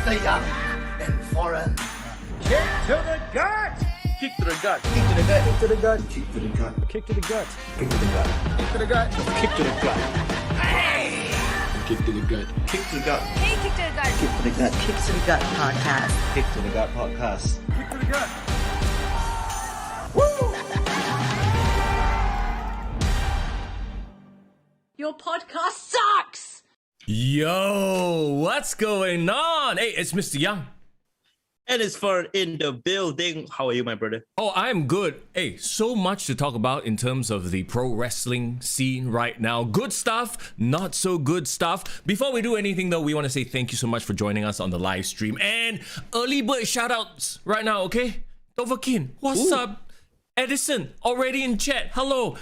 Mr. Young and foreign. Kick to the gut! Kick to the gut. Kick to the gut. Kick to the gut. Kick to the gut. Kick to the gut. Kick to the gut. Kick to the gut. Kick to the gut. Kick to the gut. Kick to the gut. Hey, kick to the gut. Kick to the gut. Kick to the Gut podcast. Kick to the gut podcast. Kick to the gut. Your podcast sucks! Yo, what's going on? Hey, it's Mr. Young. And it's for in the building. How are you, my brother? Oh, I'm good. Hey, so much to talk about in terms of the pro wrestling scene right now. Good stuff, not so good stuff. Before we do anything though, we want to say thank you so much for joining us on the live stream. And early bird shoutouts right now, okay? Tovakin, what's up? Edison, already in chat. Hello.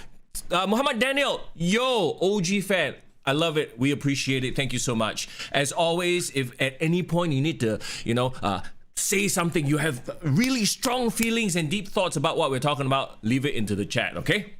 Muhammad Daniel, yo, OG fan. I love it. We appreciate it. Thank you so much. As always, if at any point you need to, say something, you have really strong feelings and deep thoughts about what we're talking about, leave it into the chat, okay?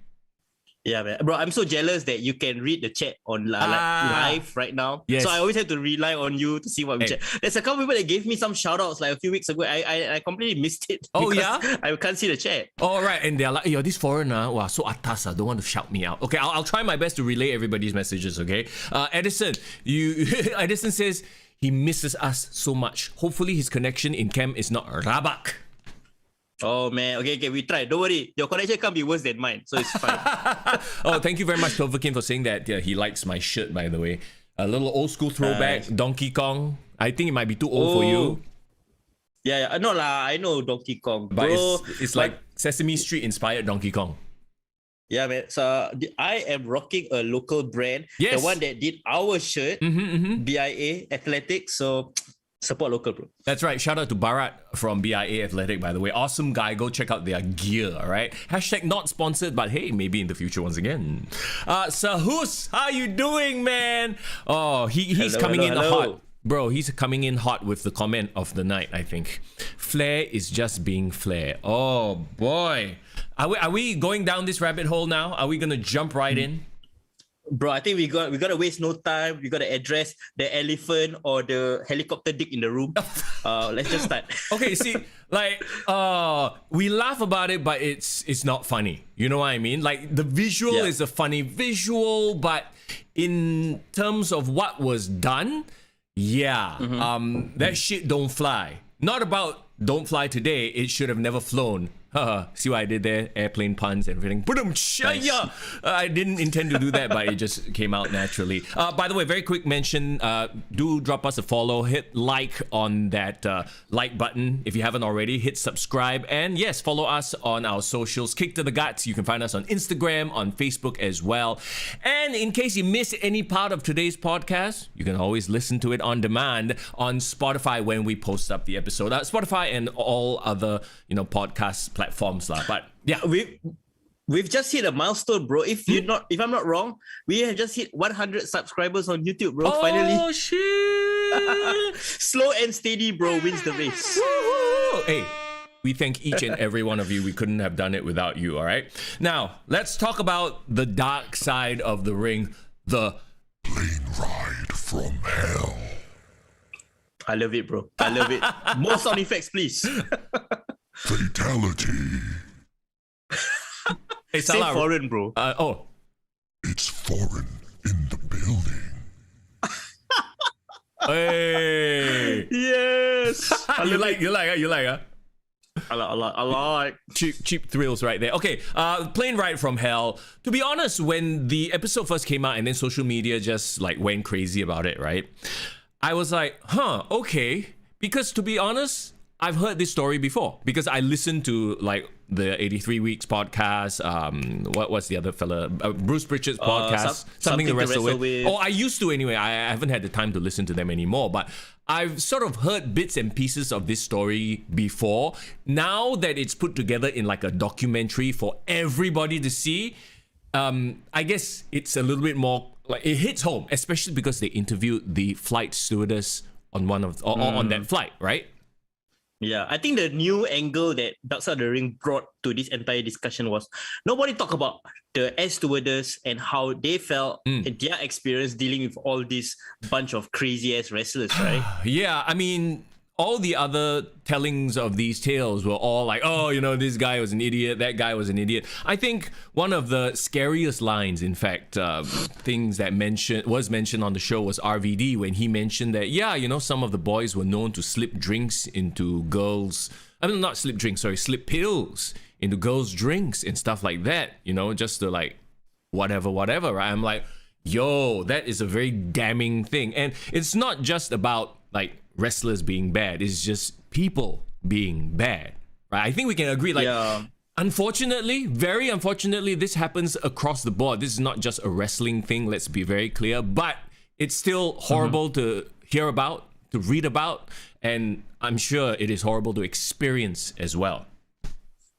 Yeah, man. Bro, I'm so jealous that you can read the chat on live right now. Yes. So I always have to rely on you to see what we chat. There's a couple people that gave me some shout outs like a few weeks ago. I completely missed it. Oh, because yeah? I can't see the chat. All right, and they're like, yo, this foreigner, wow, so atas, don't want to shout me out. Okay, I'll try my best to relay everybody's messages, okay? Edison, Edison says he misses us so much. Hopefully his connection in camp is not rabak. Oh, man. Okay, we try. Don't worry. Your connection can't be worse than mine. So it's fine. Oh, thank you very much, Tovakin, for saying that. Yeah, he likes my shirt, by the way. A little old school throwback, Donkey Kong. I think it might be too old for you. Yeah. No lah. I know Donkey Kong. But Bro, it's like Sesame Street inspired Donkey Kong. Yeah, man. So I am rocking a local brand. Yes. The one that did our shirt, BIA Athletics. So support local, bro. That's right. Shout out to Bharat from BIA Athletic, by the way. Awesome guy. Go check out their gear, all right? Hashtag not sponsored, but hey, maybe in the future once again. Sahus, how you doing, man? Oh, he's coming in hot. Bro, he's coming in hot with the comment of the night, I think. Flair is just being Flair. Oh, boy. Are we going down this rabbit hole now? Are we going to jump right in? Bro, I think we gotta waste no time. We gotta address the elephant or the helicopter dick in the room. Let's just start. Okay, see, like we laugh about it, but it's not funny. You know what I mean? Like the visual is a funny visual, but in terms of what was done, that shit don't fly. Not about don't fly today. It should have never flown. See what I did there? Airplane puns and everything. Nice. I didn't intend to do that, but it just came out naturally. By the way, very quick mention, do drop us a follow, hit like on that like button if you haven't already, hit subscribe, and yes, follow us on our socials. Kick to the Guts. You can find us on Instagram, on Facebook as well. And in case you miss any part of today's podcast, you can always listen to it on demand on Spotify when we post up the episode. Spotify and all other podcast platforms lah. But yeah, we've just hit a milestone, bro. If I'm not wrong, we have just hit 100 subscribers on YouTube, bro. Finally. Oh shit! Slow and steady, bro, wins the race. Hey, we thank each and every one of you. We couldn't have done it without you. All right. Now let's talk about the dark side of the ring, the plane ride from hell. I love it, bro. I love it. More sound effects, please. Fatality. Hey, say foreign, bro. It's foreign in the building. Hey. Yes. You like, huh? I like. Cheap thrills right there. Okay, Plane Ride from Hell. To be honest, when the episode first came out and then social media just like went crazy about it, right? I was like, okay. Because to be honest, I've heard this story before because I listened to like the 83 Weeks podcast. What's the other fella? Bruce Pritchard's podcast. Something to wrestle with. Oh, I used to anyway. I haven't had the time to listen to them anymore. But I've sort of heard bits and pieces of this story before. Now that it's put together in like a documentary for everybody to see, I guess it's a little bit more like it hits home, especially because they interviewed the flight stewardess on on that flight, right? Yeah, I think the new angle that Dark Side of the Ring brought to this entire discussion was nobody talk about the air stewardess and how they felt and their experience dealing with all this bunch of crazy ass wrestlers, right? Yeah, I mean, all the other tellings of these tales were all like, oh, you know, this guy was an idiot, that guy was an idiot. I think one of the scariest lines, in fact, things that was mentioned on the show was RVD when he mentioned that, yeah, you know, some of the boys were known to slip drinks into girls. I mean, not slip drinks, sorry, slip pills into girls' drinks and stuff like that, you know, just to like whatever, right? I'm like, yo, that is a very damning thing. And it's not just about like wrestlers being bad, it's just people being bad, right? I think we can agree, like, unfortunately, very unfortunately, this happens across the board. This is not just a wrestling thing, let's be very clear, but it's still horrible to hear about, to read about, and I'm sure it is horrible to experience as well.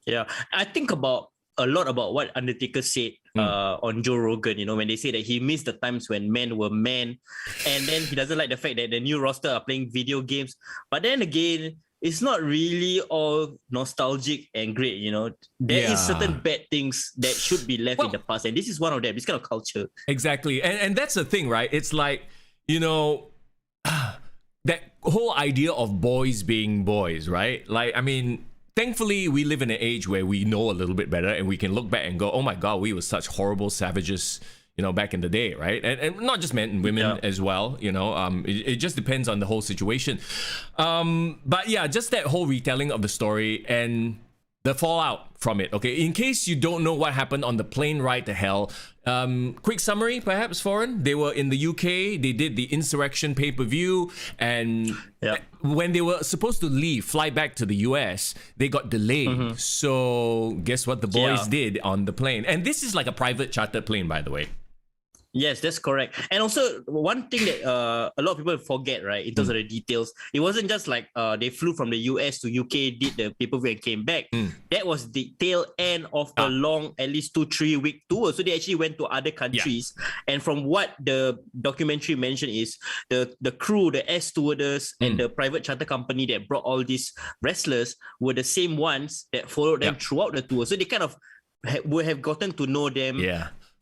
Yeah, I think a lot about what Undertaker said on Joe Rogan, you know, when they say that he missed the times when men were men, and then he doesn't like the fact that the new roster are playing video games. But then again, it's not really all nostalgic and great, you know. There is certain bad things that should be left in the past, and this is one of them, this kind of culture. Exactly, and that's the thing, right? It's like, you know, that whole idea of boys being boys, right? Like, I mean, thankfully, we live in an age where we know a little bit better and we can look back and go, oh my God, we were such horrible savages, you know, back in the day, right? And not just men and women as well, you know, it just depends on the whole situation. But yeah, just that whole retelling of the story and the fallout from it, okay? In case you don't know what happened on the plane ride to hell, quick summary, perhaps, Foreign. They were in the UK, they did the Insurrection pay-per-view, and when they were supposed to fly back to the US, they got delayed. So guess what the boys did on the plane? And this is like a private chartered plane, by the way. Yes, that's correct. And also, one thing that a lot of people forget, right, in terms of the details, it wasn't just like they flew from the US to UK, did the pay-per-view and came back. That was the tail end of a long, at least 2-3 week tour. So they actually went to other countries. And from what the documentary mentioned is the crew, the air stewardess and the private charter company that brought all these wrestlers were the same ones that followed them throughout the tour. So they kind of would have gotten to know them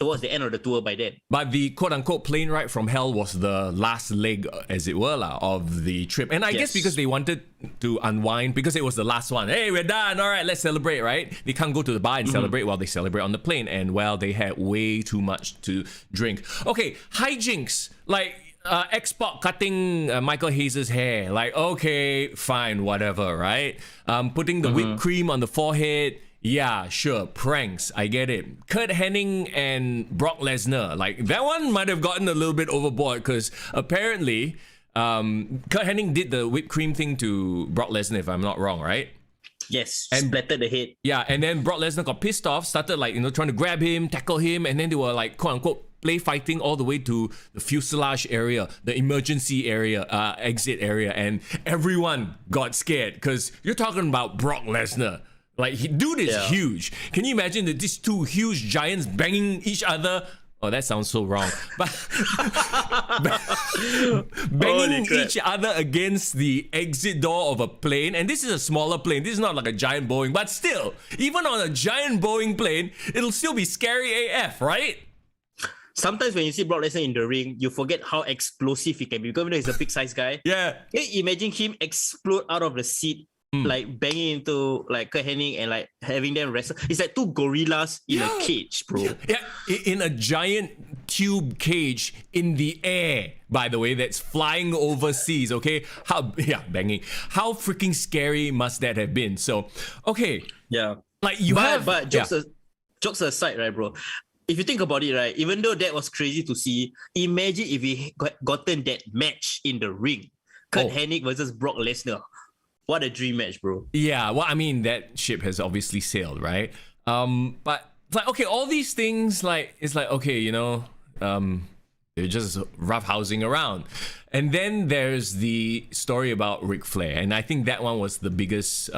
towards the end of the tour by then. But the quote-unquote plane ride from hell was the last leg, as it were, of the trip. And I guess because they wanted to unwind, because it was the last one. Hey, we're done. All right, let's celebrate, right? They can't go to the bar and celebrate while they celebrate on the plane. And, well, they had way too much to drink. Okay, hijinks. Like, X-Pac cutting Michael Hayes' hair. Like, okay, fine, whatever, right? Putting the whipped cream on the forehead. Yeah, sure, pranks, I get it. Kurt Hennig and Brock Lesnar, like that one might have gotten a little bit overboard because apparently Kurt Hennig did the whipped cream thing to Brock Lesnar, if I'm not wrong, right? Yes, and splattered the head. Yeah, and then Brock Lesnar got pissed off, started like, you know, trying to grab him, tackle him, and then they were like, quote unquote, play fighting all the way to the fuselage area, the emergency area, exit area, and everyone got scared because you're talking about Brock Lesnar. Like, dude is huge. Can you imagine that these two huge giants banging each other? Oh, that sounds so wrong. But banging each other against the exit door of a plane. And this is a smaller plane. This is not like a giant Boeing. But still, even on a giant Boeing plane, it'll still be scary AF, right? Sometimes when you see Brock Lesnar in the ring, you forget how explosive he can be. Because even though he's a big size guy, can you imagine him explode out of the seat, like banging into like Kurt Hennig and like having them wrestle? It's like two gorillas in a cage, bro. Yeah, in a giant tube cage in the air, by the way, that's flying overseas, okay? Banging. How freaking scary must that have been? So, okay. Yeah. Like you But jokes aside, right, bro? If you think about it, right, even though that was crazy to see, imagine if we gotten that match in the ring. Kurt Hennig versus Brock Lesnar. What a dream match, bro. Yeah, well, I mean, that ship has obviously sailed, right? But like, okay, all these things, like, it's like, okay, you know, they're just roughhousing around. And then there's the story about Ric Flair. And I think that one was the biggest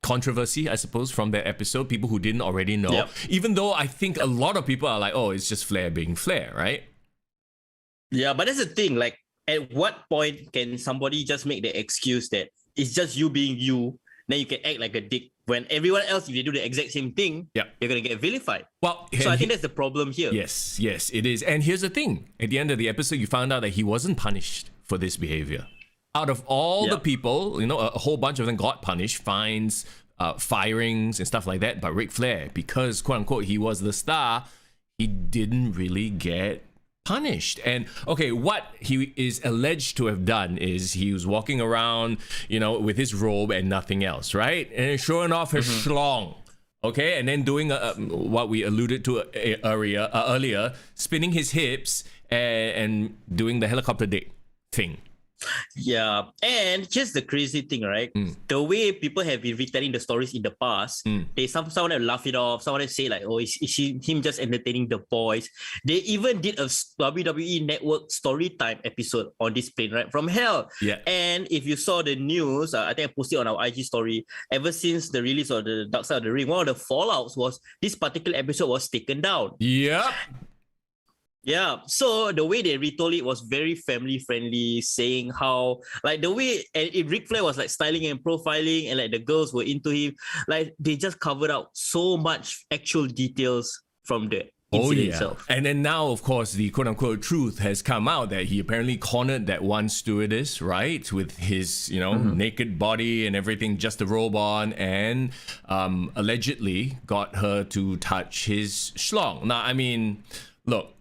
controversy, I suppose, from that episode. People who didn't already know. Yep. Even though I think a lot of people are like, oh, it's just Flair being Flair, right? Yeah, but that's the thing. Like, at what point can somebody just make the excuse that it's just you being you, then you can act like a dick when everyone else, if they do the exact same thing, you're going to get vilified. Well, so I think that's the problem here. Yes, it is. And here's the thing. At the end of the episode, you found out that he wasn't punished for this behavior. Out of all the people, you know, a whole bunch of them got punished, fines, firings and stuff like that. But Ric Flair, because quote unquote, he was the star, he didn't really get punished. And okay, what he is alleged to have done is he was walking around, you know, with his robe and nothing else, right? And showing off his schlong, okay? And then doing what we alluded to earlier, spinning his hips and doing the helicopter dick thing. Yeah, and here's the crazy thing, right? The way people have been retelling the stories in the past, someone have laughed it off, someone have say like, oh, is him just entertaining the boys? They even did a WWE Network story time episode on this plane ride from hell. Yeah. And if you saw the news, I think I posted on our IG story, ever since the release of the Dark Side of the Ring, one of the fallouts was this particular episode was taken down. Yep. Yeah, so the way they retold it was very family friendly, saying how like the way and Ric Flair was like styling and profiling, and like the girls were into him. Like they just covered out so much actual details from the incident itself. And then now, of course, the quote unquote truth has come out that he apparently cornered that one stewardess, right, with his, you know, naked body and everything, just a robe on, and allegedly got her to touch his schlong. Now, I mean, look.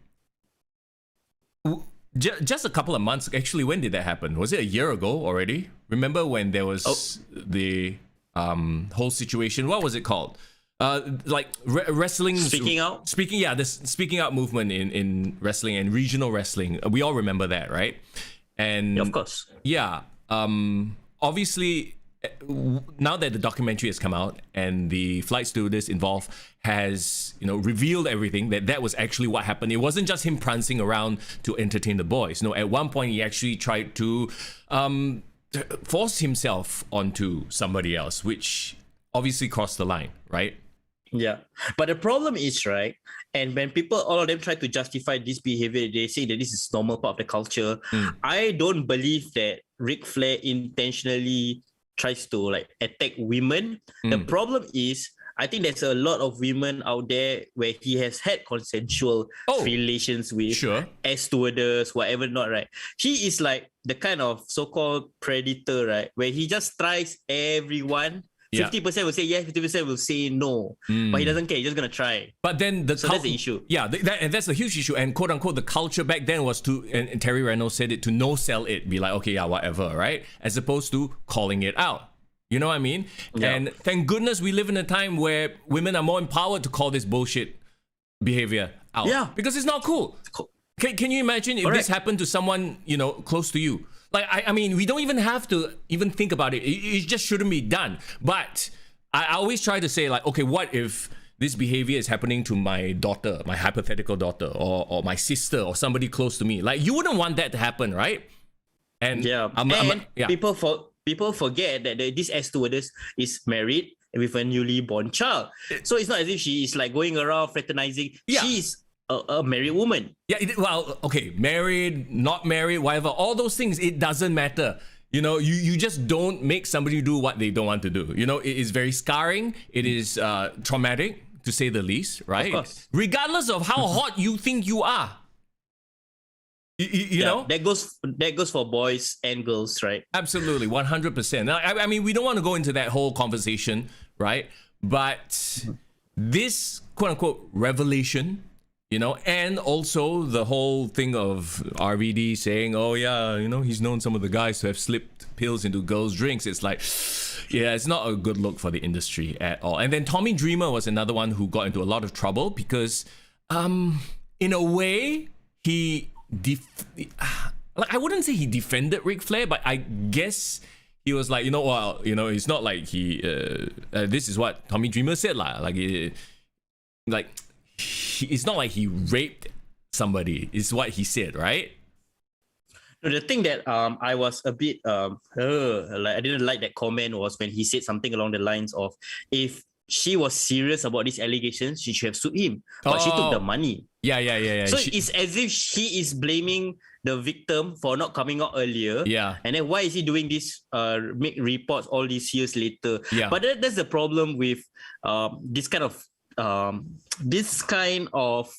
Just a couple of months, actually, when did that happen? Was it a year ago already? Remember when there was the whole situation? What was it called? Wrestling. Speaking out? This speaking out movement in wrestling and regional wrestling. We all remember that, right? And of course. Yeah. Obviously, now that the documentary has come out and the flight stewardess involved has, you know, revealed everything, that was actually what happened. It wasn't just him prancing around to entertain the boys. No, at one point he actually tried to force himself onto somebody else, which obviously crossed the line, right? Yeah, but the problem is, right, and when people, all of them try to justify this behavior, they say that this is normal part of the culture. I don't believe that Ric Flair intentionally tries to like attack women. The problem is, I think there's a lot of women out there where he has had consensual relations with, as stewardess, whatever not, right? He is like the kind of so-called predator, right? Where he just tries everyone. 50% will say yes, 50% will say no. But he doesn't care, he's just gonna try. But then that's the issue. Yeah, and that's a huge issue. And quote unquote, the culture back then was to, and Terry Reynolds said it, to no sell it, be like, okay, yeah, whatever, right? As opposed to calling it out. You know what I mean? Yeah. And thank goodness we live in a time where women are more empowered to call this bullshit behavior out. Yeah. Because it's not cool. Can you imagine if this happened to someone, you know, close to you? Like, I mean, we don't even have to even think about it. It just shouldn't be done. But I always try to say, like, okay, what if this behavior is happening to my daughter, my hypothetical daughter, or my sister, or somebody close to me? Like, you wouldn't want that to happen, right? And people forget that this air stewardess is married with a newly born child. So it's not as if she is like going around fraternizing. She's a married woman. Yeah, well, okay, married, not married, whatever, all those things, it doesn't matter. You know, you just don't make somebody do what they don't want to do. You know, it is very scarring. It is traumatic, to say the least, right? Of course. Regardless of how hot you think you are. You know? That goes for boys and girls, right? Absolutely, 100%. I mean, we don't want to go into that whole conversation, right? But this quote-unquote revelation, You know, and also the whole thing of RVD saying, oh yeah, you know, he's known some of the guys who have slipped pills into girls' drinks. It's like, yeah, it's not a good look for the industry at all. And then Tommy Dreamer was another one who got into a lot of trouble because, in a way, he I wouldn't say he defended Ric Flair, but I guess he was like, you know, well, you know, it's not like he. This is what Tommy Dreamer said, lah. It's not like he raped somebody. Is what he said, right? No, the thing that I was a bit like I didn't like that comment was when he said something along the lines of, if she was serious about these allegations, she should have sued him, but she took the money. Yeah. So it's as if she is blaming the victim for not coming out earlier. Yeah. And then why is he doing this? Make reports all these years later. Yeah. But that's the problem with this kind of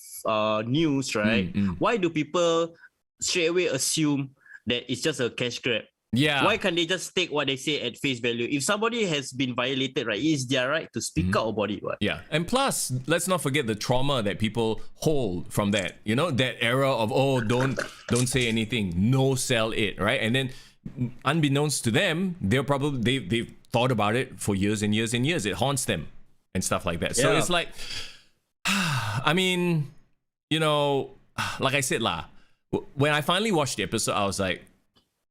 news, right? Why do people straight away assume that it's just a cash grab? Yeah. Why can't they just take what they say at face value? If somebody has been violated, right, it's their right to speak out about it. Right? Yeah. And plus, let's not forget the trauma that people hold from that. You know, that era of, oh, don't say anything, no sell it, right? And then unbeknownst to them, they've thought about it for years and years and years. It haunts them and stuff like that. So it's like, I mean, you know, like I said, when I finally watched the episode,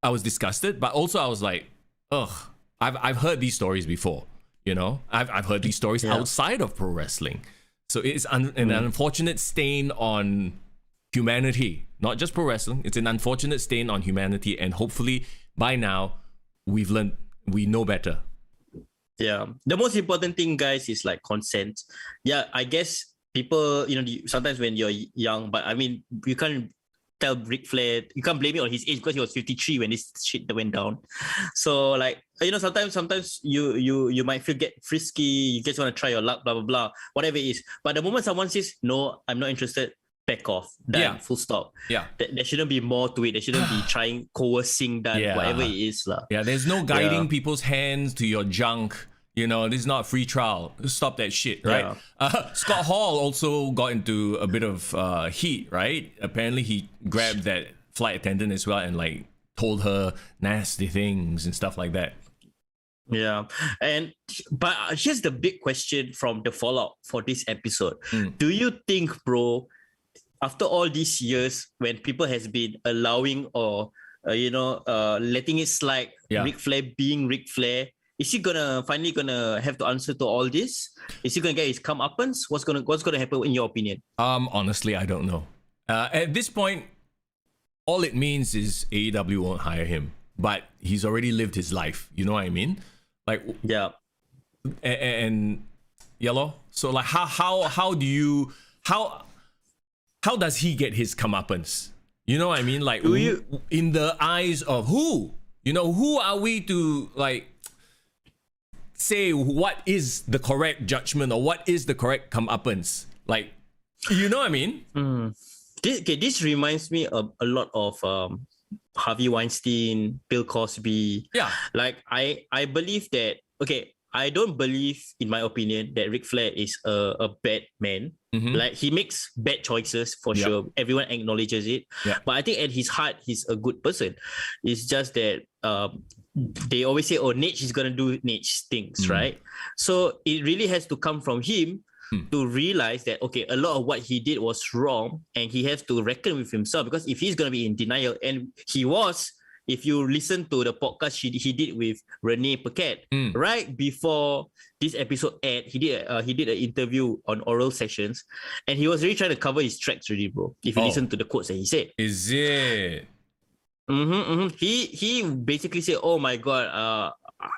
I was disgusted, but also I was like, ugh, I've heard these stories before, you know? I've heard these stories outside of pro wrestling. So it's an unfortunate stain on humanity, not just pro wrestling. It's an unfortunate stain on humanity, and hopefully by now we've learned, we know better. Yeah. The most important thing, guys, is like consent. Yeah, I guess people, you know, sometimes when you're young, but I mean, you can't tell Ric Flair, you can't blame it on his age because he was 53 when this shit went down. So like, you know, sometimes you might get frisky, you just want to try your luck, blah blah blah, whatever it is. But the moment someone says, no, I'm not interested, back off. Done, full stop. Yeah. There shouldn't be more to it. There shouldn't be trying, coercing, whatever it is. Yeah, there's no guiding people's hands to your junk. You know, this is not a free trial. Stop that shit, right? Yeah. Scott Hall also got into a bit of heat, right? Apparently he grabbed that flight attendant as well and like told her nasty things and stuff like that. Yeah. But here's the big question from the fallout for this episode. Do you think, bro, after all these years, when people has been allowing or, letting it slide, Ric Flair being Ric Flair, is he finally gonna have to answer to all this? Is he gonna get his comeuppance? What's gonna happen in your opinion? Honestly, I don't know. At this point, all it means is AEW won't hire him, but he's already lived his life. You know what I mean? Like, yeah, and yellow. So like, how does he get his comeuppance? You know what I mean? Like, in the eyes of who? You know, who are we to like say what is the correct judgment or what is the correct comeuppance? Like, you know what I mean? This reminds me a lot of Harvey Weinstein, Bill Cosby. Yeah. Like, I believe that, I don't believe, in my opinion, that Ric Flair is a bad man. Like, he makes bad choices for sure. Everyone acknowledges it. But I think at his heart, he's a good person. It's just that they always say, Nate is going to do Nate things, right? So it really has to come from him to realize that, a lot of what he did was wrong and he has to reckon with himself, because if he's going to be in denial, and he was, if you listen to the podcast he did with Renee Paquette, right before this episode aired, he did an interview on Oral Sessions, and he was really trying to cover his tracks really, bro. If you listen to the quotes that he said. Is it? He basically said, oh my God,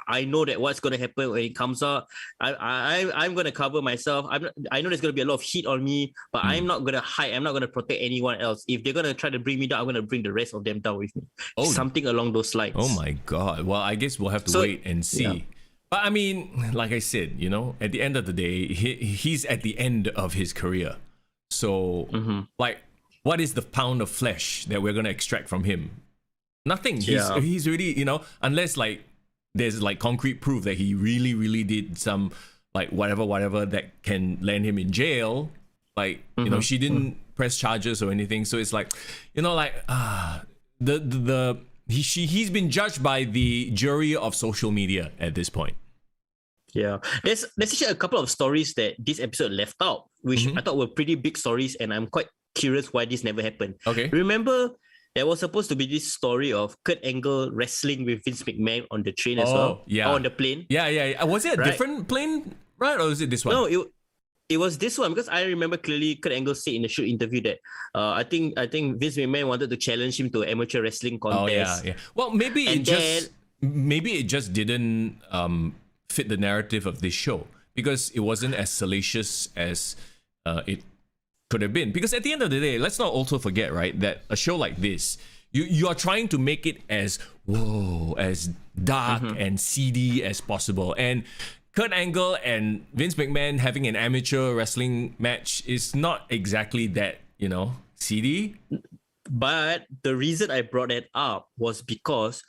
I know that what's going to happen when it comes out. I'm going to cover myself. I know there's going to be a lot of heat on me, but I'm not going to hide. I'm not going to protect anyone else. If they're going to try to bring me down, I'm going to bring the rest of them down with me. Something along those lines. Oh my God. Well, I guess we'll have to wait and see. Yeah. But I mean, like I said, at the end of the day, he's at the end of his career. So, like, what is the pound of flesh that we're going to extract from him? Nothing. He's really, unless like there's like concrete proof that he really, really did some like whatever that can land him in jail. Like, she didn't press charges or anything. So it's like, he's been judged by the jury of social media at this point. Yeah, there's actually a couple of stories that this episode left out, which I thought were pretty big stories, and I'm quite curious why this never happened. Okay. Remember, there was supposed to be this story of Kurt Angle wrestling with Vince McMahon on the train as well. Yeah. Or on the plane. Yeah. Was it a different plane, right? Or is it this one? No, it was this one, because I remember clearly Kurt Angle said in the shoot interview that I think Vince McMahon wanted to challenge him to an amateur wrestling contest. Oh yeah. Well, maybe it just didn't fit the narrative of this show, because it wasn't as salacious as it could have been. Because at the end of the day, let's not also forget, right, that a show like this, you are trying to make it as dark and seedy as possible. And Kurt Angle and Vince McMahon having an amateur wrestling match is not exactly that, seedy. But the reason I brought that up was because,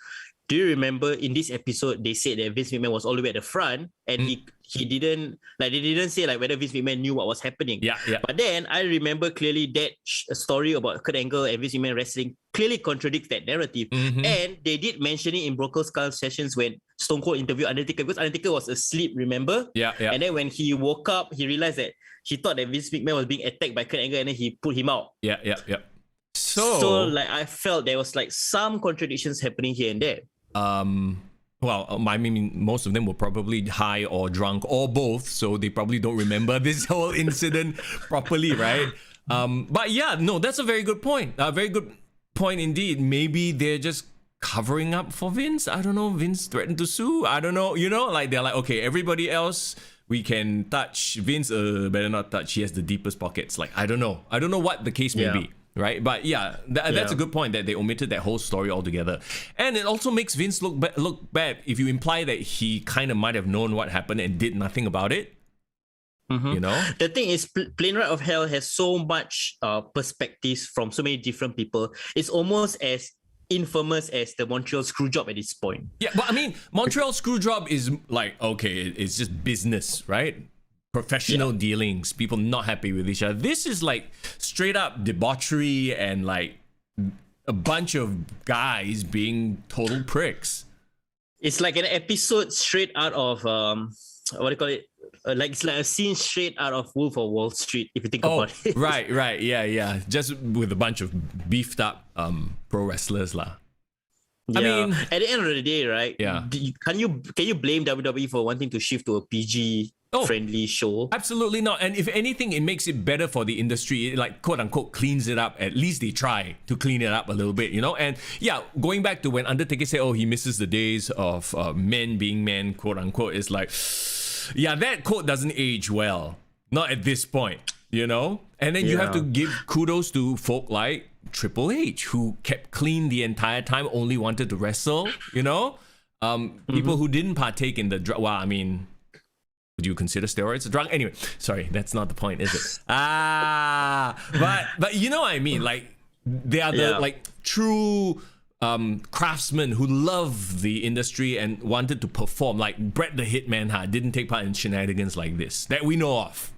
do you remember in this episode they said that Vince McMahon was all the way at the front, and he didn't, like, they didn't say like whether Vince McMahon knew what was happening. Yeah. But then I remember clearly that story about Kurt Angle and Vince McMahon wrestling clearly contradicts that narrative. And they did mention it in Broken Skull sessions when Stone Cold interviewed Undertaker, because Undertaker was asleep, remember? Yeah. And then when he woke up, he realized that he thought that Vince McMahon was being attacked by Kurt Angle, and then he put him out. Yeah. So like I felt there was like some contradictions happening here and there. Well, I mean, most of them were probably high or drunk or both, so they probably don't remember this whole incident properly, right? But yeah, no, that's a very good point. A very good point indeed. Maybe they're just covering up for Vince. I don't know. Vince threatened to sue. I don't know. Like they're like, okay, everybody else we can touch. Vince, better not touch. He has the deepest pockets. Like, I don't know what the case may be. Right, but yeah, that's a good point that they omitted that whole story altogether, and it also makes Vince look bad if you imply that he kind of might have known what happened and did nothing about it. The thing is, Plane Ride of Hell has so much perspectives from so many different people. It's almost as infamous as the Montreal Screwjob at this point. Yeah, but I mean, Montreal Screwjob is like, okay, it's just business, right? Professional dealings, people not happy with each other. This is like straight up debauchery and like a bunch of guys being total pricks. It's like an episode straight out of what do you call it? Like it's like a scene straight out of Wolf of Wall Street, if you think about it. right, yeah. Just with a bunch of beefed up pro wrestlers lah. Yeah. I mean, at the end of the day, right? Yeah. Can you blame WWE for wanting to shift to a PG friendly show? Absolutely not. And if anything, it makes it better for the industry. It, like, quote unquote, cleans it up. At least they try to clean it up a little bit, And yeah, going back to when Undertaker said, he misses the days of men being men, quote unquote, it's like, yeah, that quote doesn't age well. Not at this point, And then you have to give kudos to folk like Triple H, who kept clean the entire time, only wanted to wrestle, people who didn't partake in the drug. Well, I mean, would you consider steroids a drug? Anyway, sorry, that's not the point, is it? But you know what I mean? Like, they are the like true craftsmen who love the industry and wanted to perform. Like Bret the Hitman didn't take part in shenanigans like this that we know of.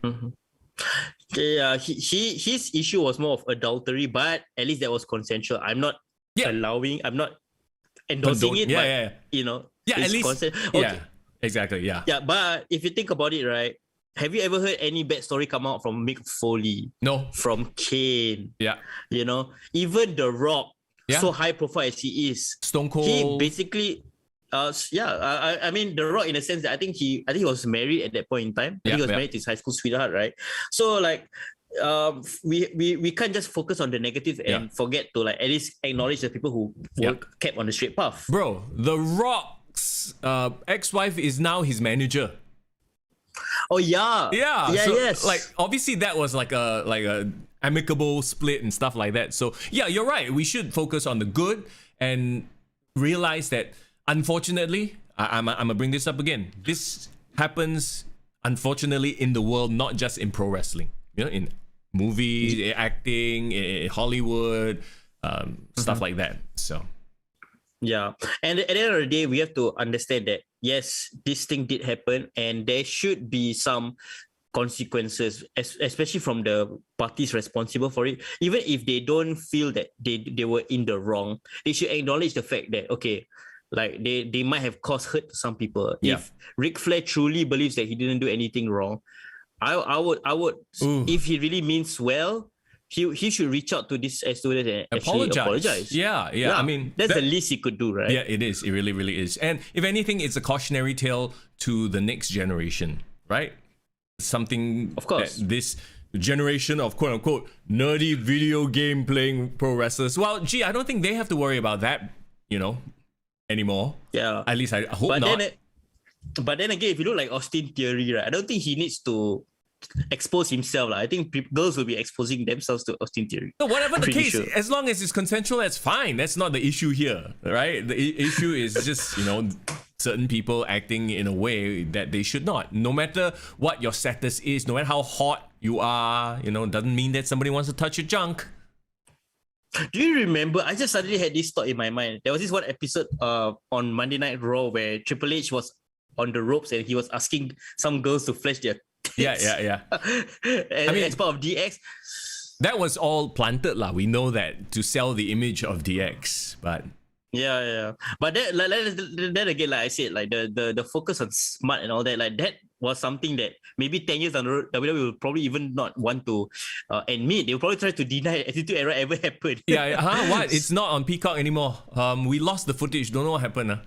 Yeah, his issue was more of adultery, but at least that was consensual. I'm not allowing, I'm not endorsing it, but at least consent. Okay. Yeah, exactly. Yeah, but if you think about it, right? Have you ever heard any bad story come out from Mick Foley? No. From Kane? Yeah. Even The Rock, so high profile as he is, Stone Cold. He basically. I mean, The Rock, in a sense that I think he was married at that point in time. I think he was married to his high school sweetheart, right? So like, we can't just focus on the negative and forget to like at least acknowledge the people who were kept on the straight path. Bro, The Rock's ex-wife is now his manager. Oh yeah. So, yes. Like, obviously that was like a amicable split and stuff like that. So yeah, you're right. We should focus on the good and realize that. Unfortunately, I'm gonna bring this up again. This happens, unfortunately, in the world, not just in pro wrestling. In movies, acting, in Hollywood, stuff like that. So, yeah. And at the end of the day, we have to understand that yes, this thing did happen, and there should be some consequences, especially from the parties responsible for it. Even if they don't feel that they were in the wrong, they should acknowledge the fact that, okay, like they might have caused hurt to some people. Yeah. If Ric Flair truly believes that he didn't do anything wrong, I would if he really means well, he should reach out to this stewardess and actually apologize. Yeah. I mean, that's the least he could do, right? Yeah, it is. It really, really is. And if anything, it's a cautionary tale to the next generation, right? Something, of course, that this generation of quote unquote nerdy video game playing pro wrestlers. Well, gee, I don't think they have to worry about that, anymore. Yeah. At least I hope not. But then again, if you look like Austin Theory, right, I don't think he needs to expose himself. I think girls will be exposing themselves to Austin Theory. No, whatever the case, sure. as long as it's consensual, that's fine. That's not the issue here, right? The issue is just, certain people acting in a way that they should not. No matter what your status is, no matter how hot you are, doesn't mean that somebody wants to touch your junk. Do you remember? I just suddenly had this thought in my mind. There was this one episode on Monday Night Raw where Triple H was on the ropes and he was asking some girls to flash their tits. Yeah. And as part of DX. That was all planted, lah. We know that to sell the image of DX, but yeah. But then again, like I said, like the focus on smart and all that, like that was something that maybe 10 years down the road, WWE will probably even not want to admit. They will probably try to deny Attitude Era ever happened. Yeah. What? It's not on Peacock anymore. We lost the footage. Don't know what happened.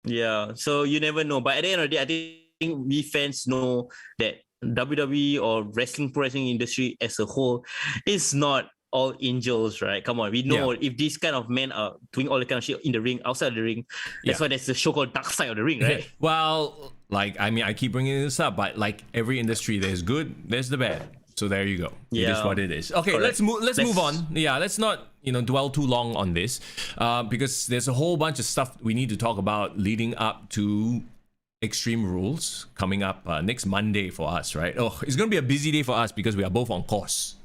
Yeah. So you never know. But at the end of the day, I think we fans know that WWE or pro wrestling industry as a whole is not all angels, right? Come on, we know if these kind of men are doing all the kind of shit in the ring, outside the ring, that's why there's a show called Dark Side of the Ring, right? Well, I keep bringing this up, but like every industry, there's good, there's the bad. So there you go. It is what it is. Okay, correct. let's move on. Yeah, let's not dwell too long on this, because there's a whole bunch of stuff we need to talk about leading up to Extreme Rules coming up next Monday for us, right? Oh, it's gonna be a busy day for us because we are both on course.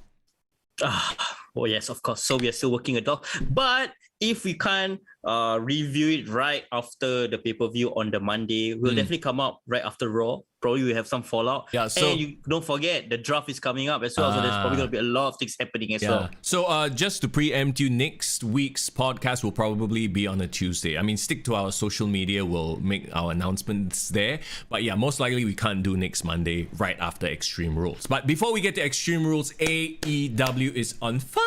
Oh yes, of course. So we are still working a dog. But if we can't review it right after the pay-per-view on the Monday, we'll definitely come up right after Raw. Probably we have some fallout. Yeah, so and you don't forget the draft is coming up as well. So there's probably gonna be a lot of things happening as well. So just to preempt you, next week's podcast will probably be on a Tuesday. I mean, stick to our social media. We'll make our announcements there. But yeah, most likely we can't do next Monday right after Extreme Rules. But before we get to Extreme Rules, AEW is on fire.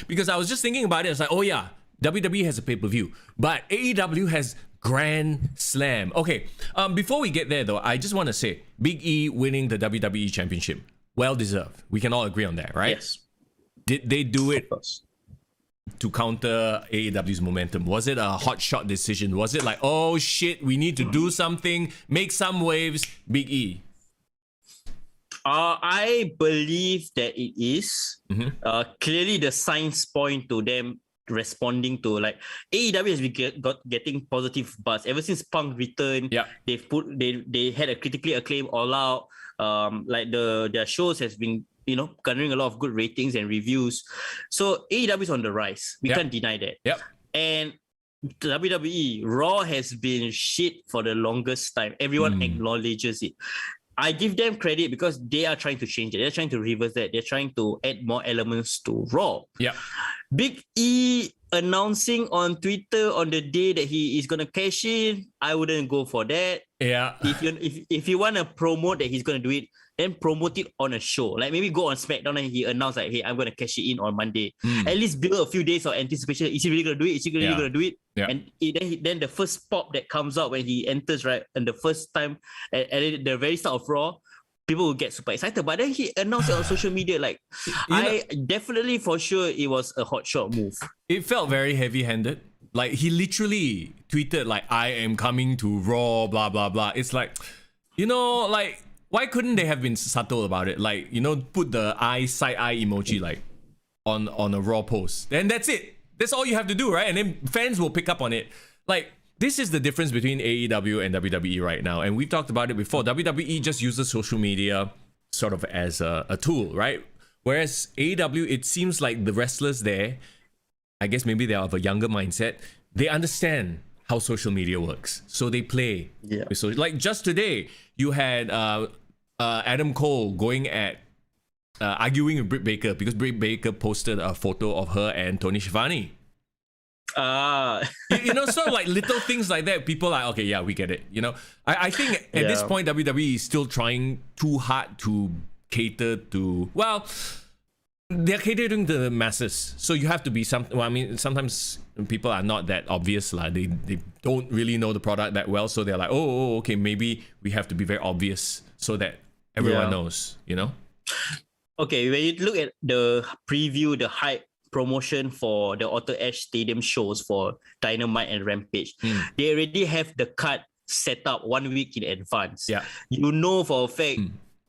Because I was just thinking about it. I was like, oh yeah, WWE has a pay-per-view, but AEW has Grand Slam. Okay, before we get there though, I just want to say Big E winning the WWE Championship, well deserved. We can all agree on that, right? Yes. Did they do it to counter AEW's momentum? Was it a hot shot decision? Was it like, oh shit, we need to do something, make some waves, Big E? I believe that it is. Clearly the signs point to them responding to, like, AEW has been getting positive buzz ever since Punk returned. They had a critically acclaimed All Out. Like their shows has been garnering a lot of good ratings and reviews. So AEW is on the rise. We can't deny that. And WWE Raw has been shit for the longest time. Everyone acknowledges it. I give them credit because they are trying to change it. They're trying to reverse that. They're trying to add more elements to Raw. Big E announcing on Twitter on the day that he is gonna cash in, I wouldn't go for that. If you want to promote that he's gonna do it, then promote it on a show. Like maybe go on SmackDown and he announced like, hey, I'm gonna cash it in on Monday. At least build a few days of anticipation. Is he really gonna do it? Is he really gonna do it? And then the first pop that comes out when he enters, right, and the first time at the very start of Raw, people will get super excited. But then he announced it on social media, like, I definitely for sure it was a hot shot move. It felt very heavy-handed. Like he literally tweeted like, I am coming to Raw, blah blah blah. It's like, like, why couldn't they have been subtle about it? Like, put the side eye emoji like on a Raw post. Then that's it. That's all you have to do, right? And then fans will pick up on it. Like, this is the difference between AEW and WWE right now. And we've talked about it before. WWE just uses social media sort of as a tool, right? Whereas AEW, it seems like the wrestlers there, I guess maybe they are of a younger mindset. They understand how social media works. So they play. So like just today, you had Adam Cole going at arguing with Britt Baker because Britt Baker posted a photo of her and Tony Schiavone. You know, sort of like little things like that. People are like, okay, yeah, we get it. You know, I think at this point, WWE is still trying too hard to cater to, well, they're catering to the masses. So you have to be well, I mean, sometimes people are not that obvious. Like they don't really know the product that well. So they're like, oh, okay, maybe we have to be very obvious so that everyone knows, you know? Okay, when you look at the preview, the hype promotion for the Auto Ash Stadium shows for Dynamite and Rampage, they already have the card set up 1 week in advance. Yeah. You know for a fact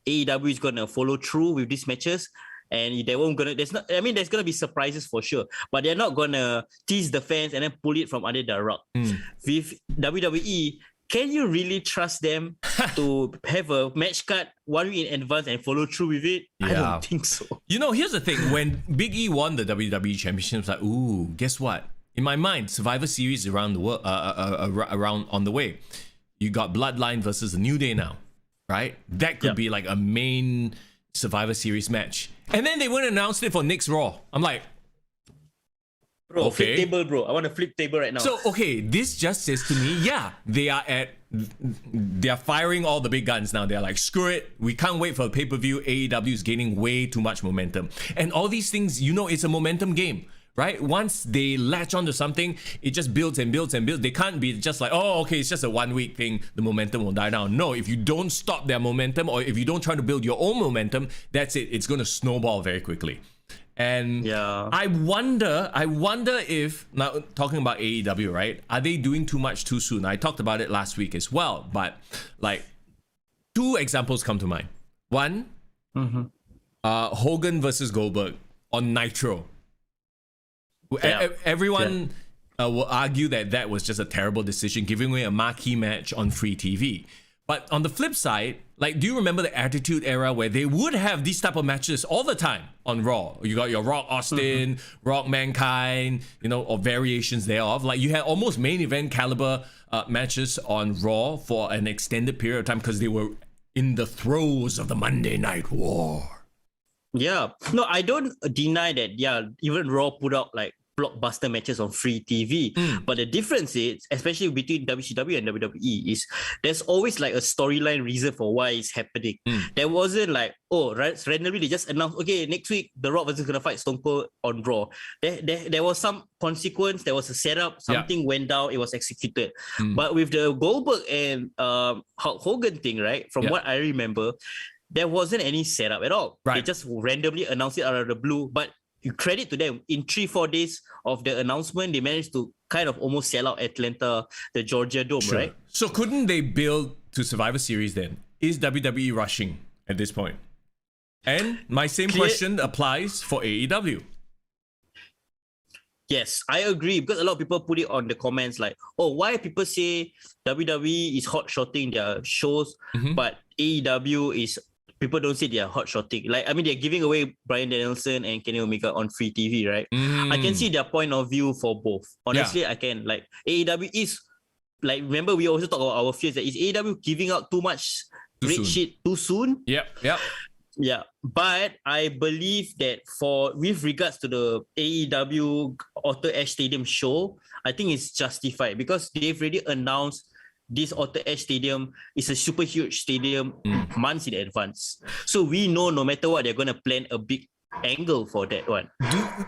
AEW is gonna follow through with these matches, and they won't gonna. There's gonna be surprises for sure, but they're not gonna tease the fans and then pull it from under the rug. With WWE, can you really trust them to have a match card 1 week in advance and follow through with it? Yeah. I don't think so. You know, here's the thing. When Big E won the WWE Championship, it's like, ooh, guess what? In my mind, Survivor Series around the world, around on the way. You got Bloodline versus the New Day now, right? That could be like a main Survivor Series match. And then they went and announced it for next Raw. I'm like, Bro, okay. flip table, bro. I want to flip table right now. So, okay, this just says to me, yeah, they are firing all the big guns now. They're like, screw it. We can't wait for a pay-per-view. AEW is gaining way too much momentum. And all these things, you know, it's a momentum game, right? Once they latch onto something, it just builds and builds and builds. They can't be just like, oh, okay, it's just a 1 week thing. The momentum will die down. No, if you don't stop their momentum or if you don't try to build your own momentum, that's it. It's going to snowball very quickly. And I wonder if, now talking about AEW, right? Are they doing too much too soon? I talked about it last week as well, but like 2 examples come to mind. One, Hogan versus Goldberg on Nitro. Everyone will argue that was just a terrible decision, giving away a marquee match on free TV. But on the flip side, like, do you remember the Attitude Era where they would have these type of matches all the time on Raw? You got your Rock Austin, Rock Mankind, you know, or variations thereof. Like, you had almost main event caliber matches on Raw for an extended period of time because they were in the throes of the Monday Night War. Yeah. No, I don't deny that, even Raw put out like blockbuster matches on free TV. But the difference is, especially between WCW and WWE, is there's always like a storyline reason for why it's happening. There wasn't like, randomly they just announced, okay, next week The Rock is gonna fight Stone Cold on Raw. There was some consequence, there was a setup, something went down, it was executed. But with the Goldberg and Hulk Hogan thing, right, from what I remember, there wasn't any setup at all. They just randomly announced it out of the blue. But you credit to them, in 3-4 days of the announcement, they managed to kind of almost sell out Atlanta, the Georgia Dome, right? So couldn't they build to Survivor Series then? Is WWE rushing at this point? And my same question applies for AEW. Yes, I agree, because a lot of people put it on the comments like, why people say WWE is hot-shotting their shows, but AEW is... People don't say they are hot-shotting. Like, I mean, they're giving away Bryan Danielson and Kenny Omega on free TV, right? I can see their point of view for both. Honestly, I can. Like, AEW is... Like, remember, we also talk about our fears that is AEW giving out too much great shit too soon? Yep. Yeah, but I believe that with regards to the AEW Auto Ash Stadium show, I think it's justified because they've already announced this Auto Ash Stadium is a super huge stadium months in advance. So we know no matter what, they're going to plan a big angle for that one.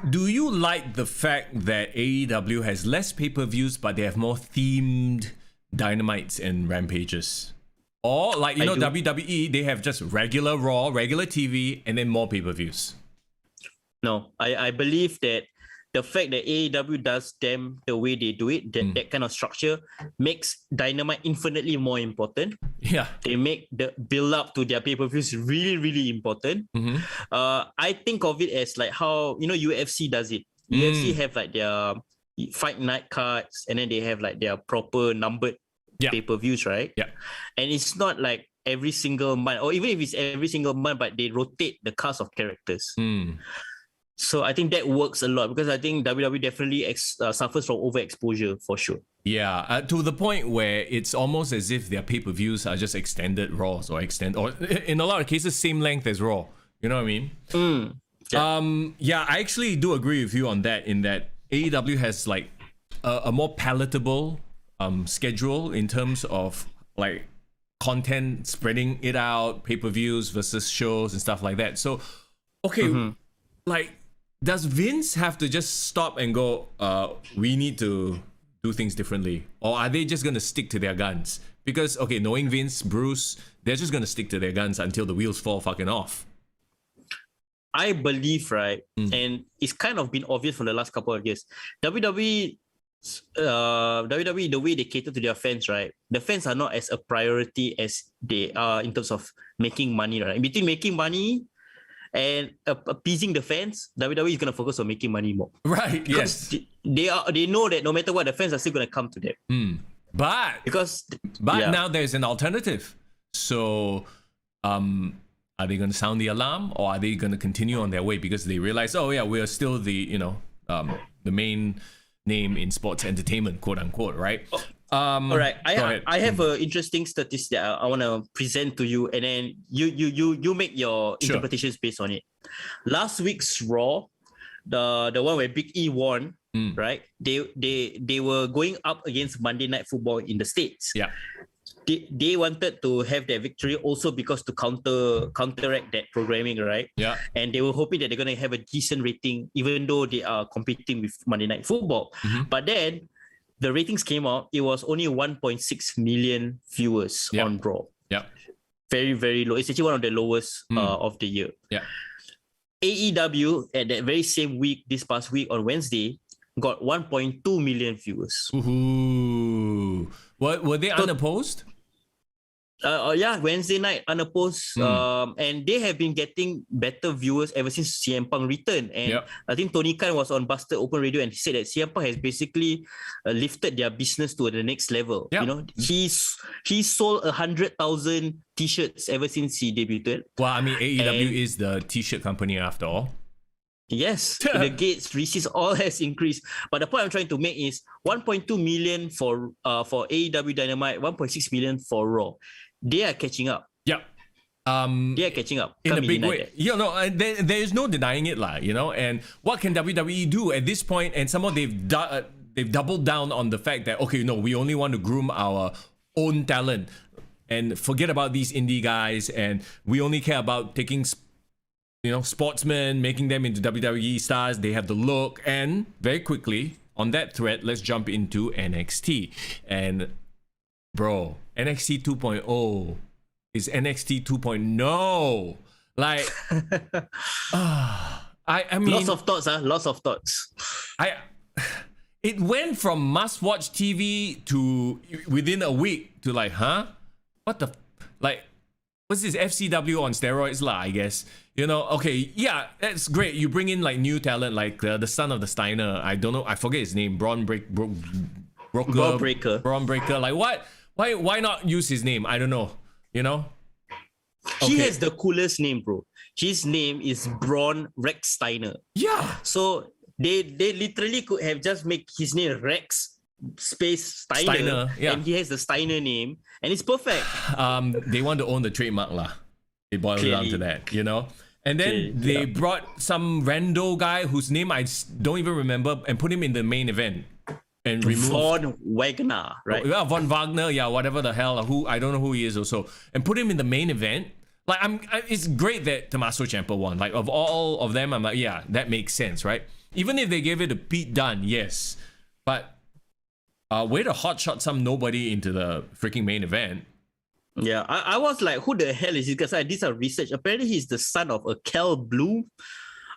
Do you like the fact that AEW has less pay-per-views, but they have more themed Dynamites and Rampages? Or like, you know, WWE, they have just regular Raw, regular TV, and then more pay-per-views. No, I believe that the fact that AEW does them the way they do it, that kind of structure, makes Dynamite infinitely more important. Yeah. They make the build up to their pay-per-views really, really important. I think of it as like how, you know, UFC does it. UFC have like their fight night cards, and then they have like their proper numbered pay-per-views, right? Yeah. And it's not like every single month, or even if it's every single month, but they rotate the cast of characters. So I think that works a lot because I think WWE definitely suffers from overexposure for sure. Yeah, to the point where it's almost as if their pay-per-views are just extended Raws or in a lot of cases same length as Raw. You know what I mean? Yeah, I actually do agree with you on that. In that AEW has like a more palatable schedule in terms of like content, spreading it out, pay-per-views versus shows and stuff like that. So, okay, like, does Vince have to just stop and go, we need to do things differently? Or are they just going to stick to their guns? Because, okay, knowing Vince, Bruce, they're just going to stick to their guns until the wheels fall fucking off. I believe, right, and it's kind of been obvious for the last couple of years, WWE, the way they cater to their fans, right, the fans are not as a priority as they are in terms of making money, right? In between making money and appeasing the fans, WWE is going to focus on making money more. Right, yes. They know that no matter what, the fans are still going to come to them. But now there's an alternative. So, are they going to sound the alarm, or are they going to continue on their way because they realize, oh yeah, we are still the the main name in sports entertainment, quote unquote, right? All right, I have Mm. an interesting statistic that I want to present to you, and then you make your Sure. interpretations based on it. Last week's Raw, the one where Big E won, right? They were going up against Monday Night Football in the States. Yeah. They wanted to have their victory also because to counteract that programming, right? Yeah. And they were hoping that they're going to have a decent rating, even though they are competing with Monday Night Football. But then the ratings came out, it was only 1.6 million viewers on Raw. Yeah. Very, very low. It's actually one of the lowest of the year. Yeah. AEW at that very same week, this past week on Wednesday, got 1.2 million viewers. Ooh. What were they unopposed? Yeah, Wednesday night unopposed, and they have been getting better viewers ever since CM Punk returned. And I think Tony Khan was on Busted Open Radio and he said that CM Punk has basically lifted their business to the next level. Yep. You know, he sold 100,000 t-shirts ever since he debuted. Well, I mean, AEW is the t-shirt company after all. Yes, the gates receipts all has increased. But the point I'm trying to make is 1.2 million for AEW Dynamite, 1.6 million for Raw. They are catching up. Yeah. They are catching up. In Can't a be big denied way. that. You know, there is no denying it, lah. You know, and what can WWE do at this point? And somehow they've doubled down on the fact that, okay, no, we only want to groom our own talent and forget about these indie guys, and we only care about taking sportsmen, making them into WWE stars. They have the look. And very quickly on that thread, let's jump into NXT. And bro, NXT 2.0 is NXT 2.0. Like, I mean, Lots of thoughts. It went from must-watch TV to within a week to like, what the, like, what's this, FCW on steroids lah, I guess. You know, okay, yeah, that's great. You bring in like new talent, like the son of the Steiner. I don't know, I forget his name. Braun Breaker. Like, what? Why not use his name? I don't know. You know. He has the coolest name, bro. His name is Braun Rex Steiner. Yeah. So they literally could have just make his name Rex space Steiner, and he has the Steiner name, and it's perfect. They want to own the trademark lah. It boils down to that, you know. And then they brought some rando guy whose name I don't even remember and put him in the main event and removed Von Wagner, right? Yeah, Von Wagner, yeah, whatever the hell, who I don't know who he is also, and put him in the main event. Like, it's great that Tommaso Ciampa won. Like, of all of them, I'm like, yeah, that makes sense, right? Even if they gave it a Pete Dunne, yes, but way to hotshot some nobody into the freaking main event. Yeah, I was like, who the hell is this guy? So I did some research. Apparently, he's the son of a Cal Bloom.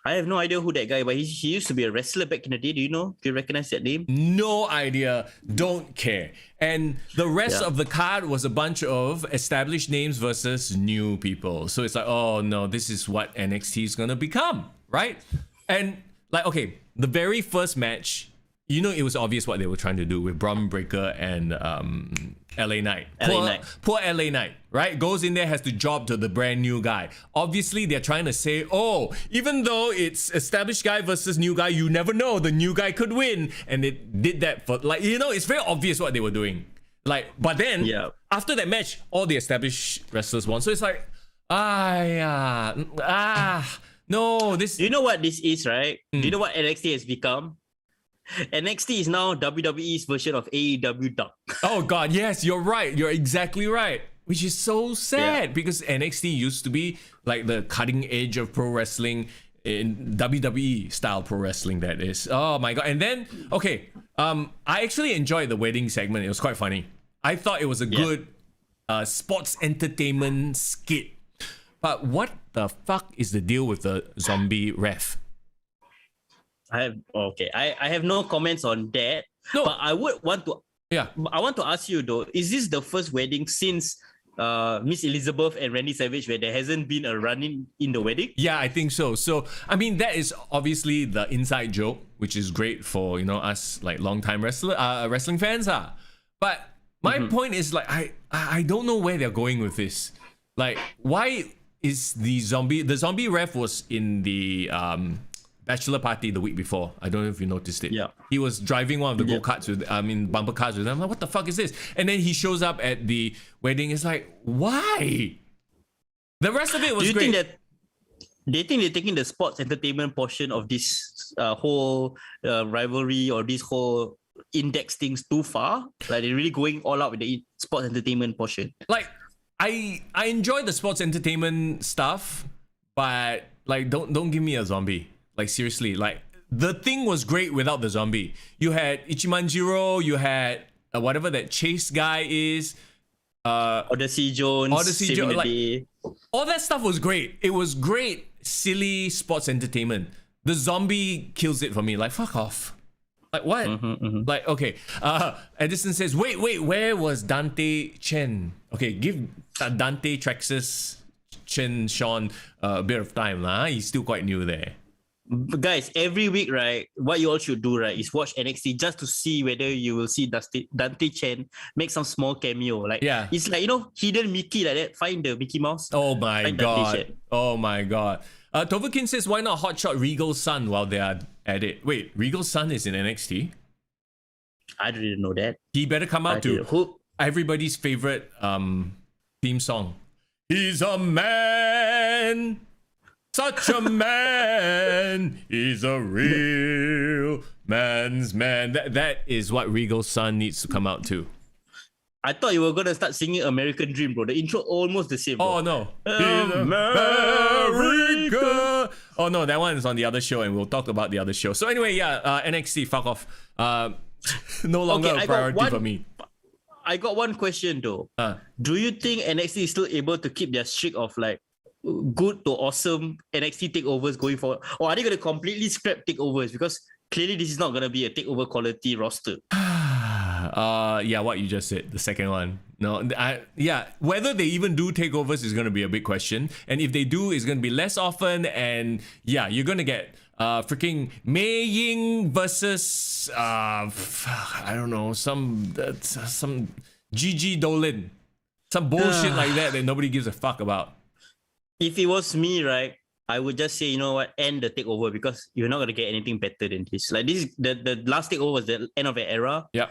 I have no idea who that guy, but he used to be a wrestler back in the day. Do you know? Do you recognize that name? No idea. Don't care. And the rest of the card was a bunch of established names versus new people. So it's like, oh no, this is what NXT is gonna become, right? And like, okay, the very first match you know, it was obvious what they were trying to do with Braun Breaker and LA Knight. Poor LA Knight, right? Goes in there, has to job to the brand new guy. Obviously, they're trying to say, oh, even though it's established guy versus new guy, you never know, the new guy could win. And they did that for, like, you know, it's very obvious what they were doing. Like, but then, after that match, all the established wrestlers won. So it's like, no, this... You know what this is, right? Do you know what NXT has become? NXT is now WWE's version of AEW Dark. Oh God, yes, you're right. You're exactly right. Which is so sad because NXT used to be like the cutting edge of pro wrestling in WWE style pro wrestling, that is. Oh my God. And then, okay, I actually enjoyed the wedding segment. It was quite funny. I thought it was a good sports entertainment skit. But what the fuck is the deal with the zombie ref? I have no comments on that. No. But I would want to. Yeah. I want to ask you though: is this the first wedding since Miss Elizabeth and Randy Savage where there hasn't been a run-in in the wedding? Yeah, I think so. So I mean, that is obviously the inside joke, which is great for, you know, us like long-time wrestling fans. But my point is, like, I don't know where they're going with this. Like, why is the zombie ref was in the bachelor party the week before. I don't know if you noticed it. Yeah. He was driving one of the go-karts with, bumper cars with them. I'm like, what the fuck is this? And then he shows up at the wedding. It's like, why? The rest of it was great. Do you think they're taking the sports entertainment portion of this whole rivalry or this whole index things too far? Like, they're really going all out with the sports entertainment portion? Like, I enjoy the sports entertainment stuff, but like, don't give me a zombie. Like, seriously, like, the thing was great without the zombie. You had Ichimanjiro, you had whatever that Chase guy is, Odyssey Jones, like, all that stuff was great. It was great, silly sports entertainment. The zombie kills it for me. Like, fuck off. Like, what? Like, okay. Edison says, wait, where was Dante Chen? Okay, give Dante Traxxas Chen Sean a bit of time. He's still quite new there. But guys, every week, right, what you all should do, right, is watch NXT just to see whether you will see Dante Chen make some small cameo. Like, it's like, you know, hidden Mickey like that. Find the Mickey Mouse. Oh my God. Oh my God. Tovakin says, why not hotshot Regal's son while they are at it? Wait, Regal's son is in NXT? I didn't know that. He better come out to everybody's favorite theme song. He's a man. Such a man, he's a real man's man. That is what Regal's son needs to come out to. I thought you were gonna start singing American Dream, bro. The intro almost the same, bro. Oh no, America. Oh no, that one is on the other show, and we'll talk about the other show. So anyway, NXT, fuck off. No longer a priority for me. I got one question though. Do you think NXT is still able to keep their streak of like good to awesome NXT takeovers going forward, or are they going to completely scrap takeovers? Because clearly this is not going to be a takeover quality roster. Yeah, what you just said, the second one. No, whether they even do takeovers is going to be a big question, and if they do, it's going to be less often. And yeah, you're going to get freaking Mei Ying versus I don't know, some Gigi Dolan, some bullshit like that nobody gives a fuck about. If it was me, right, I would just say, you know what, end the takeover, because you're not gonna get anything better than this. Like, this is the last takeover was the end of an era. Yeah.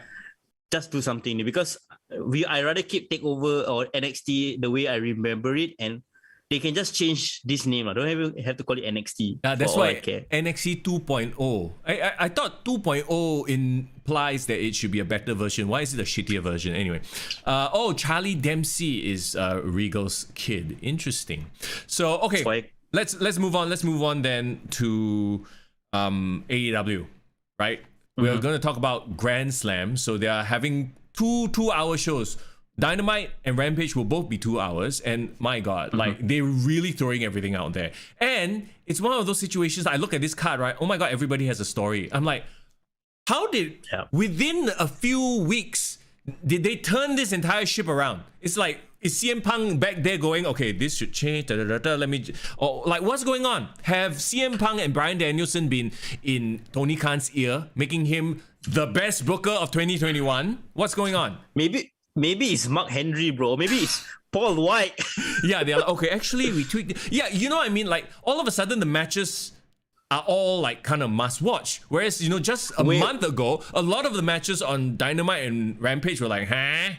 Just do something new, because I rather keep takeover or NXT the way I remember it, and they can just change this name. I don't have to call it NXT. That's why NXT 2.0. I thought 2.0 implies that it should be a better version. Why is it a shittier version? Anyway. Charlie Dempsey is Regal's kid. Interesting. So, okay. Let's move on. Let's move on then to AEW, right? We're going to talk about Grand Slam. So they are having two 2-hour shows. Dynamite and Rampage will both be 2 hours, and my God, like, they're really throwing everything out there. And it's one of those situations, I look at this card, right? Oh my God, everybody has a story. I'm like, how did, within a few weeks, did they turn this entire ship around? It's like Is CM Punk back there going, okay, this should change, let me, or like what's going on? Have CM Punk and Bryan Danielson been in Tony Khan's ear, making him the best booker of 2021? What's going on? Maybe it's Mark Henry, bro. Maybe it's Paul White. Yeah, they're like, okay, actually we tweaked. Yeah, you know what I mean? Like all of a sudden the matches are all like kind of must watch. Whereas, you know, just a month ago, a lot of the matches on Dynamite and Rampage were like, huh?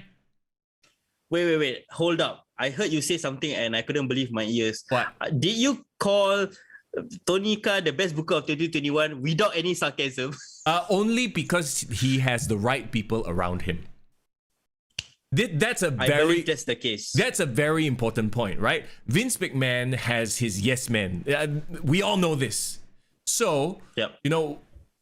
Wait. Hold up. I heard you say something and I couldn't believe my ears. What? Did you call Tony Khan the best booker of 2021 without any sarcasm? Only because he has the right people around him. That's a I very believe that's the case. That's a very important point, right? Vince McMahon has his yes men. We all know this. So, you know,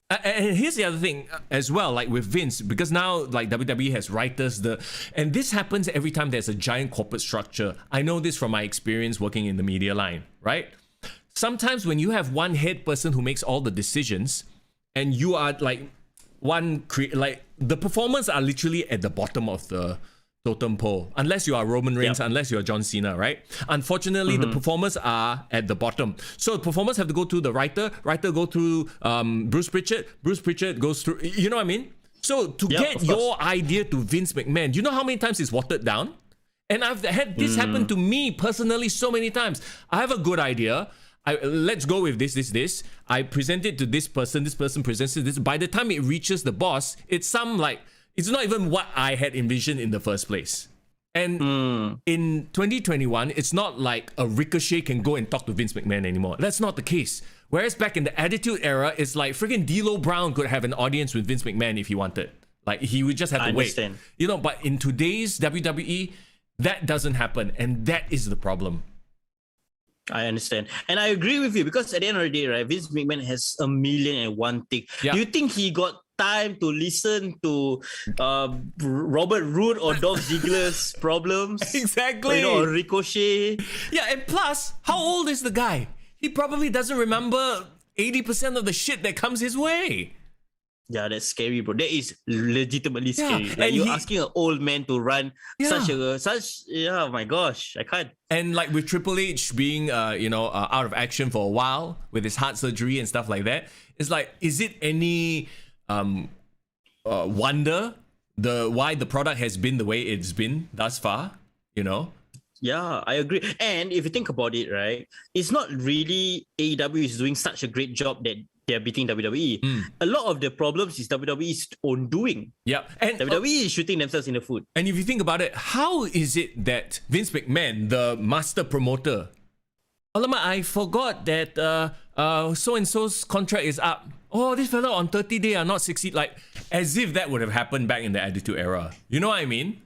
and here's the other thing as well, like with Vince, because now like WWE has writers, and this happens every time there's a giant corporate structure. I know this from my experience working in the media line, right? Sometimes when you have one head person who makes all the decisions, and you are like like the performers are literally at the bottom of the totem pole, unless you are Roman Reigns, unless you're John Cena, right? Unfortunately, the performers are at the bottom. So the performers have to go through the writer go through Bruce Pritchard goes through, you know what I mean? So to get your idea to Vince McMahon, you know how many times it's watered down? And I've had this happen to me personally so many times. I have a good idea. Let's go with this. I present it to this person presents it this. By the time it reaches the boss, it's not even what I had envisioned in the first place. And in 2021, it's not like a Ricochet can go and talk to Vince McMahon anymore. That's not the case. Whereas back in the Attitude Era, it's like freaking D'Lo Brown could have an audience with Vince McMahon if he wanted. Like he would just have to wait. You know, but in today's WWE, that doesn't happen. And that is the problem. I understand. And I agree with you because at the end of the day, right, Vince McMahon has 1,000,001 thing. Yeah. Do you think he got time to listen to Robert Roode or Dolph Ziggler's problems? Exactly. Or, you know, or Ricochet? Yeah, and plus, how old is the guy? He probably doesn't remember 80% of the shit that comes his way. Yeah, that's scary, bro. That is legitimately scary. Like and you're asking an old man to run such oh my gosh, I can't. And like with Triple H being out of action for a while with his heart surgery and stuff like that, it's like, is it any wonder why the product has been the way it's been thus far? You know? Yeah, I agree. And if you think about it, right, it's not really AEW is doing such a great job that they're beating WWE. A lot of the problems is WWE's own doing. Yeah. And WWE is shooting themselves in the foot. And if you think about it, how is it that Vince McMahon, the master promoter, Alamak, I forgot that so-and-so's contract is up. Oh, this fella on 30 day are not 60. Like, as if that would have happened back in the Attitude Era. You know what I mean?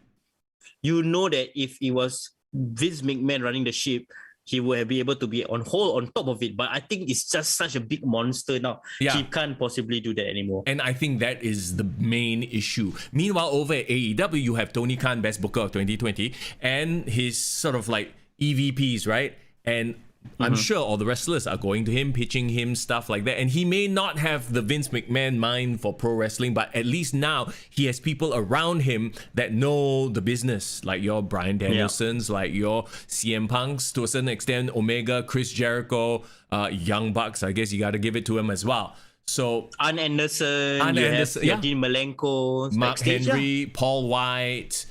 You know that if it was Vince McMahon running the ship, he would be able to be on top of it. But I think it's just such a big monster now. Yeah. He can't possibly do that anymore. And I think that is the main issue. Meanwhile, over at AEW, you have Tony Khan, Best Booker of 2020, and his sort of like EVPs, right? And I'm sure all the wrestlers are going to him, pitching him stuff like that. And he may not have the Vince McMahon mind for pro wrestling, but at least now he has people around him that know the business, like your Bryan Danielsons, like your CM Punks, to a certain extent, Omega, Chris Jericho, Young Bucks. I guess you got to give it to him as well. So Arn Anderson, Dean Malenko, Mark Henry, Paul White,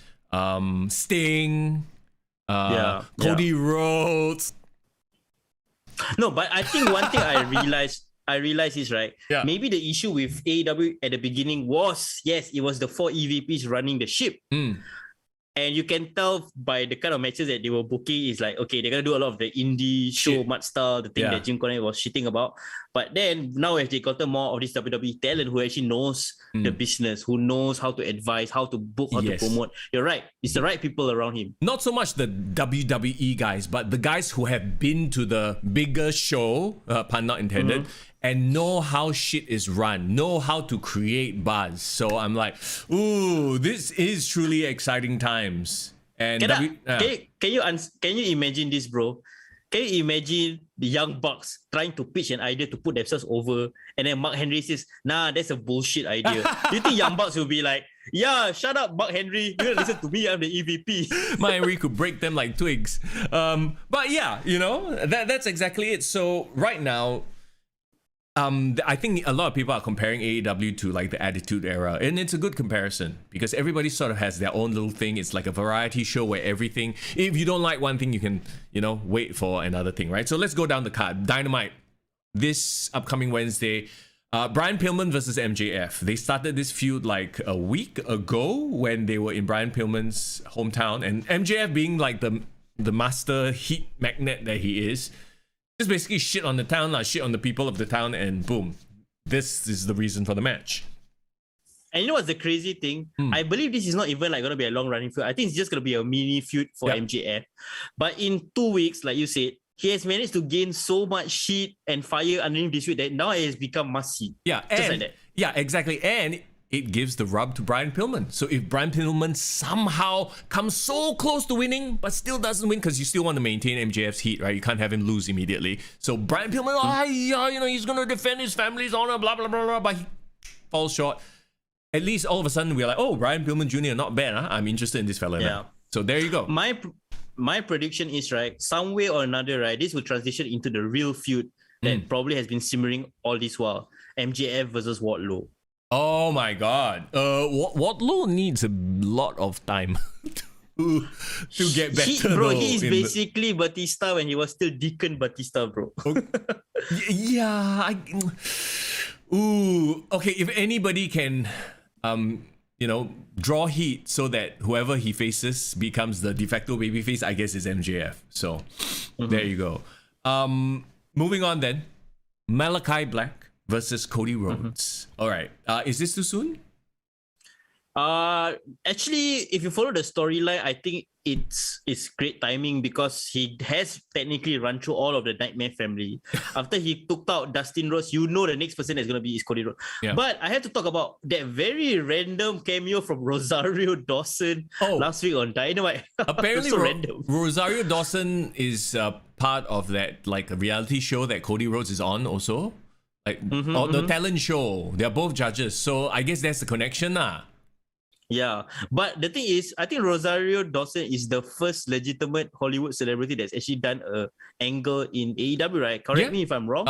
Sting, Cody Rhodes. No, but I think one thing I realized is, right, maybe the issue with AEW at the beginning was, yes, it was the 4 EVPs running the ship. And you can tell by the kind of matches that they were booking is like, okay, they're going to do a lot of the indie show mud style, the thing that Jim Cornette was shitting about. But then now as they gotten more of this WWE talent who actually knows the business, who knows how to advise, how to book, how to promote. You're right. It's the right people around him. Not so much the WWE guys, but the guys who have been to the bigger show, pun not intended, and know how shit is run, know how to create buzz. So I'm like, ooh, this is truly exciting times. And can you imagine this, bro? Can you imagine the Young Bucks trying to pitch an idea to put themselves over, and then Mark Henry says, nah, that's a bullshit idea. Do you think Young Bucks will be like, Yeah, shut up, Mark Henry. You don't listen to me. I'm the EVP. My Henry could break them like twigs. But yeah, you know, that's exactly it. So right now, I think a lot of people are comparing AEW to like the Attitude Era, and it's a good comparison because everybody sort of has their own little thing. It's like a variety show where everything, if you don't like one thing, you can, you know, wait for another thing, right? So let's go down the card. Dynamite this upcoming Wednesday. Brian Pillman versus MJF. They started this feud like a week ago when they were in Brian Pillman's hometown, and MJF being like the master heat magnet that he is, just basically shit on the town, shit on the people of the town, and boom, this is the reason for the match. And you know what's the crazy thing? I believe this is not even like going to be a long running feud. I think it's just going to be a mini feud for MJF. But in 2 weeks, like you said, he has managed to gain so much heat and fire underneath this feud that now it has become must-see. Yeah, just like that. Yeah, exactly. And it gives the rub to Brian Pillman. So if Brian Pillman somehow comes so close to winning, but still doesn't win, because you still want to maintain MJF's heat, right? You can't have him lose immediately. So Brian Pillman, you know, he's going to defend his family's honor, blah, blah, blah, blah, but he falls short. At least all of a sudden we're like, oh, Brian Pillman Jr., not bad, huh? I'm interested in this fella now. So there you go. My prediction is, right, some way or another, right, this will transition into the real feud that probably has been simmering all this while. MJF versus Wardlow. Oh my God. Wardlow needs a lot of time to get better. He is basically Batista when he was still Deacon Batista, bro. Yeah. Okay, if anybody can, you know, draw heat so that whoever he faces becomes the de facto babyface, I guess it's MJF. So there you go. Moving on then. Malachi Black versus Cody Rhodes. All right. Is this too soon? Actually, if you follow the storyline, I think it's great timing because he has technically run through all of the Nightmare family. After he took out Dustin Rhodes, you know the next person that's going to be is Cody Rhodes. Yeah. But I have to talk about that very random cameo from Rosario Dawson last week on Dynamite. Apparently, so random. Rosario Dawson is part of that like a reality show that Cody Rhodes is on also. Like the talent show. They're both judges. So I guess that's the connection. Yeah, but the thing is, I think Rosario Dawson is the first legitimate Hollywood celebrity that's actually done a angle in AEW, right? Correct me if I'm wrong.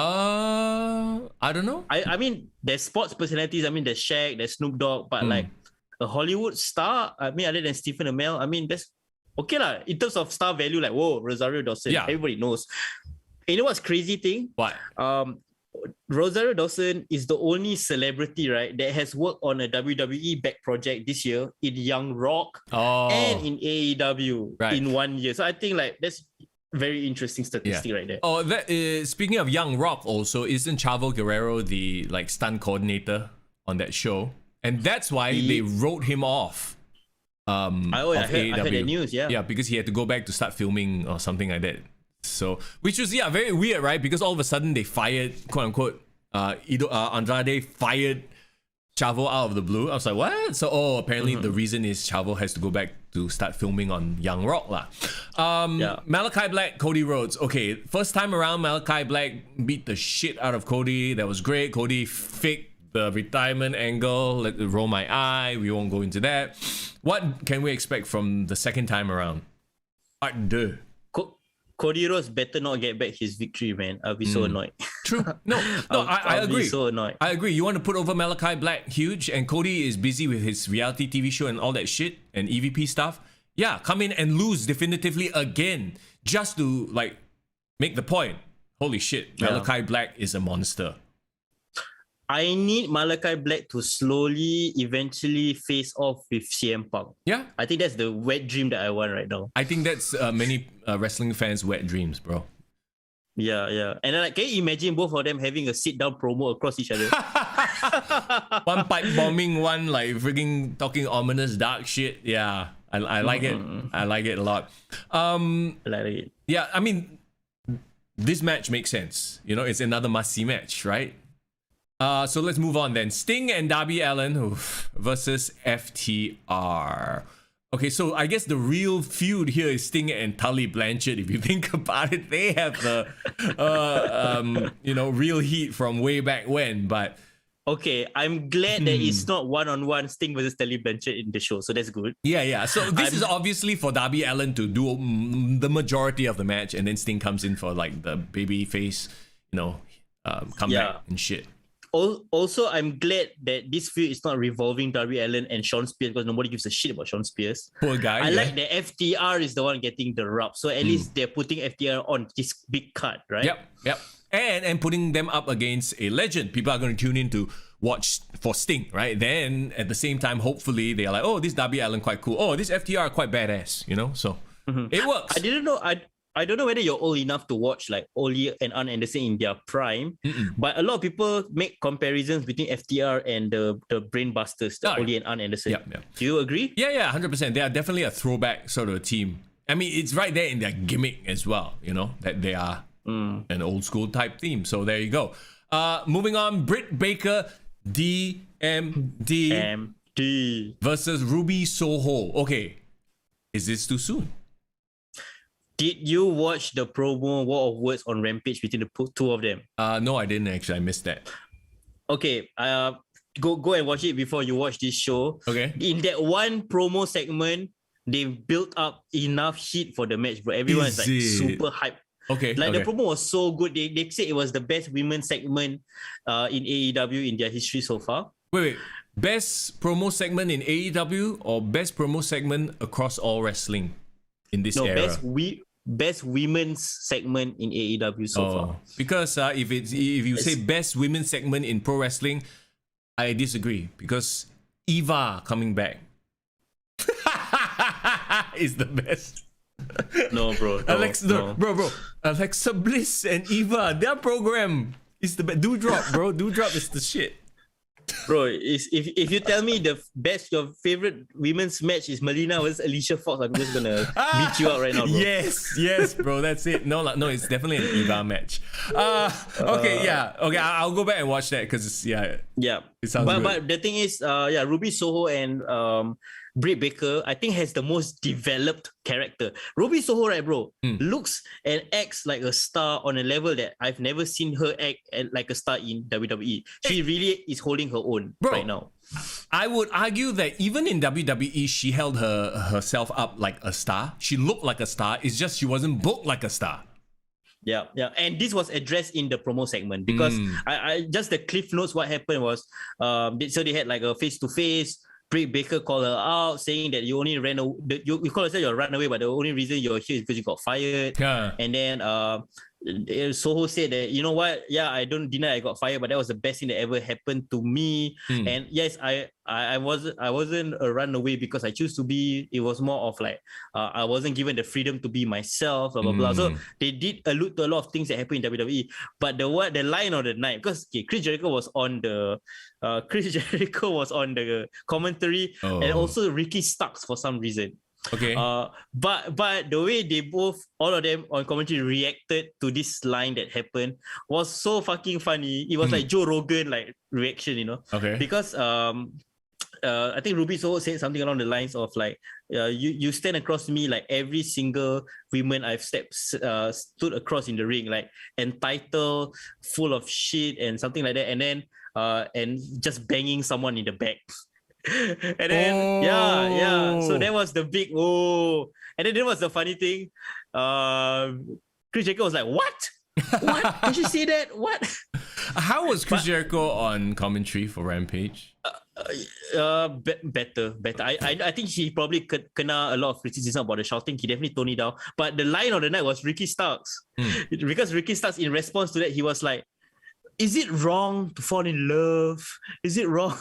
I don't know. I mean, there's sports personalities. I mean, there's Shaq, there's Snoop Dogg, but like a Hollywood star, I mean, other than Stephen Amell, I mean, that's okay lah. In terms of star value, like, whoa, Rosario Dawson, everybody knows. And you know what's crazy thing? What? Rosario Dawson is the only celebrity, right, that has worked on a WWE back project this year in Young Rock and in AEW in 1 year. So I think like that's very interesting statistic right there. Oh, that is, speaking of Young Rock, also isn't Chavo Guerrero the like stunt coordinator on that show, and that's why they wrote him off. I heard the news. Yeah, because he had to go back to start filming or something like that. So, which was very weird, right? Because all of a sudden they fired, quote unquote, Andrade fired Chavo out of the blue. I was like, what? So, apparently the reason is Chavo has to go back to start filming on Young Rock lah. Malachi Black, Cody Rhodes. Okay, first time around, Malachi Black beat the shit out of Cody. That was great. Cody faked the retirement angle. Let it roll my eye. We won't go into that. What can we expect from the second time around? Part 2. Cody Rhodes better not get back his victory, man. I'll be so annoyed. True. No, I agree. Be so annoyed. I agree. You want to put over Malachi Black huge, and Cody is busy with his reality TV show and all that shit and EVP stuff. Yeah, come in and lose definitively again just to like make the point. Holy shit, Malachi Black is a monster. I need Malachi Black to slowly, eventually face off with CM Punk. Yeah. I think that's the wet dream that I want right now. I think that's many wrestling fans' wet dreams, bro. Yeah. And then, like, can you imagine both of them having a sit-down promo across each other? One pipe bombing, one like freaking talking ominous dark shit. Yeah, I like it. I like it a lot. I like it. Yeah, I mean, this match makes sense. You know, it's another must-see match, right? So let's move on then. Sting and Darby Allin versus FTR. Okay, so I guess the real feud here is Sting and Tully Blanchard. If you think about it, they have the real heat from way back when. But Okay, I'm glad that it's not one-on-one Sting versus Tully Blanchard in the show, so that's good. Yeah. So this is obviously for Darby Allin to do the majority of the match, and then Sting comes in for like the baby face, comeback and shit. Also, I'm glad that this feud is not revolving Darby Allin and Shawn Spears, because nobody gives a shit about Shawn Spears. Poor guy. I like that FTR is the one getting the rub, so at least they're putting FTR on this big card, right? Yep. And putting them up against a legend. People are going to tune in to watch for Sting, right? Then at the same time, hopefully they're like, oh, this Darby Allin quite cool. Oh, this FTR quite badass, So it works. I didn't know. I don't know whether you're old enough to watch like Oli and Arn Anderson in their prime, but a lot of people make comparisons between FTR and the Brainbusters, Oli and Arn Anderson. Yep. Do you agree? Yeah, 100%. They are definitely a throwback sort of a team. I mean, it's right there in their gimmick as well, that they are an old school type team. So there you go. Moving on, Britt Baker, DMD versus Ruby Soho. Okay, is this too soon? Did you watch the promo War of Words on Rampage between the two of them? No, I didn't actually. I missed that. Okay, go and watch it before you watch this show. Okay. In that one promo segment, they built up enough heat for the match, bro. Everyone's like super hyped. Okay. The promo was so good. They said it was the best women's segment in AEW in their history so far. Wait. Best promo segment in AEW or best promo segment across all wrestling in this era? Best women's segment in AEW so far. Because if you say best women's segment in pro wrestling, I disagree, because Eva coming back is the best. No, bro. Bro. Alexa Bliss and Eva, their program is the best. Doudrop, bro. Doudrop is the shit. Bro, if you tell me your favorite women's match is Melina versus Alicia Fox, I'm just gonna beat you out right now, bro. Yes, bro. That's it. No, it's definitely an Eva match. Okay, I'll go back and watch that because it's it sounds good. But the thing is, Ruby Soho and Britt Baker, I think, has the most developed character. Ruby Soho, right, bro, looks and acts like a star on a level that I've never seen her act like a star in WWE. She really is holding her own right now. I would argue that even in WWE, she held herself up like a star. She looked like a star. It's just she wasn't booked like a star. Yeah. And this was addressed in the promo segment because I just the cliff notes. What happened was, so they had like a face-to-face. Britt Baker called her out, saying that you only ran away. You call yourself you're run away, but the only reason you're here is because you got fired. Yeah. And then Soho said that, you know what? Yeah, I don't deny I got fired, but that was the best thing that ever happened to me. And yes, I wasn't a runaway because I choose to be. It was more of like I wasn't given the freedom to be myself. Blah blah blah. So they did allude to a lot of things that happened in WWE. But the line of the night, because Chris Jericho was on the commentary, and also Ricky Starks for some reason. Okay. But the way they all of them on commentary reacted to this line that happened was so fucking funny. It was like Joe Rogan like reaction, Okay. Because I think Ruby Soho said something along the lines of like, you stand across me like every single woman I've stood across in the ring, like entitled, full of shit and something like that, and then and just banging someone in the back. And then so that was the big and then there was the funny thing. Chris Jericho was like, what did you say that? What? How was Chris Jericho on commentary for Rampage? Better. I think he probably kena a lot of criticism about the shouting. He definitely toned it down. But the line of the night was Ricky Starks. Because Ricky Starks, in response to that, he was like, is it wrong to fall in love? Is it wrong?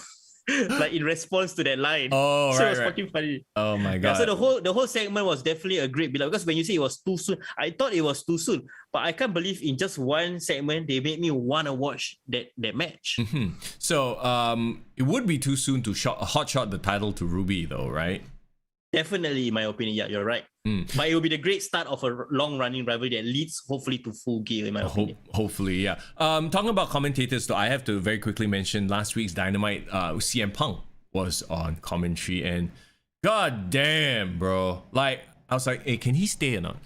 Like in response to that line. So it was fucking funny. Oh my god. So the whole segment was definitely a great build-up, because when you say it was too soon, I thought it was too soon. But I can't believe in just one segment they made me want to watch that match. So it would be too soon to hot shot the title to Ruby though, right? Definitely, in my opinion, yeah, you're right. But it will be the great start of a long-running rivalry that leads, hopefully, to Full Gear, in my opinion. Hopefully, yeah. Talking about commentators, though, I have to very quickly mention last week's Dynamite. CM Punk was on commentary, and god damn, bro! Like, I was like, hey, can he stay or not?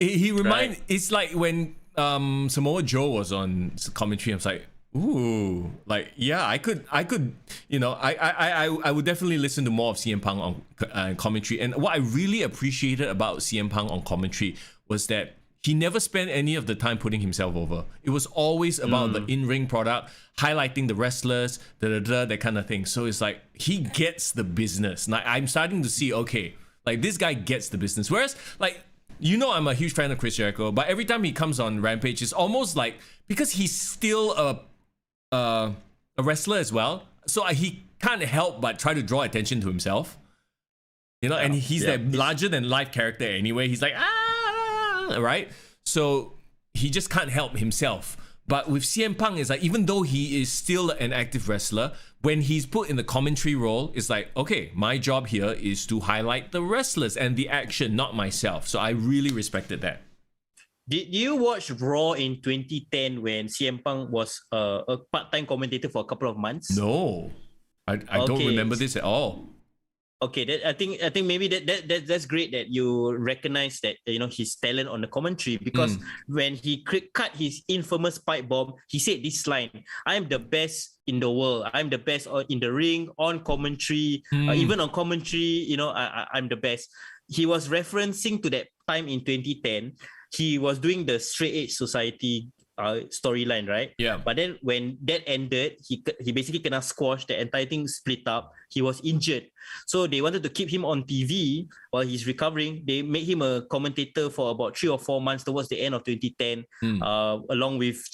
He reminds. It's like when Samoa Joe was on commentary. I was like, Ooh, like yeah, I could, you know, I would definitely listen to more of CM Punk on commentary. And what I really appreciated about CM Punk on commentary was that he never spent any of the time putting himself over. It was always about the in-ring product, highlighting the wrestlers, that kind of thing. So it's like he gets the business. Like I'm starting to see, okay, like this guy gets the business. Whereas, like, you know, I'm a huge fan of Chris Jericho, but every time he comes on Rampage, it's almost like, because he's still a wrestler as well, so he can't help but try to draw attention to himself, you know. And he's that larger than life character anyway. He's like right, so he just can't help himself. But with CM Punk, it's like, even though he is still an active wrestler, when he's put in the commentary role, it's like, okay, my job here is to highlight the wrestlers and the action, not myself. So I really respected that. Did you watch Raw in 2010 when CM Punk was a part-time commentator for a couple of months? No, I don't remember this at all. Okay, I think maybe that's great that you recognize that, you know, his talent on the commentary, because when he cut his infamous pipe bomb, he said this line: "I am the best in the world. I'm the best in the ring, on commentary, even on commentary. You know, I'm the best." He was referencing to that time in 2010. He was doing the Straight Edge Society storyline, right? Yeah. But then when that ended, he basically kena squash. The entire thing split up. He was injured, so they wanted to keep him on TV while he's recovering. They made him a commentator for about 3 or 4 months towards the end of 2010, along with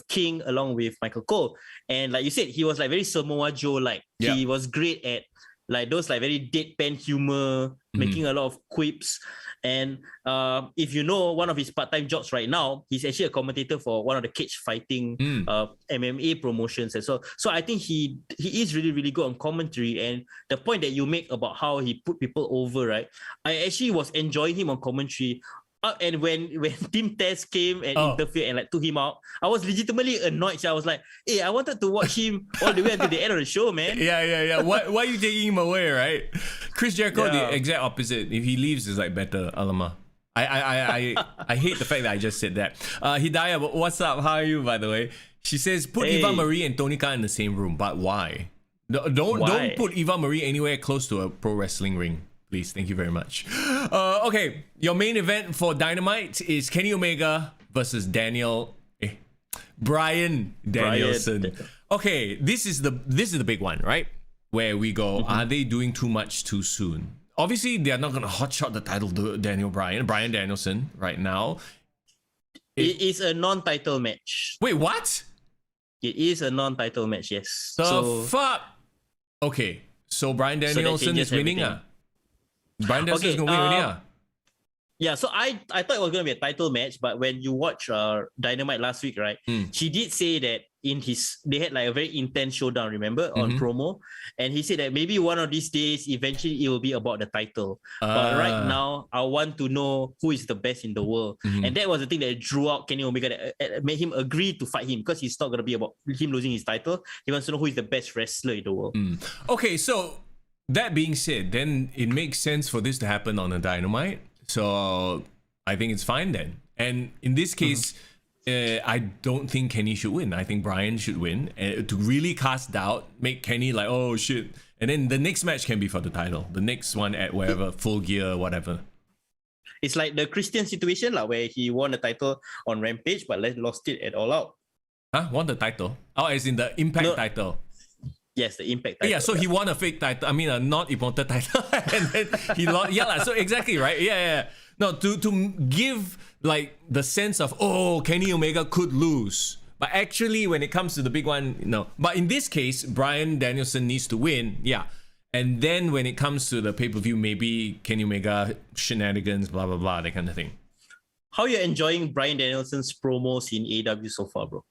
King, along with Michael Cole. And like you said, he was like very Samoa Joe like. Yeah. He was great at like those like very deadpan humor, making a lot of quips. And if you know one of his part-time jobs right now, he's actually a commentator for one of the cage fighting MMA promotions. And so I think he is really, really good on commentary. And the point that you make about how he put people over, right? I actually was enjoying him on commentary. And when Team Test came and interfered and like took him out, I was legitimately annoyed. So I was like, hey, I wanted to watch him all the way until the end of the show, man. Yeah. Why are you taking him away, right? Chris Jericho, the exact opposite. If he leaves, it's like better. Alama. I hate the fact that I just said that. Hidayah, what's up? How are you, by the way? She says, put Eva Marie and Tony Khan in the same room. But why? Don't put Eva Marie anywhere close to a pro wrestling ring. Please, thank you very much. Okay, your main event for Dynamite is Kenny Omega versus Bryan Danielson. Okay, this is the big one, right? Where we go, are they doing too much too soon? Obviously, they are not gonna hotshot the title to Bryan Danielson right now. It is a non-title match. Wait, what? It is a non-title match, yes. Fuck. Okay, so Bryan Danielson is winning, Bryan Danielson is gonna win, Yeah, so I thought it was gonna be a title match, but when you watch Dynamite last week, right? He did say that they had like a very intense showdown, remember, on promo, and he said that maybe one of these days, eventually, it will be about the title. But right now, I want to know who is the best in the world, and that was the thing that drew out Kenny Omega, that made him agree to fight him, because it's not gonna be about him losing his title. He wants to know who is the best wrestler in the world. Okay, so that being said, then it makes sense for this to happen on a Dynamite. So I think it's fine then. And in this case, I don't think Kenny should win. I think Bryan should win, to really cast doubt, make Kenny like, oh shit. And then the next match can be for the title. The next one at wherever, Full Gear, whatever. It's like the Christian situation, like, where he won the title on Rampage, but lost it at All Out. Huh? Won the title? Oh, as in the Impact title. Yes, the Impact title. Yeah, so he won a fake title. I mean, a not immortal title, and then he lost. Yeah, so exactly, right? Yeah. No, to give like the sense of, oh, Kenny Omega could lose, but actually, when it comes to the big one, no. But in this case, Bryan Danielson needs to win. Yeah, and then when it comes to the pay-per-view, maybe Kenny Omega shenanigans, blah blah blah, that kind of thing. How are you enjoying Bryan Danielson's promos in AEW so far, bro?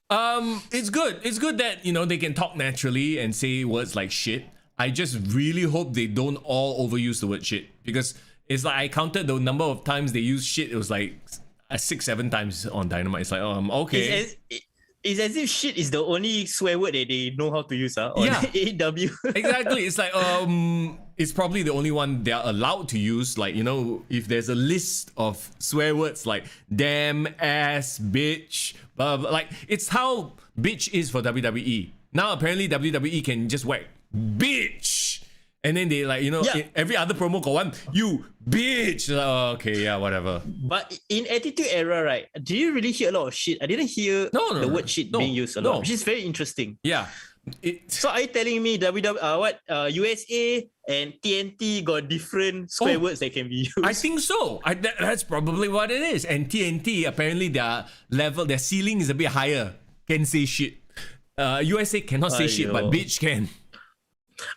It's good. It's good that, you know, they can talk naturally and say words like shit. I just really hope they don't all overuse the word shit, because it's like I counted the number of times they use shit. It was like 6-7 times on Dynamite. It's like, okay. It's as if shit is the only swear word that they know how to use on AEW. Exactly. It's like it's probably the only one they are allowed to use. Like, you know, if there's a list of swear words like damn, ass, bitch, blah, blah, like it's how bitch is for WWE. Now apparently WWE can just whack bitch. And then they like, you know, every other promo got one, you bitch. Like, oh, okay, yeah, whatever. But in Attitude Era, right, do you really hear a lot of shit? I didn't hear the word shit being used a lot, which is very interesting. Yeah. So are you telling me USA and TNT got different swear words that can be used? I think so. That's probably what it is. And TNT, apparently their ceiling is a bit higher. Can say shit. USA cannot say shit, but bitch can.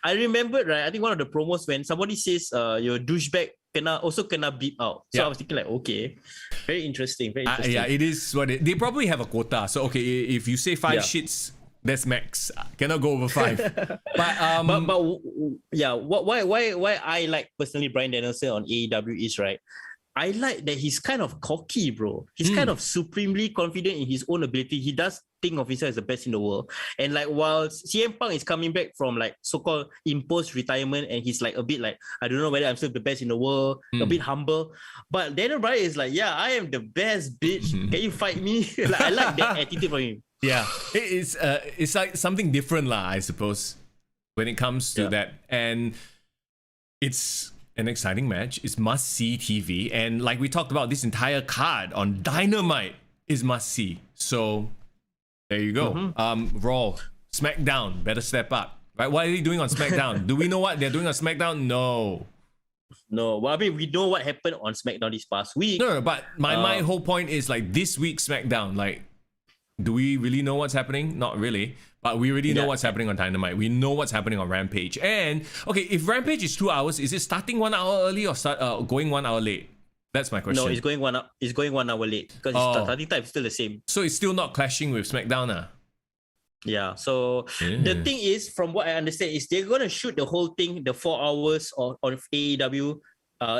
I remembered, right? I think one of the promos when somebody says your douchebag kena beep out. So I was thinking like, okay, very interesting. Yeah, it is what they probably have a quota. So okay, if you say 5 shits, that's max. Cannot go over 5. but yeah, why I like personally Bryan Danielson on AEW is right. I like that he's kind of cocky, bro. He's kind of supremely confident in his own ability. He does think of himself as the best in the world. And like while CM Punk is coming back from like so-called imposed retirement and he's like a bit like, I don't know whether I'm still the best in the world, a bit humble. But Daniel Bryan is like, yeah, I am the best, bitch. Can you fight me? Like, I like that attitude from him. Yeah, it's like something different lah, I suppose, when it comes to that. And it's an exciting match. It's must-see TV. And like we talked about, this entire card on Dynamite is must-see. So there you go. Raw, SmackDown, better step up. Right? What are they doing on SmackDown? Do we know what they're doing on SmackDown? No. Well, I mean, we know what happened on SmackDown this past week. No, but my whole point is like this week's SmackDown, like, do we really know what's happening? Not really. But we already know what's happening on Dynamite. We know what's happening on Rampage. And, okay, if Rampage is 2 hours, is it starting 1 hour early or going 1 hour late? That's my question. No, it's going 1 hour. It's going 1 hour late because its starting time is still the same. So it's still not clashing with SmackDown, Yeah. So the thing is, from what I understand, is they're gonna shoot the whole thing, the 4 hours on AEW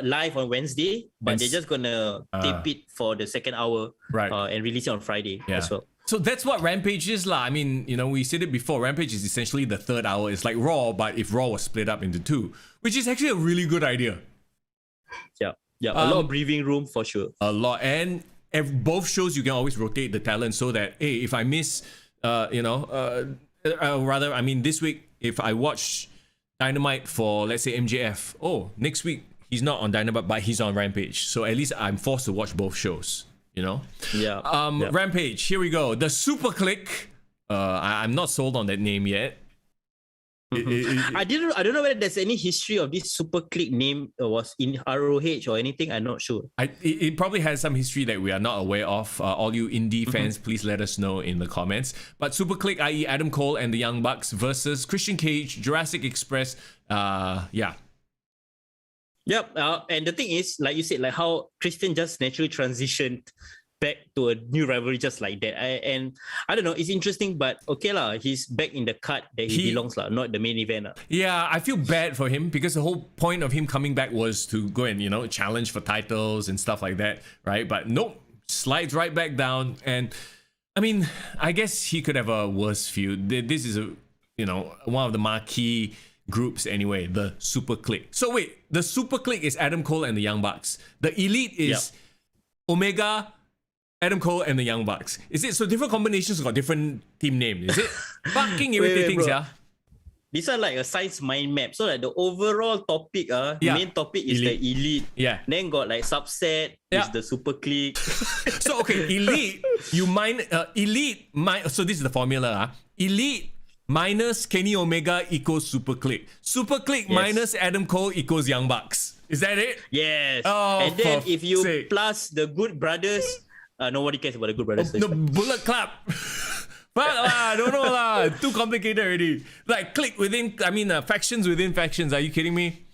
live on Wednesday, but they're just gonna tape it for the second hour, and release it on Friday as well. So that's what Rampage is lah. I mean, you know, we said it before. Rampage is essentially the third hour. It's like Raw, but if Raw was split up into 2, which is actually a really good idea. Yeah, a lot of breathing room for sure. A lot, and both shows you can always rotate the talent so that if I miss, rather, I mean, this week if I watch Dynamite for let's say MJF, next week he's not on Dynamite but he's on Rampage, so at least I'm forced to watch both shows. You know? Rampage, here we go. The Super Click. I'm not sold on that name yet. I don't know whether there's any history of this Super Click name was in ROH or anything. I'm not sure. It probably has some history that we are not aware of. All you indie fans, please let us know in the comments. But Super Click, i.e. Adam Cole and the Young Bucks versus Christian Cage, Jurassic Express. Yep, and the thing is, like you said, like how Christian just naturally transitioned back to a new rivalry just like that. And I don't know, it's interesting, but okay lah, he's back in the cut that he belongs lah, not the main event. Yeah, I feel bad for him because the whole point of him coming back was to go and, you know, challenge for titles and stuff like that, right? But nope, slides right back down. And I mean, I guess he could have a worse feud. This is one of the marquee groups anyway, the Super Click. So wait, the Super Click is Adam Cole and the Young Bucks. The Elite is Omega, Adam Cole and the Young Bucks. Is it so different combinations got different team names? Is it fucking irritating, yeah? These are like a science mind map. So like the overall topic, main topic is Elite. The Elite. Yeah. Then got like subset is the Super Click. So okay, Elite, so this is the formula. Elite minus Kenny Omega equals Super Click. Super Click minus Adam Cole equals Young Bucks. Is that it? Yes. Oh, and then if you plus the Good Brothers, nobody cares about the Good Brothers. The Bullet Club. But I don't know lah. Too complicated already. Like factions within factions. Are you kidding me?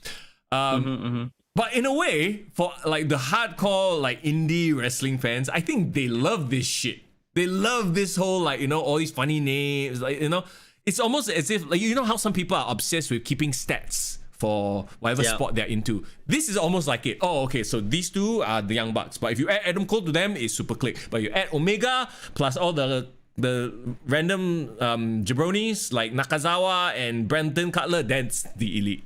But in a way, for like the hardcore like indie wrestling fans, I think they love this shit. They love this whole like, you know, all these funny names, like, you know. It's almost as if, like, you know how some people are obsessed with keeping stats for whatever sport they're into. This is almost like it. Oh, okay, so these two are the Young Bucks. But if you add Adam Cole to them, it's Super Click. But you add Omega plus all the the random jabronis like Nakazawa and Brandon Cutler, that's the elite.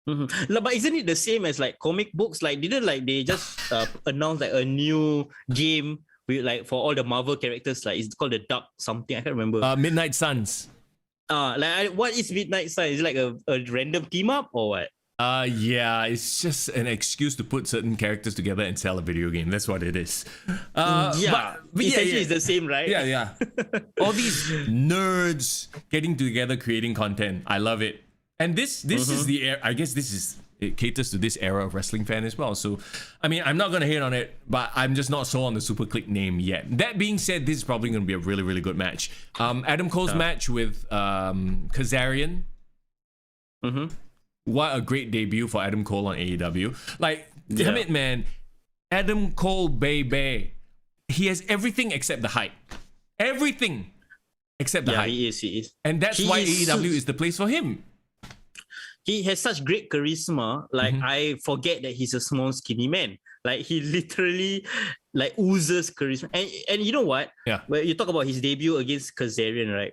No, but isn't it the same as like comic books? Like, didn't like they just announce like a new game with like for all the Marvel characters? Like, it's called the Dark something. I can't remember. Midnight Suns. What is Midnight Sun? Is it like a random team up or what? Yeah, it's just an excuse to put certain characters together and sell a video game. That's what it is. But essentially yeah. it's the same, right? Yeah. All these nerds getting together, creating content. I love it. And this is the era. I guess it caters to this era of wrestling fan as well. So, I mean, I'm not gonna hate on it, but I'm just not sold on the Super Click name yet. That being said, this is probably gonna be a really, really good match. Adam Cole's match with Kazarian. What a great debut for Adam Cole on AEW. Like, damn it, man. Adam Cole, baby. He has everything except the height. Everything except the height. He is. And that's why AEW is the place for him. He has such great charisma. Like, I forget that he's a small, skinny man. Like, he literally like oozes charisma. And you know what? Yeah. When you talk about his debut against Kazarian, right?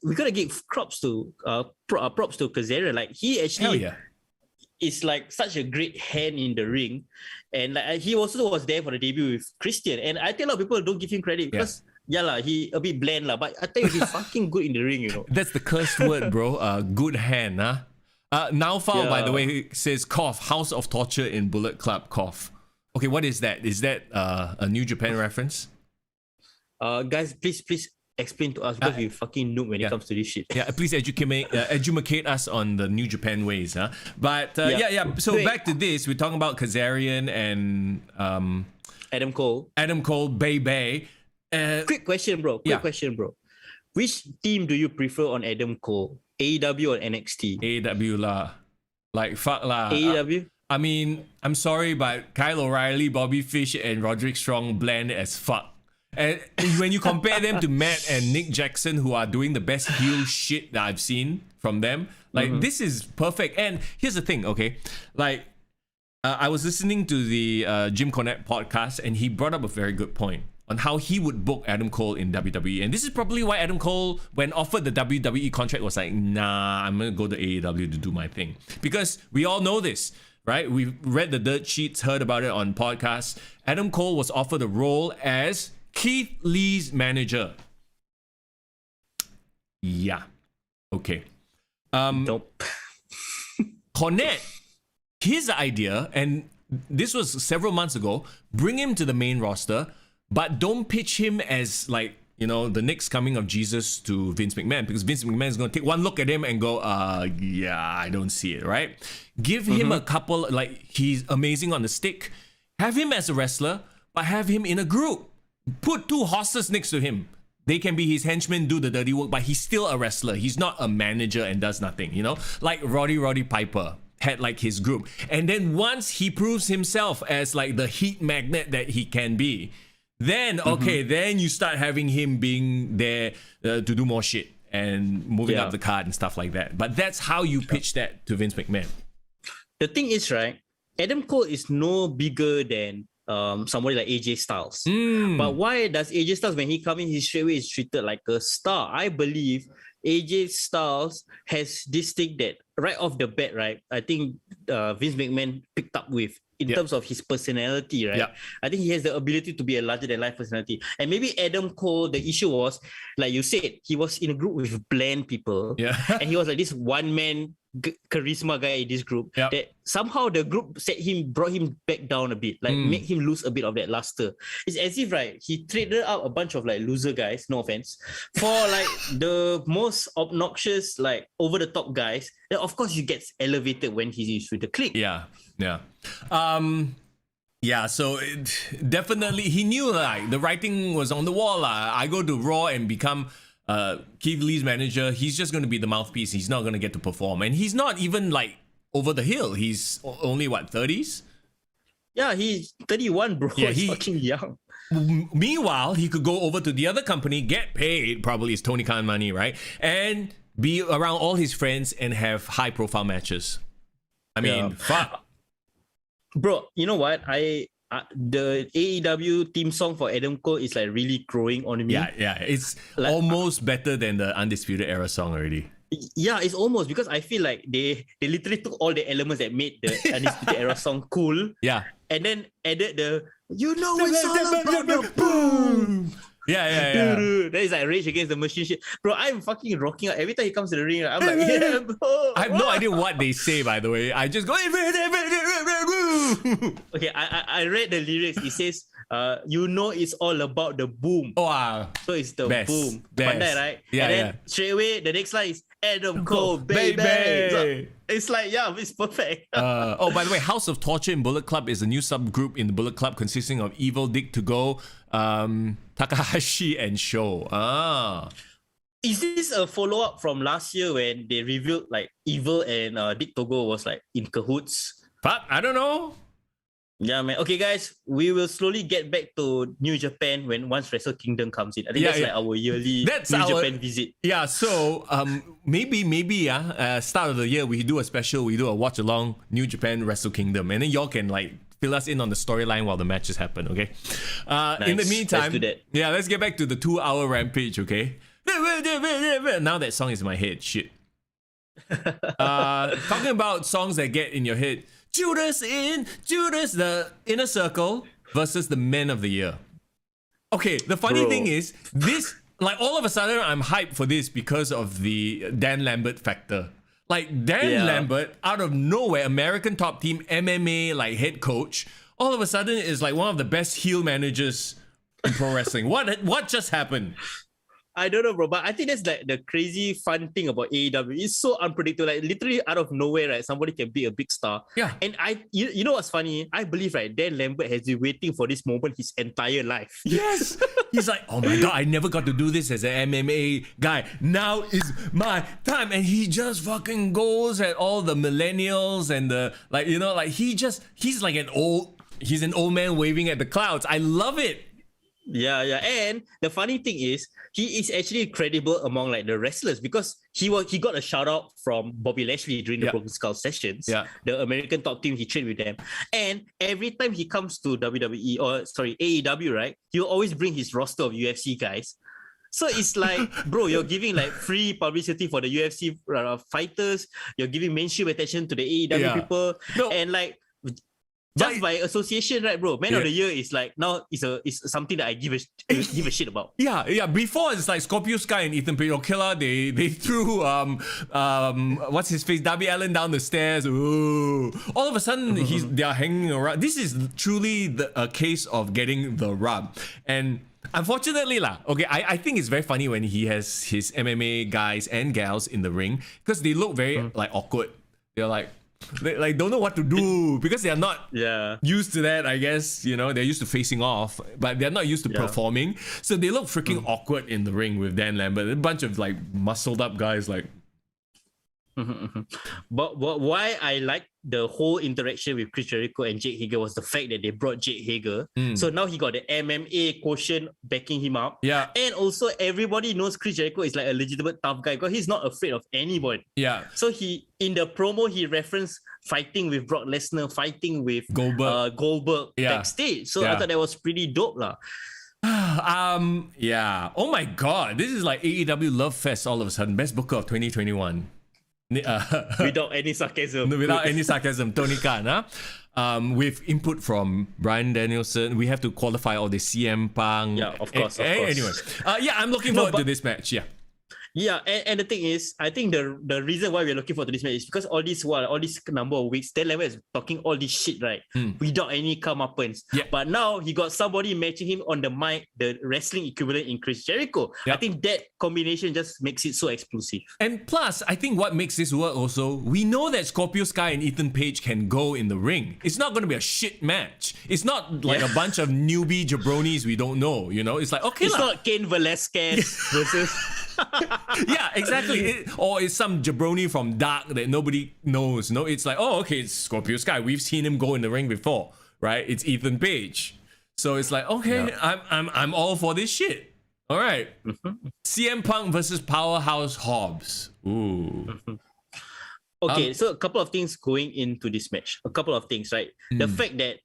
We gotta give props to Kazarian. Like, he actually is like such a great hand in the ring, and like he also was there for the debut with Christian. And I think a lot of people don't give him credit because he a bit bland lah. But I tell you, he's fucking good in the ring. You know. That's the cursed word, bro. Good hand, huh? Now Foul, by the way, says cough, House of Torture in Bullet Club, cough. Okay, what is that? Is that a New Japan reference? Guys, please explain to us because we fucking noob when it comes to this shit. Yeah, please educate us on the New Japan ways, huh? But so back to this, we're talking about Kazarian and Adam Cole. Adam Cole, baby. Quick question, bro. Which team do you prefer on Adam Cole? AEW or NXT? AEW lah. Like, fuck lah. AEW? I mean, I'm sorry, but Kyle O'Reilly, Bobby Fish, and Roderick Strong blend as fuck. And when you compare them to Matt and Nick Jackson, who are doing the best heel shit that I've seen from them, like, this is perfect. And here's the thing, okay? Like, I was listening to the Jim Cornette podcast, and he brought up a very good point on how he would book Adam Cole in WWE. And this is probably why Adam Cole, when offered the WWE contract, was like, nah, I'm going to go to AEW to do my thing. Because we all know this, right? We've read the dirt sheets, heard about it on podcasts. Adam Cole was offered a role as Keith Lee's manager. Yeah. Okay. Nope. Cornette, his idea, and this was several months ago, bring him to the main roster, but don't pitch him as like, you know, the next coming of Jesus to Vince McMahon, because Vince McMahon is going to take one look at him and go, yeah, I don't see it, right? Give him a couple, like, he's amazing on the stick. Have him as a wrestler, but have him in a group. Put two horses next to him. They can be his henchmen, do the dirty work, but he's still a wrestler. He's not a manager and does nothing, you know? Like Roddy Piper had like his group. And then once he proves himself as like the heat magnet that he can be, then, then you start having him being there to do more shit and moving up the card and stuff like that. But that's how you pitch that to Vince McMahon. The thing is, right, Adam Cole is no bigger than somebody like AJ Styles. But why does AJ Styles, when he comes in, he straightway is treated like a star? I believe AJ Styles has this thing that right off the bat, right, I think Vince McMahon picked up with in terms of his personality, right? I think he has the ability to be a larger than life personality. And maybe Adam Cole, the issue was, like you said, he was in a group with bland people. And he was like this one-man charisma guy in this group that somehow the group brought him back down a bit, like make him lose a bit of that luster. It's as if, right, he traded out a bunch of like loser guys, no offense, for like the most obnoxious, like over the top guys. Then of course he gets elevated when he's with the clique. So definitely he knew like the writing was on the wall. I go to Raw and become Keith Lee's manager. He's just going to be the mouthpiece. He's not going to get to perform. And he's not even like over the hill. He's only what, 30s? Yeah, he's 31, bro. Yeah, he's fucking young. Meanwhile, he could go over to the other company, get paid, probably his Tony Khan money, right? And be around all his friends and have high profile matches. I mean, fuck. Bro, you know what? I the AEW theme song for Adam Cole is like really growing on me. Yeah. It's Like, almost better than the Undisputed Era song already. Yeah, it's almost because I feel like they literally took all the elements that made the Undisputed Era song cool. Yeah. And then added the it's all about the boom. Yeah. That is like Rage Against the Machine shit. Bro, I'm fucking rocking out. Every time he comes to the ring, I'm like, yeah, bro. I have no idea what they say, by the way. I just go. Okay, I read the lyrics. It says, it's all about the boom. Oh, wow. So it's the Best. boom. Best. Pandai, right? Yeah, and then yeah. straight away, the next line is Adam Cole, Baby. baby. So it's like, yeah, it's perfect. By the way, House of Torture in Bullet Club is a new subgroup in the Bullet Club consisting of Evil, Dick to Go, Takahashi, and Sho. Is this a follow-up from last year when they revealed like Evil and Dick Togo was like in cahoots? But I don't know. Yeah, man. Okay, guys, we will slowly get back to New Japan once Wrestle Kingdom comes in. I think that's like our yearly New Japan visit. Yeah, so maybe start of the year we do a special, we do a watch along New Japan Wrestle Kingdom, and then y'all can like fill us in on the storyline while the matches happen. Okay. In the meantime, let's do that. Yeah, let's get back to the 2-hour rampage. Okay. Now that song is in my head. Shit. Talking about songs that get in your head. Judas, the Inner Circle versus the Men of the Year. Okay, the funny thing is, this, like, all of a sudden I'm hyped for this because of the Dan Lambert factor. Like, Dan Lambert, out of nowhere, American top team, MMA, like, head coach, all of a sudden is like one of the best heel managers in pro wrestling. What just happened? I don't know, bro, but I think that's like the crazy fun thing about AEW. It's so unpredictable. Like literally out of nowhere, right? Somebody can be a big star. Yeah. And you know what's funny? I believe, right, Dan Lambert has been waiting for this moment his entire life. Yes. He's like, oh my God, I never got to do this as an MMA guy. Now is my time. And he just fucking goes at all the millennials and the, like, you know, like he's like an old man waving at the clouds. I love it. Yeah. And the funny thing is, he is actually credible among like the wrestlers because he got a shout out from Bobby Lashley during the Broken Skull sessions. Yeah. The American top team, he trained with them. And every time he comes to AEW, right, he'll always bring his roster of UFC guys. So it's like, bro, you're giving like free publicity for the UFC fighters. You're giving mainstream attention to the AEW people. No. And like, just by association, right, bro? Man of the Year is like now is something that I give a shit about. Yeah. Before it's like Scorpio Sky and Ethan Page. Okay, they threw what's his face, Darby Allin down the stairs. Ooh. All of a sudden they are hanging around. This is truly a case of getting the rub. And unfortunately, I think it's very funny when he has his MMA guys and gals in the ring because they look very like awkward. They're like. They don't know what to do because they are not used to that, I guess. You know, they're used to facing off, but they're not used to performing. So they look freaking awkward in the ring with Dan Lambert. A bunch of like muscled up guys like. But why I like the whole interaction with Chris Jericho and Jake Hager was the fact that they brought Jake Hager. So now he got the MMA quotient backing him up. Yeah. And also everybody knows Chris Jericho is like a legitimate tough guy because he's not afraid of anyone. Yeah. So in the promo he referenced fighting with Brock Lesnar, fighting with Goldberg backstage. So I thought that was pretty dope lah. Yeah. Oh my God. This is like AEW Love Fest all of a sudden. Best Booker of 2021. Without any sarcasm. Tony Khan. With input from Bryan Danielson, we have to qualify all the CM Punk. Yeah, of course. Anyway, I'm looking forward to this match. Yeah. Yeah, and the thing is, I think the reason why we're looking forward to this match is because all this number of weeks, Dan Lambert is talking all this shit, right? Without any comeuppance. Yeah. But now he got somebody matching him on the mic, the wrestling equivalent in Chris Jericho. Yep. I think that combination just makes it so explosive. And plus, I think what makes this work also, we know that Scorpio Sky and Ethan Page can go in the ring. It's not going to be a shit match. It's not like a bunch of newbie jabronis we don't know, you know? It's like, okay, it's not Cain Velasquez versus... Yeah, exactly. Or it's some jabroni from Dark that nobody knows. No, it's like, oh, okay, it's Scorpio Sky. We've seen him go in the ring before, right? It's Ethan Page. So it's like, okay, I'm all for this shit. All right. CM Punk versus Powerhouse Hobbs. Ooh. Okay, so a couple of things going into this match. A couple of things, right? The fact that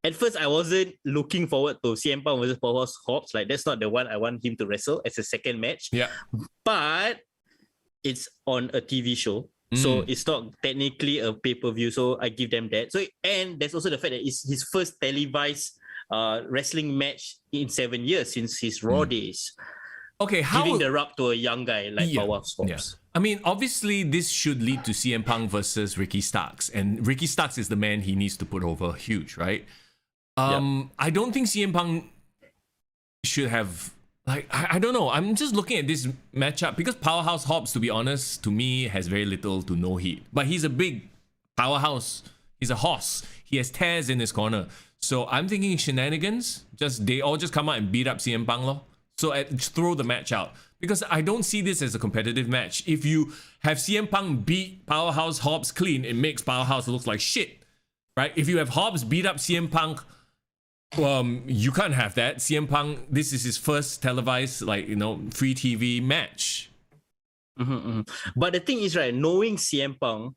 at first I wasn't looking forward to CM Punk versus Powerhouse Hobbs. Like that's not the one I want him to wrestle as a second match. Yeah. But it's on a TV show. So it's not technically a pay-per-view. So I give them that. So and there's also the fact that it's his first televised wrestling match in 7 years since his Raw days. Okay, Giving the rub to a young guy like Powerhouse Hobbs. Yeah. I mean, obviously, this should lead to CM Punk versus Ricky Starks, and Ricky Starks is the man he needs to put over huge, right? I don't think CM Punk should have, like, I don't know. I'm just looking at this matchup because Powerhouse Hobbs, to be honest, to me, has very little to no heat. But he's a big powerhouse. He's a horse. He has tears in his corner. So I'm thinking shenanigans. They all just come out and beat up CM Punk, lor. So throw the match out. Because I don't see this as a competitive match. If you have CM Punk beat Powerhouse Hobbs clean, it makes Powerhouse look like shit, right? If you have Hobbs beat up CM Punk, you can't have that. CM Punk, this is his first televised, free TV match. But the thing is, right, knowing CM Punk,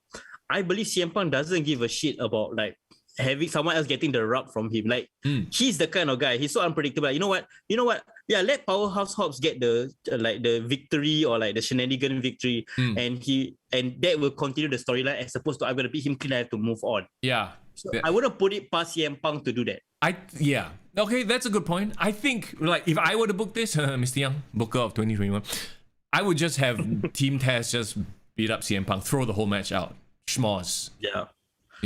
I believe CM Punk doesn't give a shit about like having someone else getting the rub from him. Like he's the kind of guy. He's so unpredictable. You know what? Yeah, let Powerhouse Hobbs get the the victory or like the shenanigan victory, and that will continue the storyline as opposed to I'm gonna beat him clean. I have to move on. Yeah. So I wouldn't put it past CM Punk to do that. Okay, that's a good point. I think like if I were to book this, Mr. Young, Booker of 2021, I would just have Team Taz just beat up CM Punk, throw the whole match out. Schmoz. Yeah.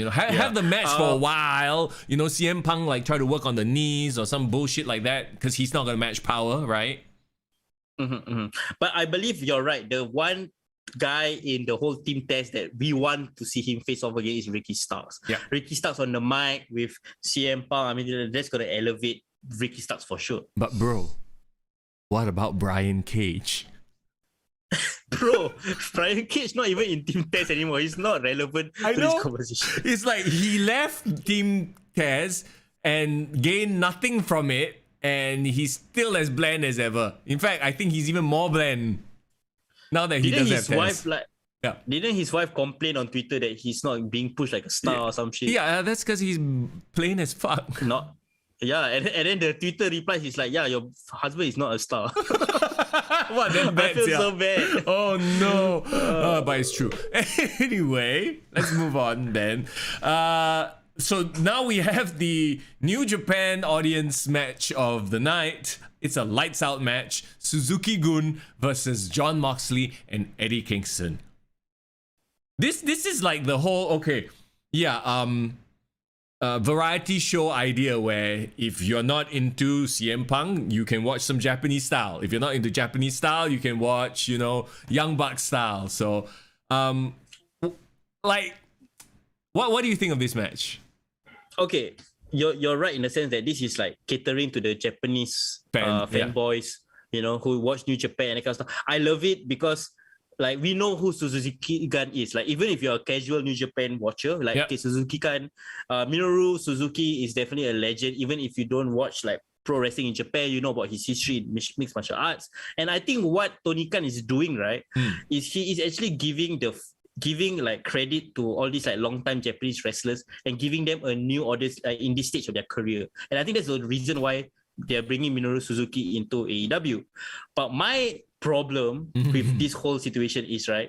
Have the match for a while. CM Punk like try to work on the knees or some bullshit like that because he's not gonna match power, right? But I believe you're right. The one guy in the whole team test that we want to see him face off again is Ricky Starks. Yeah. Ricky Starks on the mic with CM Punk. I mean, that's gonna elevate Ricky Starks for sure. But bro, what about Brian Cage? Bro, Brian Cage not even in Team Taz anymore. He's not relevant to this conversation. It's like he left Team Taz and gained nothing from it, and he's still as bland as ever. In fact, I think he's even more bland now that he doesn't have Taz. Didn't his wife complain on Twitter that he's not being pushed like a star or some shit? Yeah, that's because he's plain as fuck. Not. Yeah, and then the Twitter replies is like, yeah, your husband is not a star. What, then I feel so bad. Oh no. But it's true. Anyway, let's move on then. So now we have the New Japan audience match of the night. It's a lights out match. Suzuki-gun versus Jon Moxley and Eddie Kingston. This is like the whole variety show idea where if you're not into CM Punk, you can watch some Japanese style. If you're not into Japanese style, you can watch, Young Bucks style. So, what do you think of this match? Okay, you're right in the sense that this is like catering to the Japanese fanboys, who watch New Japan and that kind of stuff. I love it because like we know who Suzuki-gun is. Like even if you're a casual New Japan watcher, like Suzuki-gun, Minoru Suzuki is definitely a legend. Even if you don't watch like pro wrestling in Japan, you know about his history in mixed martial arts. And I think what Tony Khan is doing, right, is he is actually giving like credit to all these like long-time Japanese wrestlers and giving them a new audience in this stage of their career. And I think that's the reason why they're bringing Minoru Suzuki into AEW. But my problem with this whole situation is, right,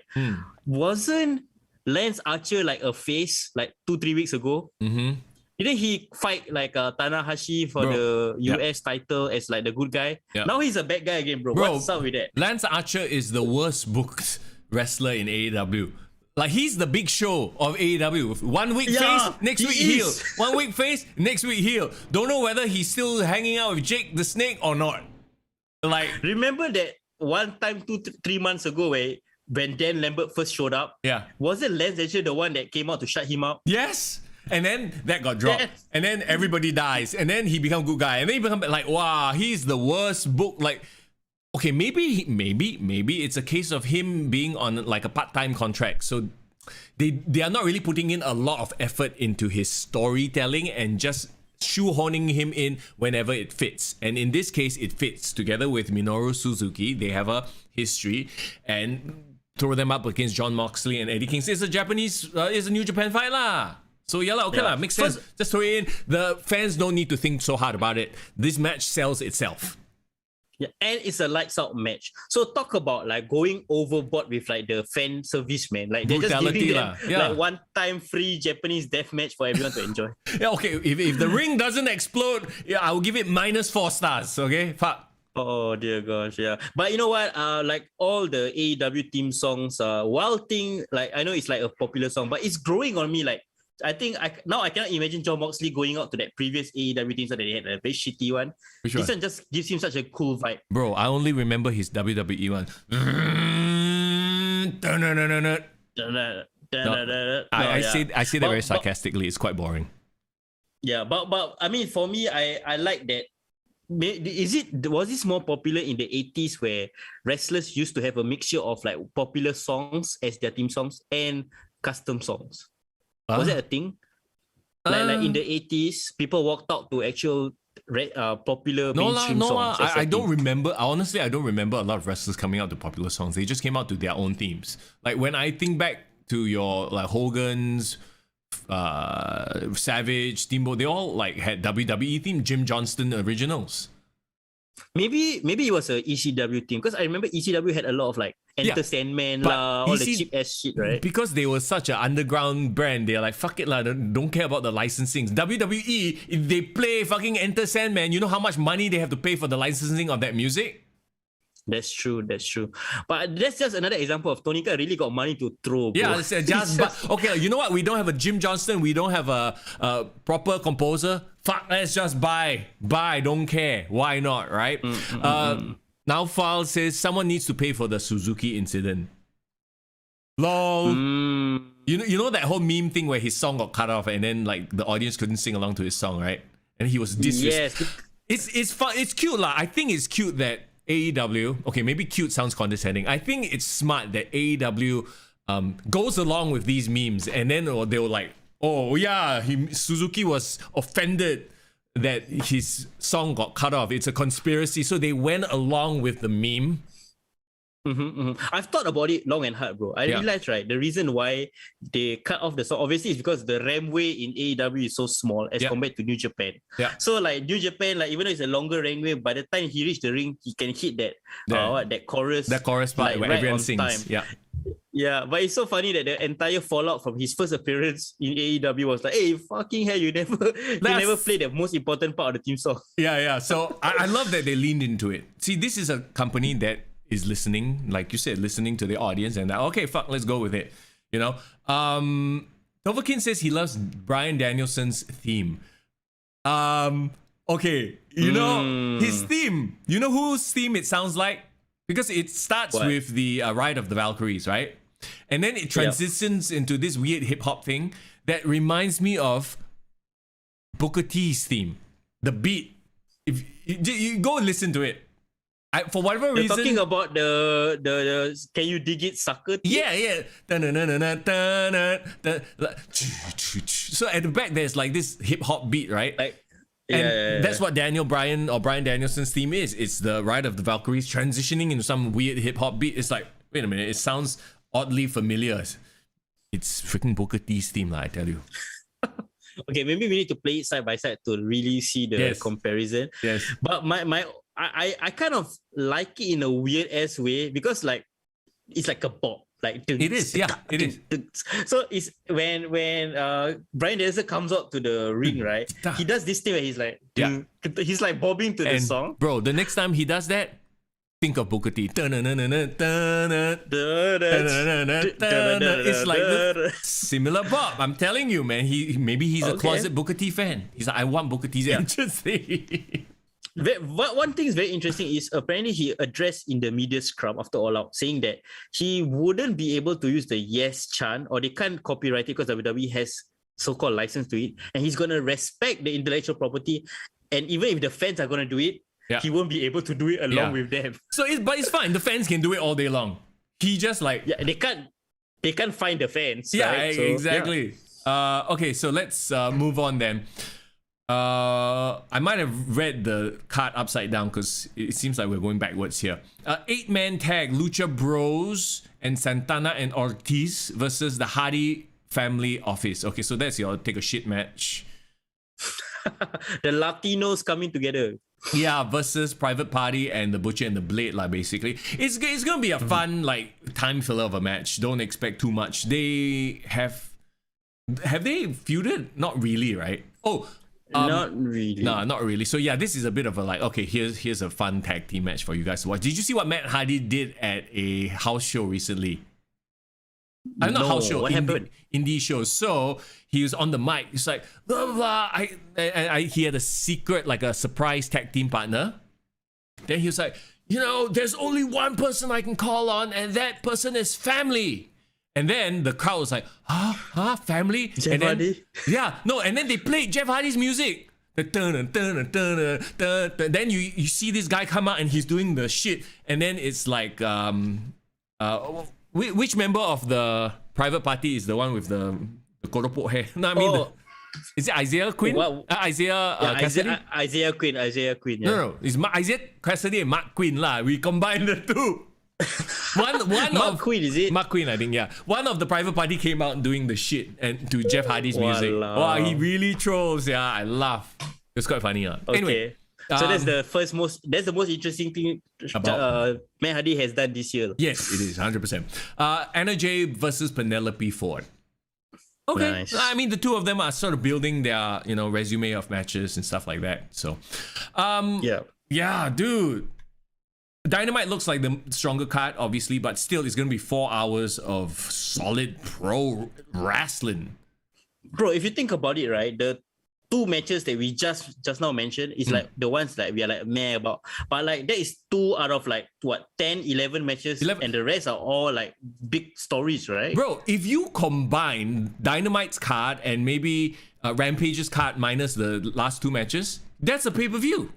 wasn't Lance Archer like a face like 2-3 weeks ago? Didn't he fight like Tanahashi for the US title as like the good guy? Now he's a bad guy again, bro. What's up with that? Lance Archer is the worst booked wrestler in AEW. Like he's the big show of AEW. 1 week face, next week heel. 1 week face, next week heel. Don't know whether he's still hanging out with Jake the Snake or not. Like, remember that one time 2-3 months ago when Dan Lambert first showed up? Yeah. Wasn't Lance actually the one that came out to shut him up? Yes. And then that got dropped. Yes. And then everybody dies. And then he become good guy. And then he become like, wow, he's the worst book. Like, okay, maybe it's a case of him being on like a part-time contract. So they are not really putting in a lot of effort into his storytelling and just shoehorning him in whenever it fits. And in this case, it fits. Together with Minoru Suzuki, they have a history, and throw them up against Jon Moxley and Eddie Kingston. It's a New Japan fight lah. So yeah, okay Yeah. lah, makes sense. Just throw it in. The fans don't need to think so hard about it. This match sells itself. Yeah, and it's a lights out match. So talk about like going overboard with like the fan service, man. Like they're just Brutality giving them lah. Yeah. like one time free Japanese death match for everyone to enjoy. Yeah, okay. If the ring doesn't explode, yeah, I will give it -4 stars. Okay, fuck. Oh dear gosh, yeah. But you know what? Like all the AEW theme songs, Wild Thing, like I know it's like a popular song, but it's growing on me. Like I think now I cannot imagine Jon Moxley going out to that previous AEW theme song that they had, a very shitty one. Which This one? one just gives him such a cool vibe. Bro, I only remember his WWE one. I say that very sarcastically. It's quite boring. Yeah, but I mean, for me, I like that. Was this more popular in the 80s where wrestlers used to have a mixture of like popular songs as their theme songs and custom songs? Was that a thing? Like in the 80s, people walked out to actual popular mainstream songs. I don't remember. Honestly, I don't remember a lot of wrestlers coming out to popular songs. They just came out to their own themes. Like when I think back to your like Hogan's, Savage, Steamboat, they all like had WWE theme, Jim Johnston originals. Maybe it was a ECW theme because I remember ECW had a lot of like Enter Sandman but all the cheap ass shit, right? Because they were such an underground brand, they're like, fuck it lah, don't care about the licensing. WWE, if they play fucking Enter Sandman, you know how much money they have to pay for the licensing of that music? That's true. But that's just another example of Tonika really got money to throw. Bro. Yeah, it's just but okay. You know what? We don't have a Jim Johnston. We don't have a proper composer. Fuck, let's just buy. Don't care. Why not? Right? Now File says someone needs to pay for the Suzuki incident. Lol. You know that whole meme thing where his song got cut off and then like the audience couldn't sing along to his song, right? And he was disrespectful. Yes. It's fun. It's cute lah. I think it's cute that AEW, okay, maybe cute sounds condescending. I think it's smart that AEW goes along with these memes and then they were like, oh yeah, Suzuki was offended that his song got cut off. It's a conspiracy. So they went along with the meme. I've thought about it long and hard, bro. I realized, right, the reason why they cut off the song, obviously, is because the runway in AEW is so small as compared to New Japan. Yeah. So, like, New Japan, like, even though it's a longer runway, by the time he reached the ring, he can hit that chorus. That chorus part like, where right everyone on sings. time. Yeah. Yeah, but it's so funny that the entire fallout from his first appearance in AEW was like, hey, fucking hell, you never played the most important part of the theme song. Yeah. So I love that they leaned into it. See, this is a company that is listening, like you said, listening to the audience and okay, fuck, let's go with it. You know? Tovakin says he loves Bryan Danielson's theme. Okay, you know, his theme, you know whose theme it sounds like? Because it starts with the Ride of the Valkyries, right? And then it transitions into this weird hip-hop thing that reminds me of Booker T's theme. The beat. If you go and listen to it. For whatever reason, talking about the can you dig it sucker theme? Yeah. So at the back there's like this hip hop beat, right? That's what Bryan Danielson's theme is. It's the Ride of the Valkyries transitioning into some weird hip hop beat. It's like, wait a minute, it sounds oddly familiar. It's freaking Booker T's theme, I tell you. Okay, maybe we need to play it side by side to really see the comparison. Yes. But I kind of like it in a weird ass way because like it's like a bop. Like it is, yeah, it is. So it's when Bryan Danielson comes out to the ring, right? He does this thing where he's like, he's like bobbing to the song. Bro, the next time he does that, think of Booker T. It's like the similar bop. I'm telling you, man. Maybe he's a closet Booker T fan. He's like, I want Booker T's entrance. One thing is very interesting is apparently he addressed in the media scrum after All Out saying that he wouldn't be able to use the yes chant or they can't copyright it because WWE has so-called license to it and he's going to respect the intellectual property and even if the fans are going to do it, he won't be able to do it along with them. So it's fine. The fans can do it all day long. He just like... Yeah, they can't find the fans. Yeah, right? So, exactly. Yeah. Okay, so let's move on then. I might have read the card upside down because it seems like we're going backwards here. 8-man tag, Lucha Bros and Santana and Ortiz versus the Hardy family office. Okay, so that's your take a shit match. The Latinos coming together. Yeah, versus Private Party and the Butcher and the Blade, like basically. It's gonna be a fun like time filler of a match. Don't expect too much. They have they feuded? Not really, right? Oh, Not really. no, not really. So yeah, this is a bit of a like, okay, here's a fun tag team match for you guys to watch. Did you see what Matt Hardy did at a house show recently? Not No, house show, what happened? indie show. So he was on the mic. He's like, blah blah blah. He had a secret, like a surprise tag team partner. Then he was like, there's only one person I can call on, and that person is family. And then the crowd was like, family? Jeff and then, Hardy? Yeah, no, and then they played Jeff Hardy's music. Then you see this guy come out and he's doing the shit. And then it's like, which member of the Private Party is the one with the koropok hair? No, I mean, is it Isaiah Quinn? Isaiah Cassidy? Isaiah Quinn. Yeah. No, it's Isaiah Cassidy and Mark Quinn lah. We combine the two. One Mark Quinn, is it? Mark Quinn, I think, yeah. One of the Private Party came out doing the shit and to Jeff Hardy's music. Walao. Wow, he really trolls. Yeah, I laugh. It's quite funny. Okay. Anyway, So that's the most interesting thing Matt Hardy has done this year. yes, it is 100%. Anna Jay versus Penelope Ford. Okay, Nice. I mean the two of them are sort of building their resume of matches and stuff like that. So, yeah, dude. Dynamite looks like the stronger card, obviously, but still, it's gonna be 4 hours of solid pro wrestling. Bro, if you think about it, right, the two matches that we just now mentioned is like the ones that we are like meh about. But like that is 2 out of like what 10, 11 matches, 11. and the rest are all like big stories, right? Bro, if you combine Dynamite's card and maybe Rampage's card minus the last two matches, that's a pay-per-view.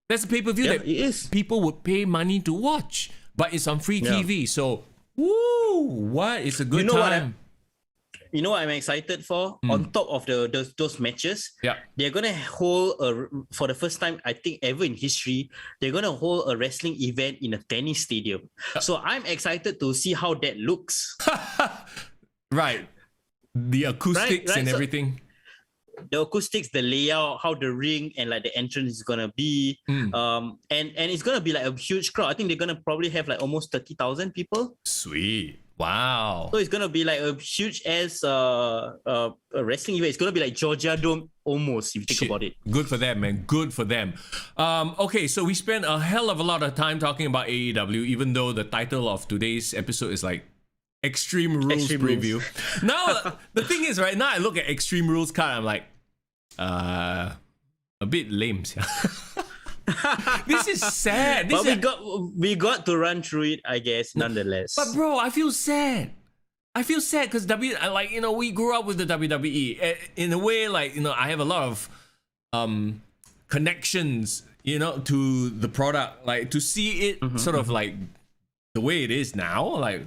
That's a pay-per-view Yeah, that it is. people would pay money to watch, but it's on free TV. So, it's a good time. You know what I'm excited for? On top of those matches, Yeah. they're gonna hold for the first time I think ever in history, they're gonna hold a wrestling event in a tennis stadium. So I'm excited to see how that looks. Right. The acoustics Right, and so- everything. The acoustics, the layout, how the ring and like the entrance is gonna be, and it's gonna be like a huge crowd. I think they're gonna probably have like almost 30,000 people. Sweet. Wow. So it's gonna be like a huge ass a wrestling event. It's gonna be like Georgia Dome almost, if you think Shit. about it. Good for them, man. Good for them. Okay, so we spent a hell of a lot of time talking about AEW, even though the title of today's episode is like Extreme Rules Extreme Preview. Rules. Now, the thing is, right now I look at Extreme Rules card, I'm like, a bit lame. This is sad. But we got to run through it, I guess, nonetheless. But bro, I feel sad. I feel sad because we grew up with the WWE. In a way, I have a lot of connections, to the product. Like to see it sort of like the way it is now, like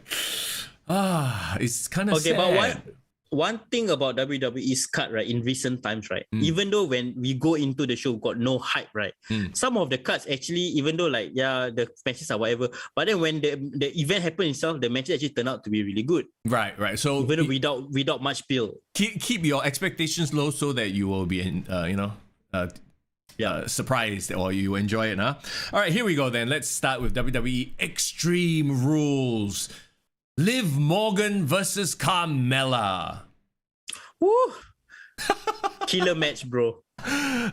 it's kind of sad. But one thing about WWE's cut, right, in recent times, right, even though when we go into the show, we've got no hype, right, some of the cuts actually, even though like, the matches are whatever, but then when the event happened itself, the matches actually turned out to be really good. Right. So Even though without much build. keep your expectations low so that you will be, surprised or you enjoy it, huh? All right, here we go then. Let's start with WWE Extreme Rules. Liv Morgan versus Carmella. Woo! Killer match, bro.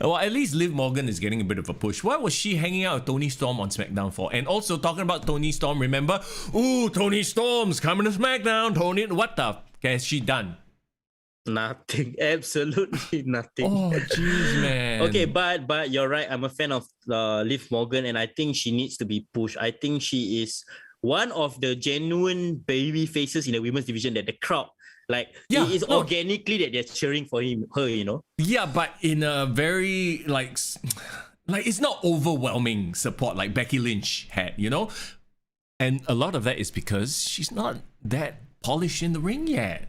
Well, at least Liv Morgan is getting a bit of a push. Why was she hanging out with Toni Storm on SmackDown for? And also talking about Toni Storm, remember? Ooh, Toni Storm's coming to SmackDown. Toni, what the f has she done? Nothing. Absolutely nothing. Oh, jeez, man. Okay, but you're right. I'm a fan of Liv Morgan, and I think she needs to be pushed. I think she is one of the genuine baby faces in the women's division that the crowd, organically that they're cheering for her. Yeah, but in a very like it's not overwhelming support like Becky Lynch had, and a lot of that is because she's not that polished in the ring yet.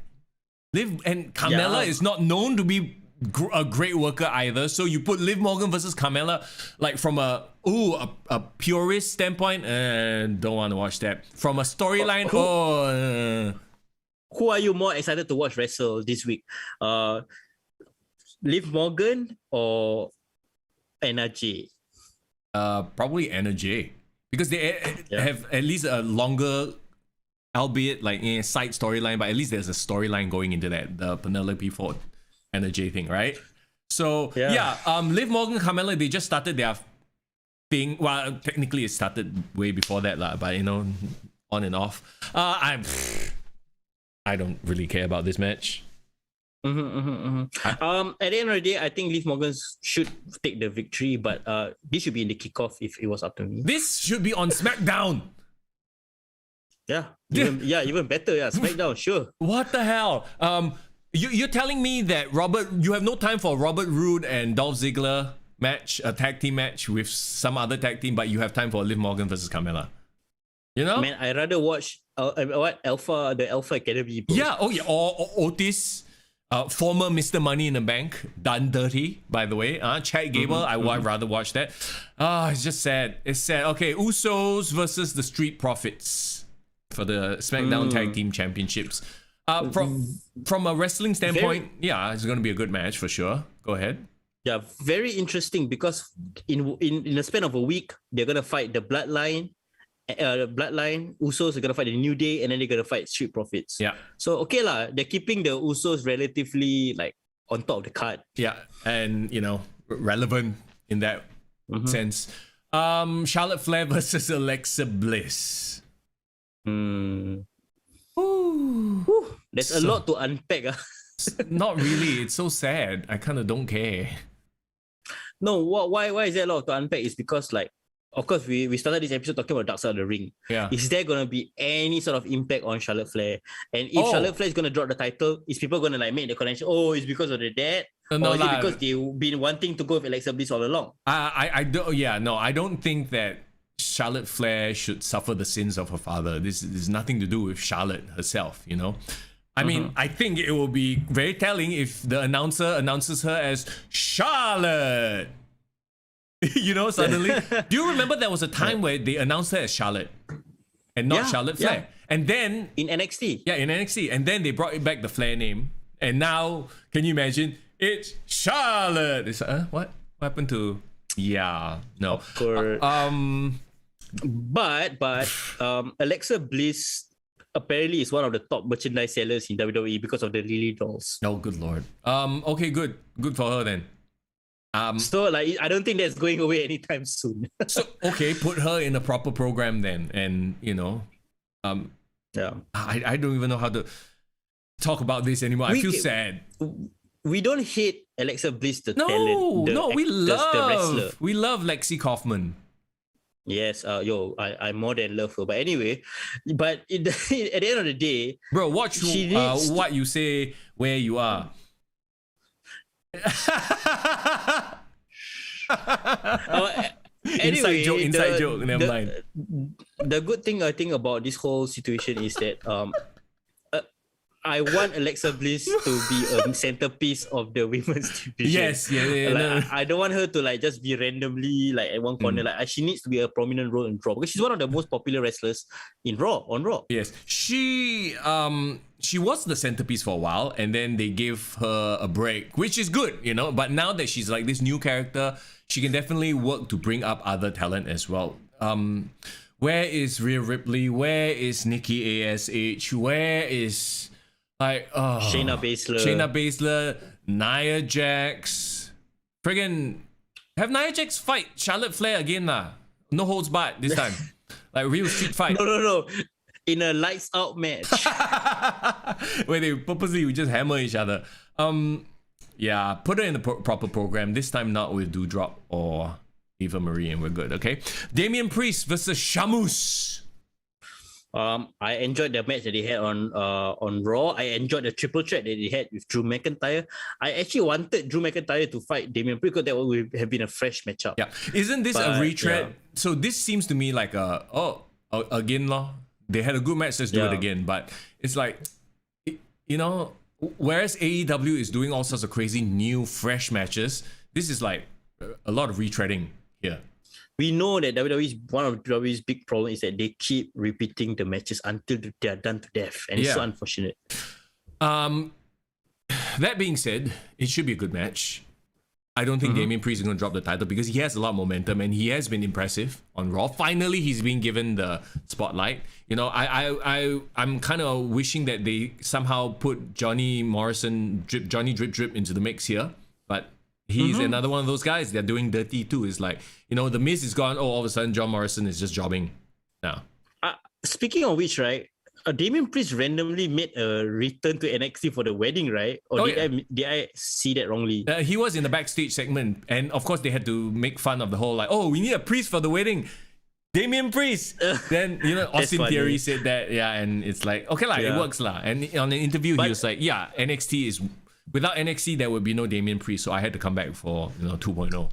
Liv and Carmella is not known to be a great worker either. So you put Liv Morgan versus Carmella, like from a purist standpoint, and don't want to watch that. From a storyline, who are you more excited to watch wrestle this week? Liv Morgan or NRJ? Probably Energy, because they have at least a longer, albeit like side storyline, but at least there's a storyline going into that, the Penelope Ford Energy thing, right? So Liv Morgan, Carmella, they just started their thing. Well, technically it started way before that, but on and off. I don't really care about this match. At the end of the day, I think Liv Morgan should take the victory, but this should be in the kickoff if it was up to me. This should be on SmackDown. Even better. SmackDown, sure. What the hell? You're telling me that you have no time for Robert Roode and Dolph Ziggler match, a tag team match with some other tag team, but you have time for Liv Morgan versus Carmella. You know? Man, I'd rather watch the Alpha Academy. Bro. Yeah. Or Otis, former Mr. Money in the Bank, done dirty, by the way. Chad Gable, I'd rather watch that. It's just sad. It's sad. Okay, Usos versus the Street Profits for the SmackDown Tag Team Championships. From a wrestling standpoint, it's going to be a good match for sure. Go ahead. Yeah, very interesting because in the span of a week, they're going to fight the Bloodline. Usos are going to fight the New Day, and then they're going to fight Street Profits. Yeah. So, okay they're keeping the Usos relatively like on top of the card. Yeah, and relevant in that sense. Charlotte Flair versus Alexa Bliss. There's a lot to unpack. Not really. It's so sad. I kind of don't care. No, why is there a lot to unpack? Is because of course we started this episode talking about Dark Side of the Ring. Yeah. Is there gonna be any sort of impact on Charlotte Flair? And if Charlotte Flair is gonna drop the title, is people gonna make the connection? Oh, it's because of the dad? Or is it because they've been wanting to go with Alexa Bliss all along? I don't think that Charlotte Flair should suffer the sins of her father. This is nothing to do with Charlotte herself, I mean, I think it will be very telling if the announcer announces her as Charlotte. Suddenly. Do you remember there was a time where they announced her as Charlotte and not Charlotte Flair? Yeah. And then in NXT. Yeah, in NXT. And then they brought it back the Flair name. And now, can you imagine? It's Charlotte. It's what happened to? Yeah, no. But Alexa Bliss apparently is one of the top merchandise sellers in WWE because of the Lily dolls. Oh, good lord. Okay, good for her then. So I don't think that's going away anytime soon. So okay, put her in a proper program then, and I don't even know how to talk about this anymore. I feel sad. We don't hate Alexa Bliss, the talent. We love Lexi Kaufman. Yes, I more than love her. But anyway, at the end of the day, bro, watch what you say where you are. Anyway, inside joke. Never mind. The good thing I think about this whole situation is that I want Alexa Bliss to be a centerpiece of the women's division. Yes, I don't want her to just be randomly at one corner. She needs to be a prominent role in Raw because she's one of the most popular wrestlers on Raw. Yes, she was the centerpiece for a while, and then they gave her a break, which is good, But now that she's this new character, she can definitely work to bring up other talent as well. Where is Rhea Ripley? Where is Nikki ASH? Where is Shayna Baszler, Nia Jax. Friggin' have Nia Jax fight Charlotte Flair again lah. No holds barred this time. Real street fight. No. In a lights out match. Where they purposely would just hammer each other. Put her in the proper program. This time not with Doudrop or Eva Marie, and we're good, okay? Damian Priest versus Shamus. I enjoyed the match that they had on Raw. I enjoyed the triple threat that they had with Drew McIntyre. I actually wanted Drew McIntyre to fight Damian Priest because that would have been a fresh matchup. Yeah, isn't this a retread? Yeah. So this seems to me like again law. They had a good match. Let's do it again. But it's whereas AEW is doing all sorts of crazy new fresh matches, this is a lot of retreading here. we know that WWE is one of WWE's big problem is that they keep repeating the matches until they are done to death, and it's so unfortunate. That being said, it should be a good match. I don't think Damian Priest is going to drop the title because he has a lot of momentum and he has been impressive on Raw. Finally, he's been given the spotlight. You know, I'm kind of wishing that they somehow put Johnny Drip into the mix here, but he's another one of those guys. They're doing dirty too. It's like, you know, the Miz is gone. Oh, all of a sudden, John Morrison is just jobbing now. Speaking of which, right? Damian Priest randomly made a return to NXT for the wedding, right? Or did I see that wrongly? He was in the backstage segment, and of course they had to make fun of the whole like, oh, we need a priest for the wedding, Damian Priest. Then you know Austin Theory said that, and it's like okay lah, it works lah. And on an interview he was like, NXT is without NXT there would be no Damian Priest, so I had to come back for 2.0.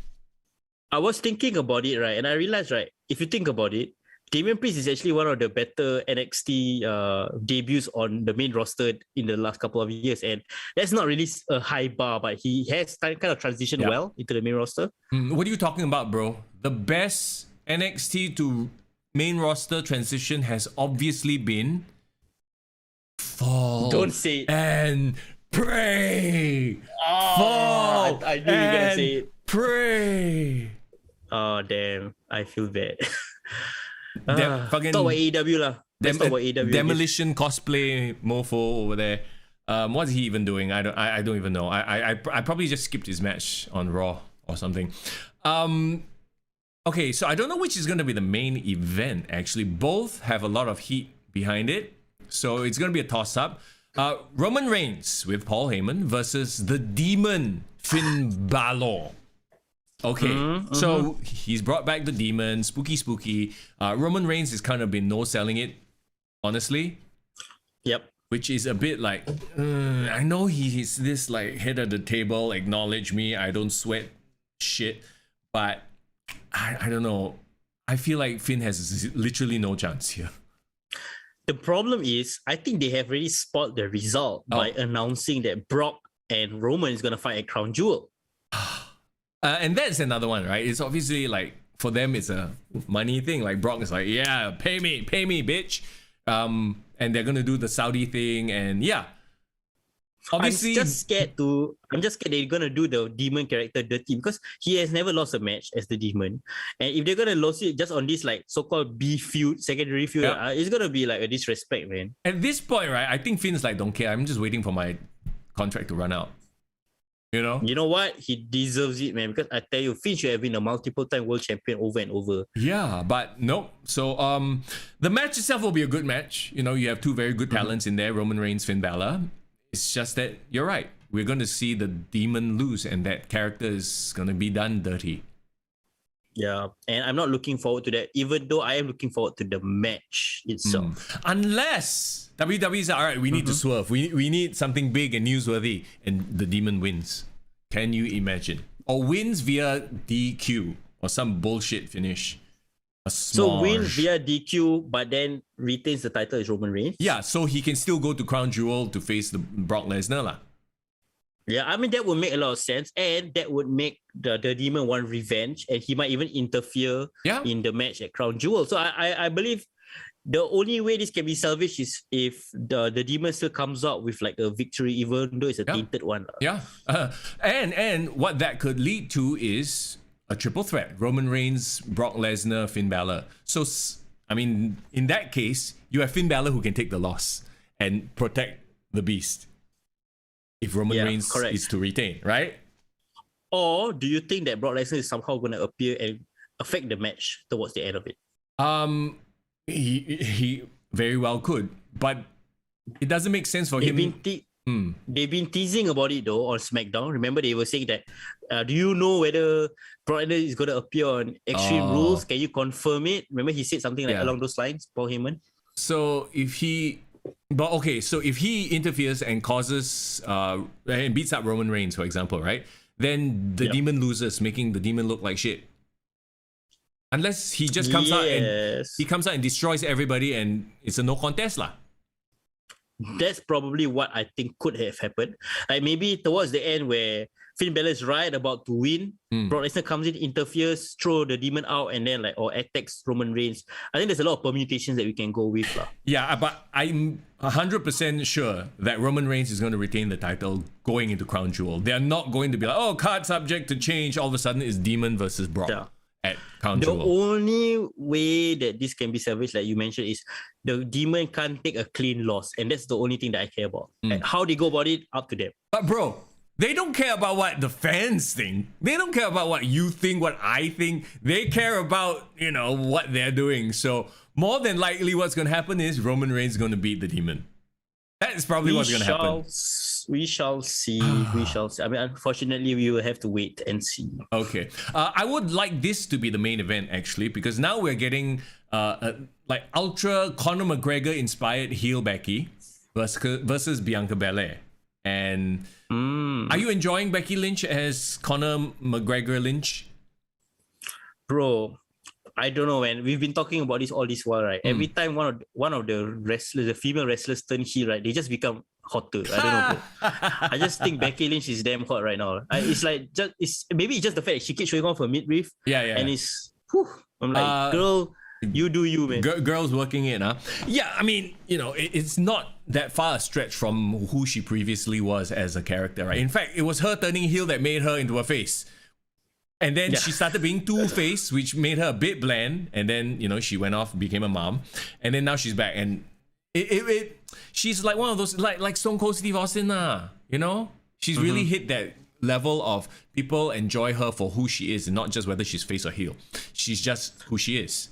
I was thinking about it, right, and I realized, right, if you think about it, Damian Priest is actually one of the better NXT debuts on the main roster in the last couple of years. And that's not really a high bar, but he has kind of transitioned well into the main roster. What are you talking about, bro? The best NXT to main roster transition has obviously been Fall Don't say it. and Pray. Fall I knew you were going to say it. Pray. Oh, damn. I feel bad. Fucking talk about AEW lah. Let's talk about AEW. Demolition cosplay mofo over there. What's he even doing? I don't even know. I probably just skipped his match on Raw or something. Okay, so I don't know which is going to be the main event. Actually, both have a lot of heat behind it, so it's going to be a toss-up. Roman Reigns with Paul Heyman versus the Demon Finn Balor. Okay, so he's brought back the Demon, spooky. Roman Reigns has kind of been no-selling it, honestly. Yep. Which is a bit like, I know he's this like head of the table, acknowledge me, I don't sweat shit, but I don't know. I feel like Finn has literally no chance here. The problem is, I think they have already spotted the result by announcing that Brock and Roman is going to fight at Crown Jewel. And that's another one, right? It's obviously like, for them, it's a money thing. Like Brock is like, yeah, pay me, bitch. And they're going to do the Saudi thing. And yeah, obviously. I'm just scared they're going to do the Demon character dirty because he has never lost a match as the Demon. And if they're going to lose it just on this like so-called B feud, secondary feud, it's going to be like a disrespect, man. At this point, right, I think Finn's like, don't care. I'm just waiting for my contract to run out. You know what? He deserves it, man. Because I tell you, Finn should have been a multiple-time world champion over and over. Yeah, but no. So the match itself will be a good match. You know, you have two very good talents in there, Roman Reigns, Finn Balor. It's just that you're right. We're going to see the Demon lose, and that character is going to be done dirty. Yeah, and I'm not looking forward to that, even though I am looking forward to the match itself. Unless WWE is all right, we need to swerve. We need something big and newsworthy, and the Demon wins. Can you imagine? Or wins via DQ or some bullshit finish. So wins via DQ, but then retains the title as Roman Reigns? Yeah, so he can still go to Crown Jewel to face the Brock Lesnar lah. Yeah, I mean, that would make a lot of sense. And that would make the Demon want revenge. And he might even interfere in the match at Crown Jewel. So I believe the only way this can be salvaged is if the Demon still comes out with like a victory, even though it's a tainted one. Yeah. And what that could lead to is a triple threat. Roman Reigns, Brock Lesnar, Finn Balor. So, I mean, in that case, you have Finn Balor who can take the loss and protect the beast. If Roman Reigns is to retain, right? Or do you think that Brock Lesnar is somehow going to appear and affect the match towards the end of it? He very well could, but it doesn't make sense for him. They've been teasing about it though on SmackDown. Remember, they were saying that, do you know whether Brock Lesnar is going to appear on Extreme Rules? Can you confirm it? Remember, he said something like along those lines, Paul Heyman. So if he interferes and causes and beats up Roman Reigns, for example, right? Then the Demon loses, making the Demon look like shit. Unless he just comes out and destroys everybody and it's a no contest lah. that's probably what I think could have happened. Like maybe towards the end where Finn Balor is right about to win, Brock Lesnar comes in, interferes, throw the demon out, and then or attacks Roman Reigns. I think there's a lot of permutations that we can go with. Yeah, but I'm 100% sure that Roman Reigns is going to retain the title going into Crown Jewel. They're not going to be like, oh, card subject to change. All of a sudden, it's Demon versus Brock at Crown Jewel. The only way that this can be salvaged, like you mentioned, is the Demon can't take a clean loss. And that's the only thing that I care about. And how they go about it, up to them. But bro, they don't care about what the fans think. They don't care about what you think, what I think. They care about, what they're doing. So more than likely what's going to happen is Roman Reigns is going to beat the Demon. That is probably what's going to happen. We shall see. We shall see. I mean, unfortunately, we will have to wait and see. Okay. I would like this to be the main event, actually, because now we're getting like ultra Conor McGregor inspired heel Becky versus Bianca Belair. And are you enjoying Becky Lynch as Conor McGregor Lynch? Bro, I don't know, man. We've been talking about this all this while, right? Every time one of the wrestlers, the female wrestlers turn heel, right? They just become hotter. I don't know, bro. I just think Becky Lynch is damn hot right now. It's like maybe it's just the fact that she keeps showing off her midriff. Yeah. And I'm like, girl, you do you, man. Girls working in, huh? Yeah, I mean, it's not that far a stretch from who she previously was as a character, right? In fact, it was her turning heel that made her into a face. And then she started being two-faced, which made her a bit bland. And then, she went off, became a mom. And then now she's back. And she's like one of those, like Stone Cold Steve Austin, She's really hit that level of people enjoy her for who she is and not just whether she's face or heel. She's just who she is.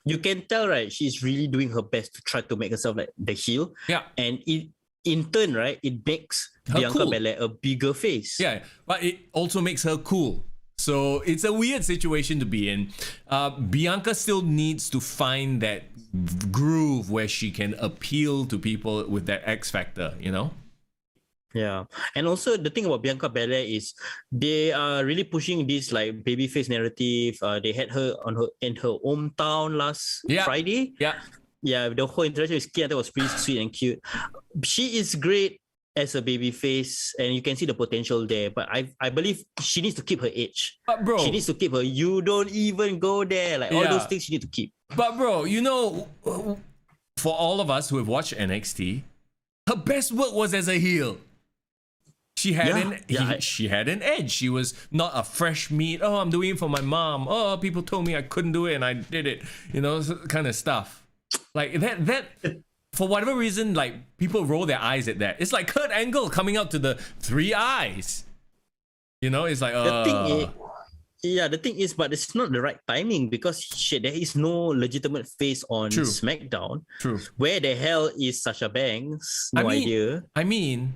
You can tell, right? She's really doing her best to try to make herself like the heel. Yeah. And in turn, right, it makes Bianca Belair a bigger face. Yeah, but it also makes her cool. So it's a weird situation to be in. Bianca still needs to find that groove where she can appeal to people with that X factor, Yeah, and also the thing about Bianca Belair is they are really pushing this like babyface narrative. They had her in her hometown last Friday. Yeah, the whole interaction with Kia, that was pretty sweet and cute. She is great as a babyface, and you can see the potential there. But I believe she needs to keep her edge. But bro, she needs to keep her. You don't even go there. Like all those things, she need to keep. But bro, for all of us who have watched NXT, her best work was as a heel. She had an edge. She was not a fresh meat. Oh, I'm doing it for my mom. Oh, people told me I couldn't do it and I did it. Kind of stuff. Like that for whatever reason, like people roll their eyes at that. It's like Kurt Angle coming out to the 3 eyes. It's like the thing is, but it's not the right timing because there is no legitimate face on SmackDown. True. Where the hell is Sasha Banks? No idea. I mean,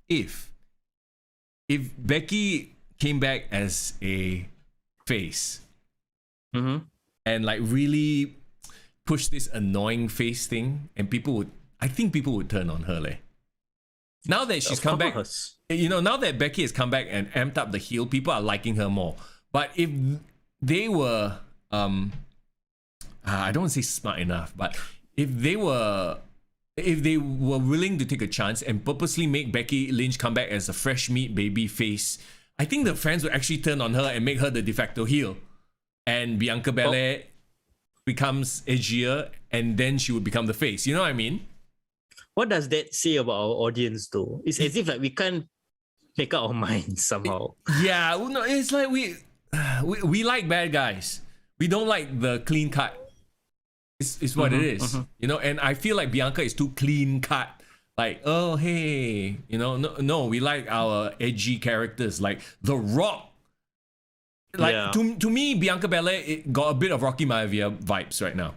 if Becky came back as a face and like really push this annoying face thing, and I think people would turn on her. Now that she's come back, now that Becky has come back and amped up the heel, people are liking her more. But if they were, I don't want to say smart enough, but if they were willing to take a chance and purposely make Becky Lynch come back as a fresh meat baby face, I think the fans would actually turn on her and make her the de facto heel. And Bianca Belair becomes edgier, and then she would become the face. You know what I mean? What does that say about our audience, though? It's as if like we can't make up our minds somehow. Yeah, no, it's like we like bad guys. We don't like the clean cut. It's what it is, and I feel like Bianca is too clean cut. Like, oh, hey, no, we like our edgy characters like The Rock. Like, to me, Bianca Belair, it got a bit of Rocky Maivia vibes right now.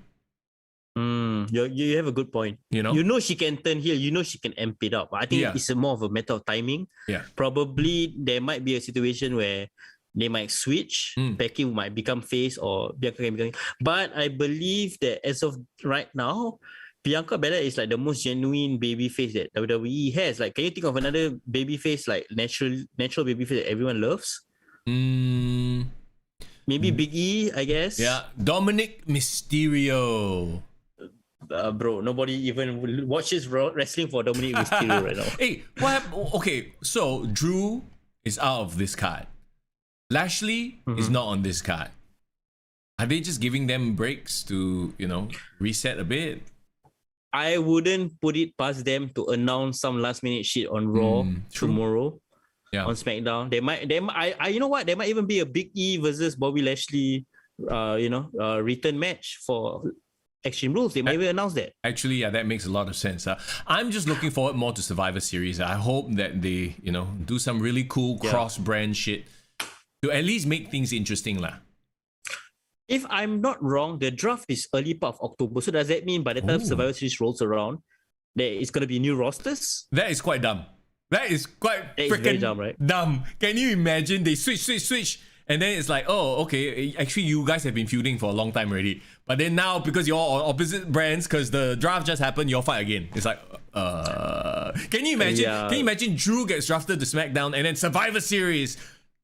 You have a good point. She can turn heel. She can amp it up. I think it's more of a matter of timing. Yeah. Probably there might be a situation where they might switch. Becky might become face or Bianca can become. But I believe that as of right now, Bianca Belair is like the most genuine baby face that WWE has. Like, can you think of another baby face, like natural baby face that everyone loves? Maybe Big E, I guess. Yeah, Dominic Mysterio. Bro, nobody even watches wrestling for Dominic Mysterio right now. Hey, what happened? Okay, so Drew is out of this card. Lashley is not on this card. Are they just giving them breaks to, reset a bit? I wouldn't put it past them to announce some last minute shit on Raw tomorrow. Yeah. On SmackDown. They might you know what? There might even be a Big E versus Bobby Lashley return match for Extreme Rules. They might even announce that. Actually, yeah, that makes a lot of sense. I'm just looking forward more to Survivor Series. I hope that they, do some really cool cross-brand shit to at least make things interesting lah. If I'm not wrong, the draft is early part of October. So does that mean by the time Survivor Series rolls around, there is going to be new rosters? That is quite dumb. That is quite freaking dumb, right? Dumb. Can you imagine they switch, and then it's like, oh, okay, actually you guys have been feuding for a long time already. But then now, because you're on opposite brands, because the draft just happened, you'll fight again. It's like, can you imagine? Yeah. Can you imagine Drew gets drafted to SmackDown and then Survivor Series,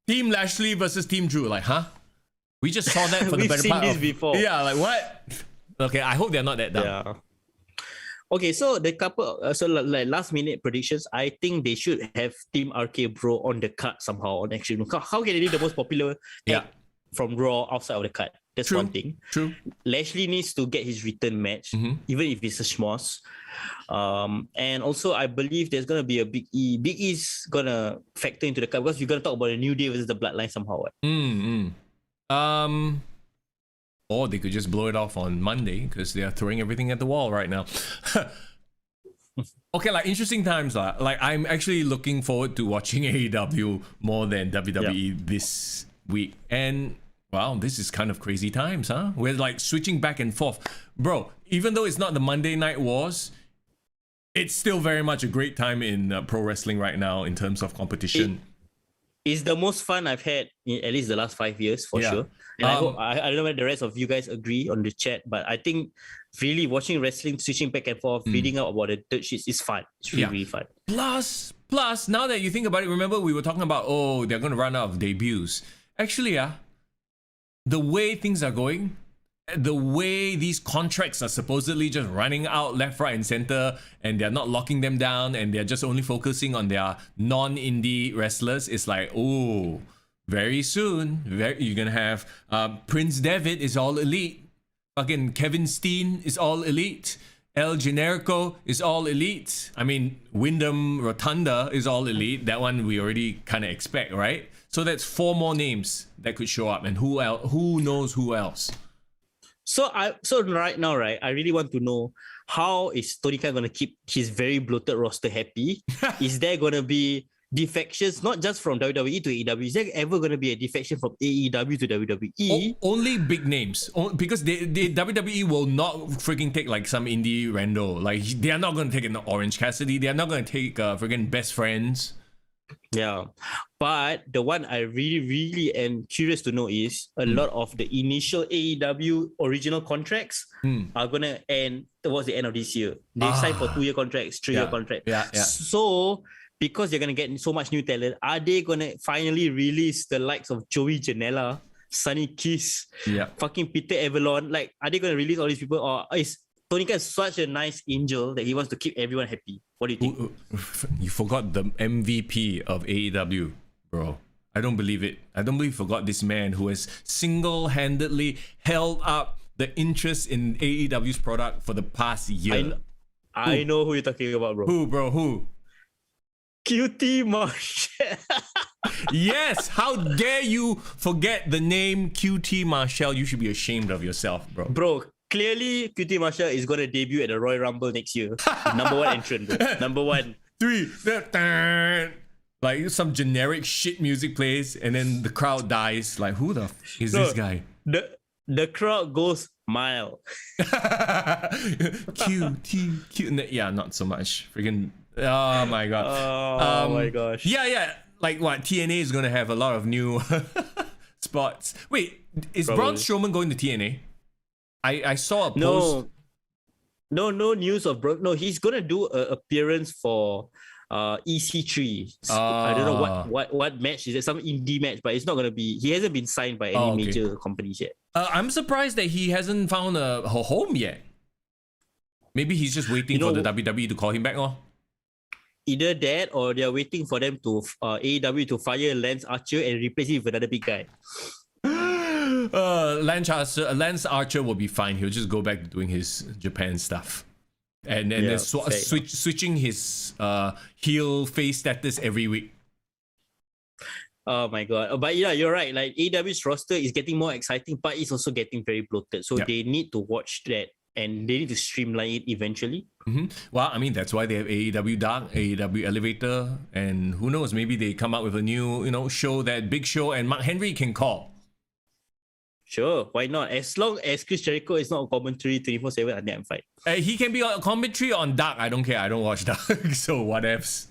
Team Lashley versus Team Drew? Like, huh? We just saw that for the better part We've seen this of... before. Yeah, like what? Okay, I hope they're not that dumb. Yeah. Okay, so the couple, like last minute predictions, I think they should have Team RK Bro on the card somehow on Extreme. How can they be the most popular tag from Raw outside of the card? That's one thing. True. Lashley needs to get his return match, even if it's a schmoz. And also, I believe there's gonna be a Big E. Big E's gonna factor into the card because you're gonna talk about a New Day versus the Bloodline somehow. Right? Or they could just blow it off on Monday because they are throwing everything at the wall right now. Okay, like interesting times. Like I'm actually looking forward to watching AEW more than WWE this week. And wow, this is kind of crazy times, huh? We're like switching back and forth. Bro, even though it's not the Monday Night Wars, it's still very much a great time in pro wrestling right now in terms of competition. It's the most fun I've had in at least the last 5 years, for sure. And I hope, I don't know whether the rest of you guys agree on the chat, but I think really watching wrestling, switching back and forth, reading out about the dirt sheets is fun. It's really fun. Plus, now that you think about it, remember we were talking about, they're going to run out of debuts. Actually, the way things are going, the way these contracts are supposedly just running out left, right, and center, and they're not locking them down, and they're just only focusing on their non-indie wrestlers, it's like, very soon, you're gonna have Prince Devitt is all elite, fucking Kevin Steen is all elite, El Generico is all elite. I mean, Wyndham Rotunda is all elite. That one we already kind of expect, right? So that's 4 more names that could show up, and who else? Who knows who else? So right now, right, I really want to know, how is Tony Khan going to keep his very bloated roster happy? Is there going to be defections, not just from WWE to AEW? Is there ever going to be a defection from AEW to WWE? Only big names, because they WWE will not freaking take like some indie rando. Like they are not going to take an Orange Cassidy. They are not going to take freaking Best Friends. Yeah, but the one I really am curious to know is a lot of the initial AEW original contracts are gonna end towards the end of this year. They signed for 2-year contracts, 3-year contracts. Yeah. So because they're gonna get so much new talent, are they gonna finally release the likes of Joey Janela, Sonny Kiss, fucking Peter Avalon? Like, are they gonna release all these people, or is Tony Khan is such a nice angel that he wants to keep everyone happy? What do you think? You forgot the MVP of AEW, bro. I don't believe it. I don't believe you forgot this man who has single-handedly held up the interest in AEW's product for the past year. I know who you're talking about, bro. Who, bro? Who? QT Marshall. Yes, how dare you forget the name QT Marshall? You should be ashamed of yourself, bro. Bro, clearly QT Marshall is going to debut at the Royal Rumble next year. Number 1 entrant, bro. Number 1. 3. Like some generic shit music plays and then the crowd dies. Like, who the is this guy? The crowd goes mild. QT. Yeah, not so much. Freaking. Oh my god. Oh my gosh. Yeah. Like what? TNA is gonna have a lot of new spots. Wait, is Braun Strowman going to TNA? I saw a post. No news of Braun. No, he's gonna do an appearance for EC3. I don't know what match is it. Some indie match, but it's not gonna be. He hasn't been signed by any major companies yet. I'm surprised that he hasn't found a home yet. Maybe he's just waiting for the WWE to call him back, or Either that or they're waiting for them to AEW to fire Lance Archer and replace it with another big guy. Lance Archer will be fine. He'll just go back to doing his Japan stuff, and then switching his heel face status every week. Oh my god! But yeah, you're right. Like AEW's roster is getting more exciting, but it's also getting very bloated. So they need to watch that, and they need to streamline it eventually. Well, I mean, that's why they have AEW Dark, AEW Elevator, and who knows? Maybe they come up with a new, show that Big Show and Mark Henry can call. Sure, why not? As long as Chris Jericho is not on commentary 24/7, I think I'm fine. He can be on commentary on Dark. I don't care. I don't watch Dark, so whatevs.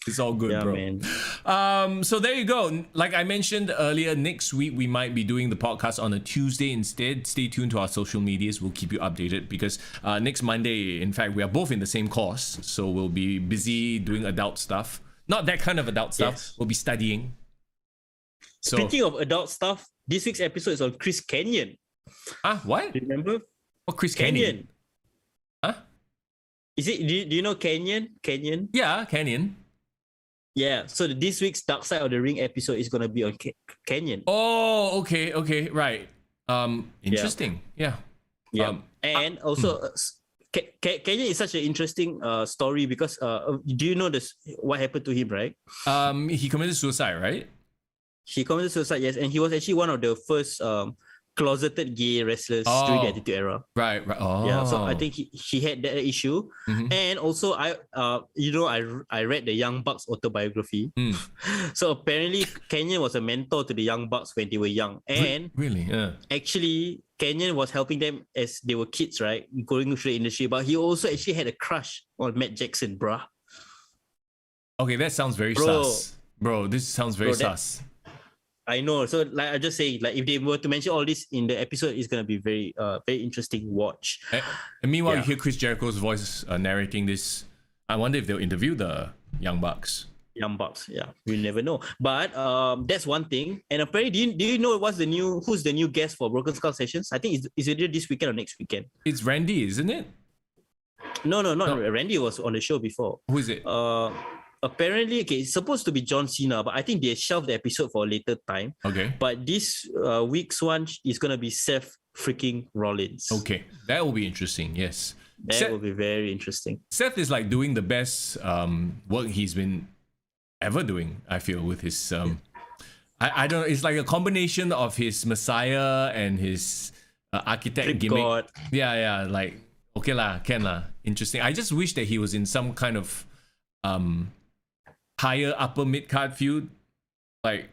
It's all good, bro. Man. So there you go. Like I mentioned earlier, next week we might be doing the podcast on a Tuesday instead. Stay tuned to our social medias. We'll keep you updated because next Monday, in fact, we are both in the same course. So we'll be busy doing adult stuff. Not that kind of adult stuff. Yes. We'll be studying. So, Speaking of adult stuff, this week's episode is on Chris Canyon. What? Remember? Oh, Chris Canyon. Huh? Is it? Do you know Canyon? Canyon? Yeah, Canyon. Yeah. So this week's Dark Side of the Ring episode is gonna be on Canyon. Oh, okay, right. Interesting. Yeah. And also, Canyon is such an interesting story because do you know this? What happened to him? Right? He committed suicide, right? He committed suicide, yes, and he was actually one of the first closeted gay wrestlers during the Attitude Era. Right. Oh. Yeah, so I think he had that issue, and also I read the Young Bucks autobiography. So apparently Kenyon was a mentor to the Young Bucks when they were young, and really, yeah. Actually, Kenyon was helping them as they were kids, right, going through the industry. But he also actually had a crush on Matt Jackson, bruh. Okay, that sounds very sus, bro. This sounds very sus. I know. So like I just say, like if they were to mention all this in the episode, it's gonna be very interesting watch. And meanwhile, you hear Chris Jericho's voice narrating this. I wonder if they'll interview the Young Bucks. Young Bucks, yeah, we'll never know. But that's one thing. And apparently, do you know who's the new guest for Broken Skull Sessions? I think it's either this weekend or next weekend. It's Randy, isn't it? No. Randy was on the show before. Who is it? Apparently, okay, it's supposed to be John Cena, but I think they shelved the episode for a later time. Okay. But this week's one is gonna be Seth freaking Rollins. Okay, that will be interesting. Yes, that will be very interesting. Seth is like doing the best work he's been ever doing. I feel with his I don't know. It's like a combination of his Messiah and his architect Trick gimmick. God. Yeah. Like okay lah, can lah. Interesting. I just wish that he was in some kind of higher upper mid card feud, like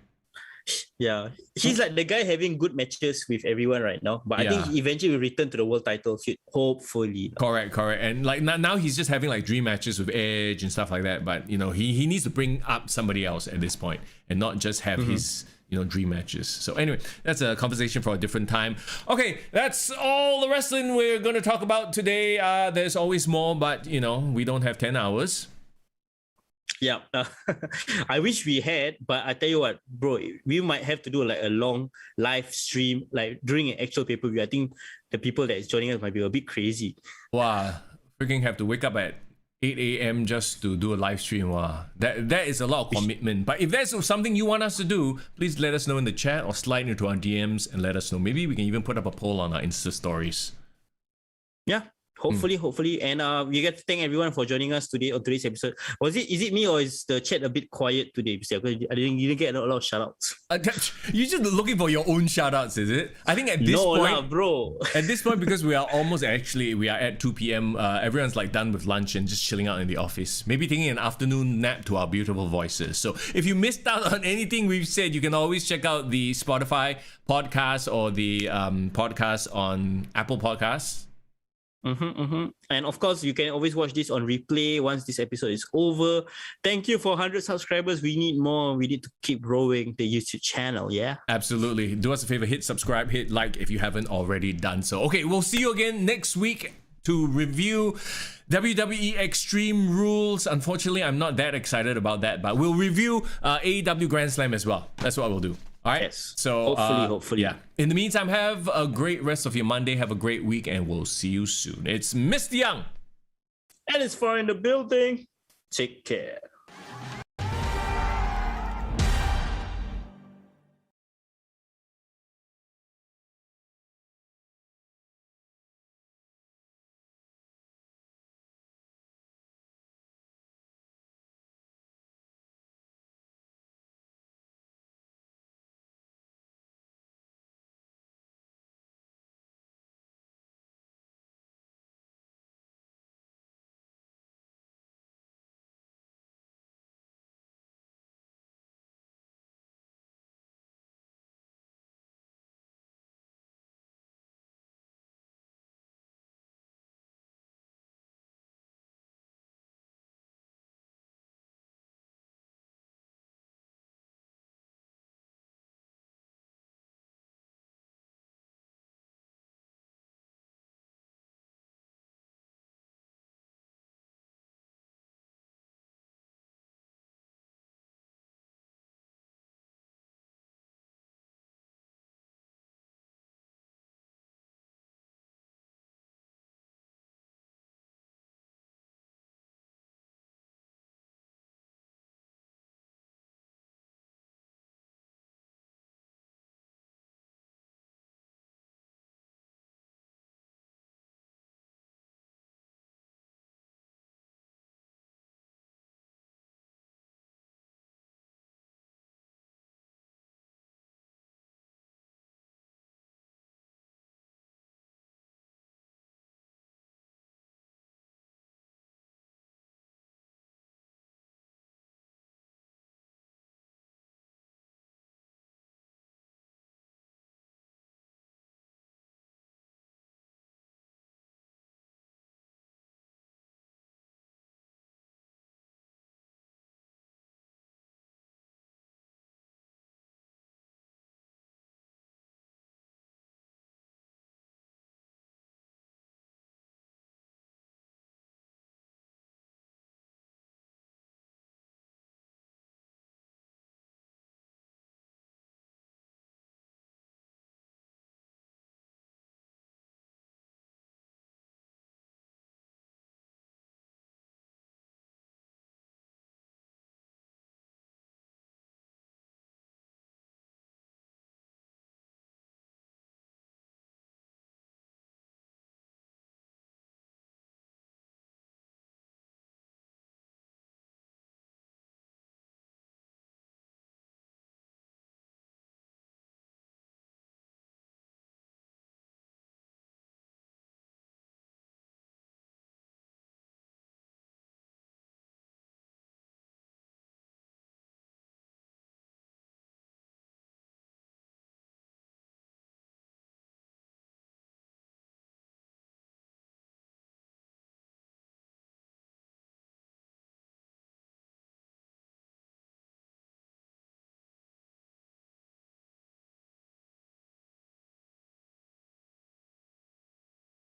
yeah, he's like the guy having good matches with everyone right now, but I think he eventually will return to the world title feud, hopefully. Correct, and like now he's just having like dream matches with Edge and stuff like that, but he needs to bring up somebody else at this point and not just have his dream matches. So anyway, that's a conversation for a different time. Okay, that's all the wrestling we're going to talk about today. There's always more, but we don't have 10 hours. Yeah, I wish we had, but I tell you what, bro, we might have to do like a long live stream, like during an actual pay-per-view. I think the people that is joining us might be a bit crazy. Wow, freaking have to wake up at 8 a.m. just to do a live stream. Wow, that is a lot of commitment. But if there's something you want us to do, please let us know in the chat or slide into our DMs and let us know. Maybe we can even put up a poll on our Insta stories. Yeah. Hopefully, and we get to thank everyone for joining us today on today's episode. Is it me or is the chat a bit quiet today? Because I didn't get a lot of shoutouts. You're just looking for your own shoutouts, is it? I think at this point, bro. At this point, because we are at 2 p.m. Everyone's like done with lunch and just chilling out in the office. Maybe taking an afternoon nap to our beautiful voices. So if you missed out on anything we've said, you can always check out the Spotify podcast or the podcast on Apple Podcasts. And of course, you can always watch this on replay once this episode is over. Thank you for 100 subscribers. We need more. We need to keep growing the YouTube channel. Yeah, absolutely. Do us a favor, hit subscribe, hit like if you haven't already done so. Okay, we'll see you again next week to review WWE Extreme Rules. Unfortunately, I'm not that excited about that, but we'll review AEW Grand Slam as well. That's what we'll do. All right. Yes. So Hopefully. yeah. In the meantime, have a great rest of your Monday. Have a great week, and we'll see you soon. It's Mr. Young. And it's far in the building. Take care.